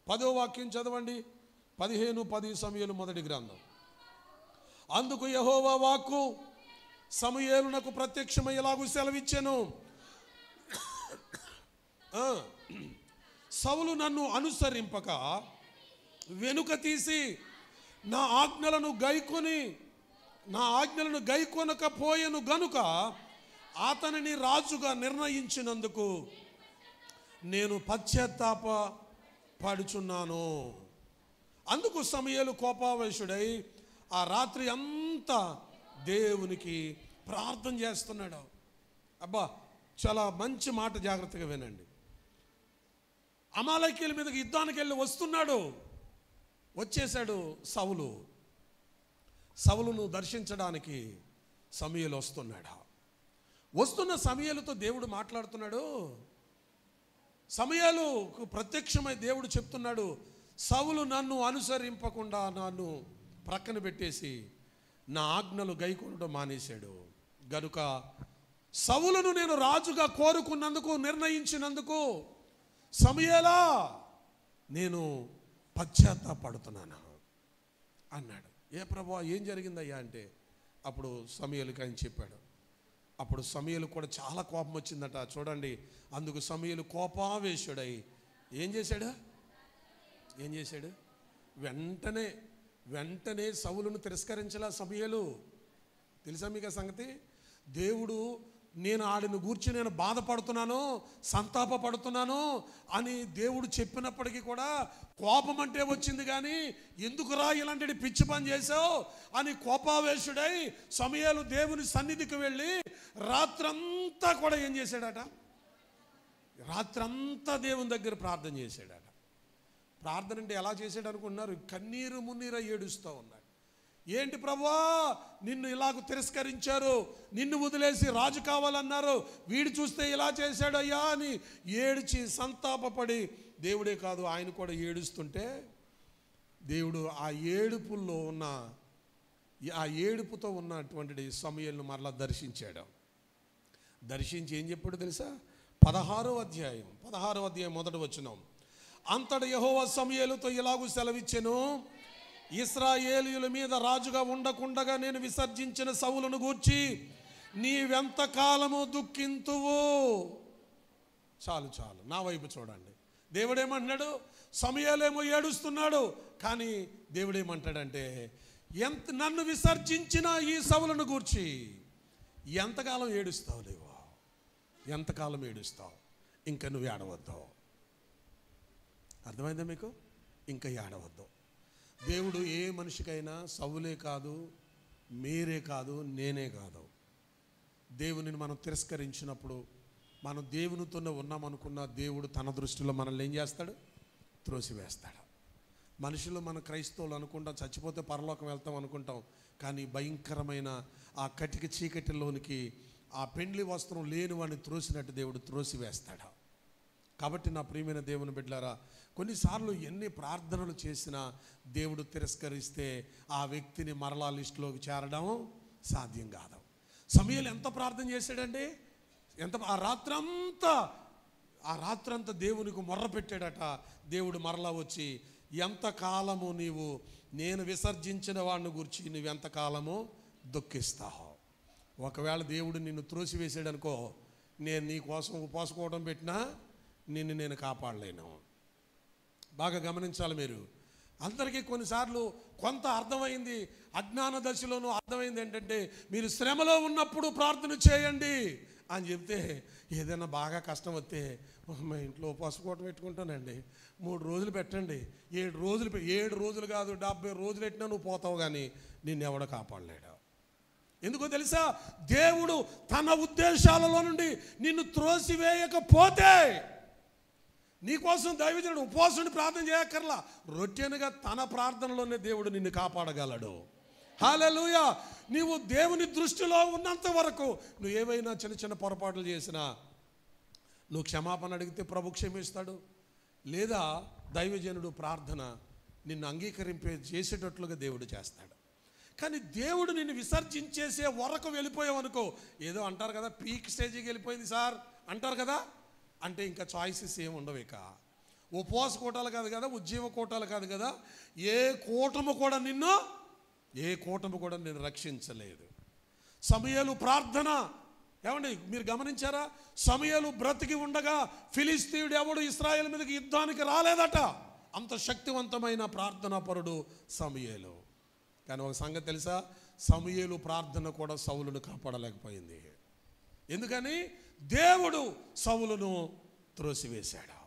10వ వాక్యం చదవండి. 15:10 సమూయేలు మొదటి గ్రంథం. అందుకు యెహోవా వాక్కు సమూయేలునకు ప్రత్యక్షమై ఇలాగు సెలవిచ్చెను, సౌలు నన్ను అనుసరింపక వెనుక తీసి నా ఆజ్ఞలను గైకొనకపోయెను గనుక అతనిని రాజుగా నిర్ణయించినందుకు నేను పశ్చాత్తాపపడుచున్నాను. అందుకు సమూయేలు కోపావేశుడై ఆ రాత్రి అంతా దేవునికి ప్రార్థన చేస్తున్నాడు. అబ్బా చాలా మంచి మాట, జాగ్రత్తగా వినండి. అమాలేకీయుల మీదకి యుద్ధానికి వెళ్ళి వస్తున్నాడు, వచ్చేసాడు సౌలు. సౌలును దర్శించడానికి సమూయేలు వస్తున్నాడు. వస్తున్న సమూయేలుతో దేవుడు మాట్లాడుతున్నాడు. సమూయేలుకు ప్రత్యక్షమై దేవుడు చెప్తున్నాడు, సౌలు నన్ను అనుసరింపకుండా నన్ను ప్రక్కన పెట్టేసి నా ఆజ్ఞలు గైకొనడం మానేశాడు గనుక సౌలును నేను రాజుగా కోరుకున్నందుకు, నిర్ణయించినందుకు సమూయేలా నేను పశ్చాత్తాపడుతున్నాను అన్నాడు. ఏ ప్రభువా ఏం జరిగిందయ్యా అంటే అప్పుడు సమూయేలుకి ఆయన చెప్పాడు. అప్పుడు సమూయేలు కూడా చాలా కోపం వచ్చిందట. చూడండి, అందుకు సమూయేలు కోపావేశుడై ఏం చేశాడు? వెంటనే సౌలును తిరస్కరించలా సమూయేలు. తెలుసా మీకు ఆ సంగతి? దేవుడు నేను ఆడిని గూర్చి నేను బాధపడుతున్నాను, సంతాపపడుతున్నాను అని దేవుడు చెప్పినప్పటికీ కూడా కోపం అంటే వచ్చింది. కానీ ఎందుకురా ఇలాంటి పిచ్చి పని చేసావు అని కోపావేశుడై సమూయేలు దేవుని సన్నిధికి వెళ్ళి రాత్రంతా కూడా ఏం చేశాడట? రాత్రంతా దేవుని దగ్గర ప్రార్థన చేశాడట. ప్రార్థన అంటే ఎలా చేశాడు అనుకుంటున్నారు? కన్నీరు మున్నీర ఏడుస్తూ ఉన్నాడు. ఏంటి ప్రభువా, నిన్ను ఇలాగ తిరస్కరించారు, నిన్ను వదిలేసి రాజు కావాలన్నారు, వీడు చూస్తే ఇలా చేశాడు అయ్యా అని ఏడ్చి సంతాపపడి, దేవుడే కాదు ఆయన కూడా ఏడుస్తుంటే దేవుడు ఆ ఏడుపుల్లో ఉన్న ఆ ఏడుపుతో ఉన్నటువంటి సమూయేలును మరలా దర్శించాడు. దర్శించి ఏం చెప్పాడు తెలుసా? 16వ అధ్యాయం మొదటి వచనం. అంతట యెహోవా సమూయేలుతో ఇలాగూ సెలవిచ్చెను, ఇశ్రాయేలీయుల మీద రాజుగా ఉండకుండగా నేను విసర్జించిన సౌలును గూర్చి నీవెంత కాలము దుఃఖింతువు. చాలు నా వైపు చూడండి. దేవుడేమంటున్నాడు? సమూయేలేమో ఏడుస్తున్నాడు, కానీ దేవుడేమంటాడంటే నన్ను విసర్జించిన ఈ సౌలును గూర్చి ఎంతకాలం ఏడుస్తావు లేవో, ఎంతకాలం ఏడుస్తావు, ఇంకా నువ్వు ఏడవద్దు. అర్థమైందా మీకు? ఇంకా ఏడవద్దు. దేవుడు ఏ మనిషికైనా సౌలే కాదు, మీరే కాదు, నేనే కాదు, దేవునిని మనం తిరస్కరించినప్పుడు మనం దేవునితోనే ఉన్నామనుకున్న దేవుడు తన దృష్టిలో మనల్ని ఏం చేస్తాడు? త్రోసివేస్తాడు. మనుషులు మన క్రైస్తవులు అనుకుంటాం, చచ్చిపోతే పరలోకం వెళ్తాం అనుకుంటాం, కానీ భయంకరమైన ఆ కటిక చీకటిలోనికి ఆ పెండ్లి వస్త్రం లేని వాడిని త్రోసినట్టు దేవుడు త్రోసివేస్తాడు. కాబట్టి నా ప్రియమైన దేవుని బిడ్డలారా, కొన్నిసార్లు ఎన్ని ప్రార్థనలు చేసినా దేవుడు తిరస్కరిస్తే ఆ వ్యక్తిని మరలా లిస్టులోకి చేరడం సాధ్యం కాదు. సమూయేలు ఎంత ప్రార్థన చేశాడండి? ఆ రాత్రంతా దేవునికి మొర్ర పెట్టాడట. దేవుడు మరలా వచ్చి ఎంతకాలము నీవు నేను విసర్జించిన వాడిని గురించి నువ్వెంతకాలము దుఃఖిస్తావు. ఒకవేళ దేవుడు నిన్ను త్రోసివేసాడనుకో, నేను నీ కోసం ఉపవాసుకోవడం పెట్టినా నేను కాపాడలేను. బాగా గమనించాలి మీరు. అందరికీ కొన్నిసార్లు కొంత అర్థమైంది, అజ్ఞాన దశలోనూ అర్థమైంది ఏంటంటే మీరు శ్రమలో ఉన్నప్పుడు ప్రార్థన చేయండి అని చెప్తే, ఏదైనా బాగా కష్టం వస్తే మా ఇంట్లో ఉపవాసుకోవడం పెట్టుకుంటానండి, 3 రోజులు పెట్టండి, 7 రోజులు కాదు 70 రోజులు పెట్టినా నువ్వు పోతావు, కానీ నిన్నెవడో కాపాడలేడు. ఎందుకో తెలుసా? దేవుడు తన ఉద్దేశాలలో నుండి నిన్ను త్రోసివేయకపోతే నీకోసం దైవజనుడు ఉపవాసుని ప్రార్థన చేయక్కర్లా, రొట్టెనుగా తన ప్రార్థనలోనే దేవుడు నిన్ను కాపాడగలడు. హల్లెలూయా. నీవు దేవుని దృష్టిలో ఉన్నంత వరకు నువ్వు ఏవైనా చిన్న పొరపాట్లు చేసినా నువ్వు క్షమాపణ అడిగితే ప్రభు క్షమిస్తాడు. లేదా దైవజనుడు ప్రార్థన నిన్ను చేసేటట్లుగా దేవుడు చేస్తాడు. కానీ దేవుడు నిన్ను విసర్జించేసే వరకు వెళ్ళిపోయావనుకో, ఏదో అంటారు కదా, పీక్ స్టేజ్కి వెళ్ళిపోయింది సార్ అంటారు కదా, అంటే ఇంకా చాయిసెస్ ఏమి ఉండవు. ఇక ఉపవాస కోటాలు కాదు కదా, ఉద్యమ కోటాలు కాదు కదా, ఏ కూటము కూడా నిన్ను రక్షించలేదు. సమూయేలు ప్రార్థన, ఏమండి మీరు గమనించారా? సమూయేలు బ్రతికి ఉండగా ఫిలిస్తీయుడు ఎవడు ఇశ్రాయేలు మీదకి యుద్ధానికి రాలేదట. అంత శక్తివంతమైన ప్రార్థనా పరుడు సమూయేలు. కానీ ఒక సంగతి తెలుసా? సమూయేలు ప్రార్థన కూడా సౌలును కాపాడలేకపోయింది. ఎందుకని? దేవుడు సౌలును త్రోసివేశాడు.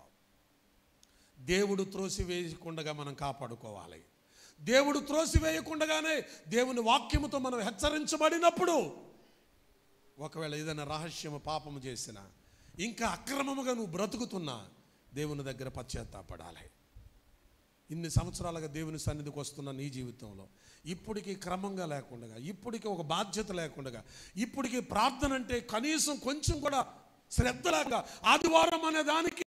దేవుడు త్రోసివేయకుండా మనం కాపాడుకోవాలి. దేవుడు త్రోసివేయకుండానే దేవుని వాక్యముతో మనం హెచ్చరించబడినప్పుడు ఒకవేళ ఏదైనా రహస్యము పాపము చేసినా, ఇంకా అక్రమముగా నువ్వు బ్రతుకుతున్నా, దేవుని దగ్గర పశ్చాత్తాపడాలి. ఇన్ని సంవత్సరాలుగా దేవుని సన్నిధికి వస్తున్న నీ జీవితంలో ఇప్పటికీ క్రమంగా లేకుండా, ఇప్పటికీ ఒక బాధ్యత లేకుండా, ఇప్పటికీ ప్రార్థన అంటే కనీసం కొంచెం కూడా శ్రద్ధ లేక, ఆదివారం అనే దానికి